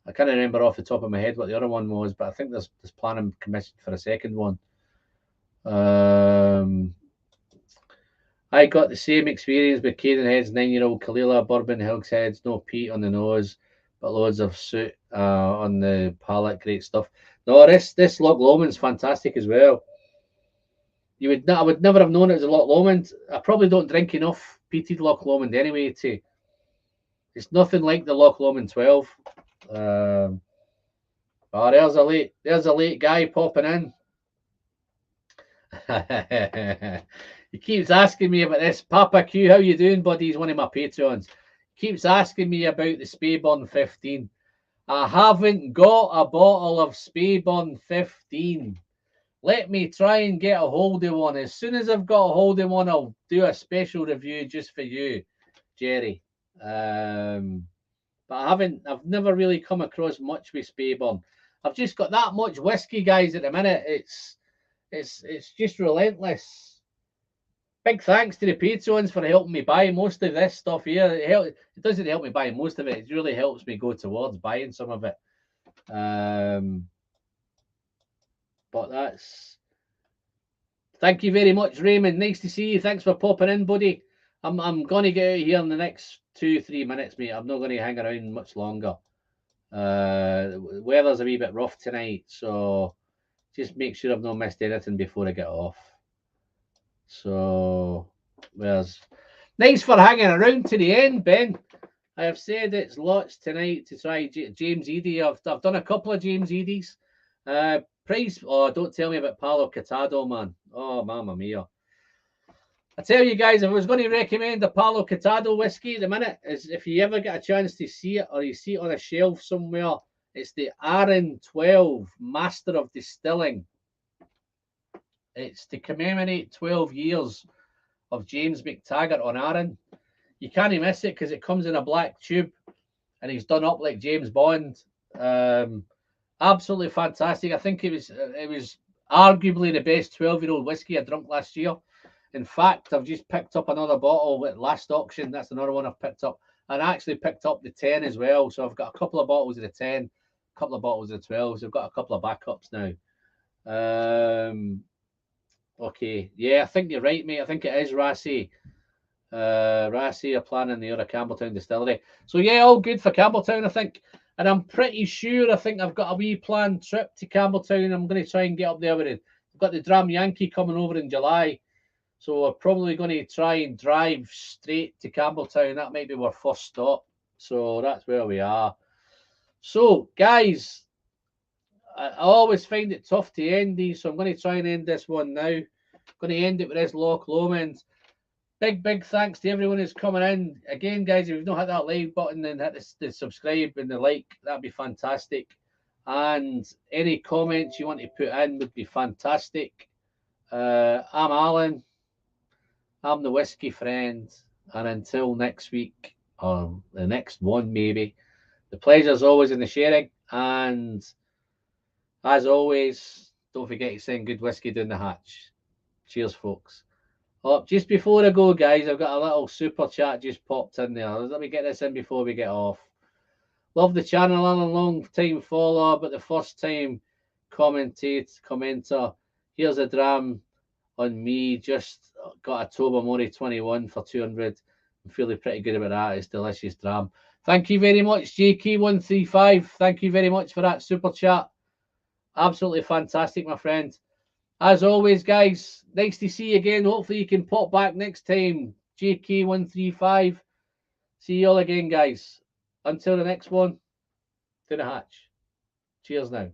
I can't remember off the top of my head what the other one was, but I think there's planning permission for a second one. I got the same experience with Cadenhead's 9-year-old Kalila bourbon, Hogsheads, no peat on the nose, but loads of soot on the palate. Great stuff. No, this Loch Lomond's fantastic as well. I would never have known it was a Loch Lomond. I probably don't drink enough peated Loch Lomond anyway. It's nothing like the Loch Lomond 12. There's a late guy popping in. He keeps asking me about this. Papa Q, how you doing, buddy? He's one of my patrons. He keeps asking me about the Speyburn 15. I haven't got a bottle of Speyburn 15. Let me try and get a hold of one. As soon as I've got a hold of one, I'll do a special review just for you, Jerry. But I've never really come across much with Speyburn. I've just got that much whiskey, guys, at the minute. It's just relentless. Big thanks to the patrons for helping me buy most of this stuff here. It doesn't help me buy most of it. It really helps me go towards buying some of it. But that's. Thank you very much, Raymond. Nice to see you. Thanks for popping in, buddy. I'm going to get out here in the next 2-3 minutes, mate. I'm not going to hang around much longer. The weather's a wee bit rough tonight, so Just make sure I've not missed anything before I get off. So, there's. Thanks for hanging around to the end, Ben. I have said it's lots tonight to try James Eady. I've done a couple of James Eadys. Price. Oh, don't tell me about Palo Catado, man. Oh, mamma mia. I tell you guys, if I was going to recommend a Palo Catado whiskey at the minute, is if you ever get a chance to see it or you see it on a shelf somewhere, it's the Aaron 12 Master of Distilling. It's to commemorate 12 years of James McTaggart on Aaron. You can't miss it because it comes in a black tube and he's done up like James Bond. Absolutely fantastic. I think it was arguably the best 12-year-old whiskey I drunk last year. In fact, I've just picked up another bottle at last auction. That's another one I've picked up. And I actually picked up the 10 as well. So I've got a couple of bottles of the 10, a couple of bottles of the 12. So I've got a couple of backups now. Okay. Yeah, I think you're right, mate. I think it is Rassie. Rassie are planning the other Campbelltown distillery. So yeah, all good for Campbelltown, I think. And I'm pretty sure I think I've got a wee planned trip to Campbelltown. I'm going to try and get up there with it. I've got the Dram Yankee coming over in July. So we're probably going to try and drive straight to Campbelltown. That might be our first stop. So that's where we are. So, guys, I always find it tough to end these. So I'm going to try and end this one now. I'm going to end it with this Loch Lomond. Big thanks to everyone who's coming in. Again, guys, if you've not hit that like button, then hit the subscribe and the like. That'd be fantastic. And any comments you want to put in would be fantastic. I'm Alan. I'm the Whiskey Friend. And until next week, or the next one maybe, the pleasure's always in the sharing. And as always, don't forget to send good whiskey down the hatch. Cheers, folks. Oh, just before I go, guys, I've got a little super chat just popped in there. Let me get this in before we get off. Love the channel. I'm a long time follower, but the first time commenter. Here's a dram on me. Just got a Tobermory 21 for 200. I'm feeling pretty good about that. It's delicious dram. Thank you very much, JK135. Thank you very much for that super chat. Absolutely fantastic, my friend. As always, guys, nice to see you again. Hopefully you can pop back next time. JK135. See you all again, guys. Until the next one, to the hatch. Cheers now.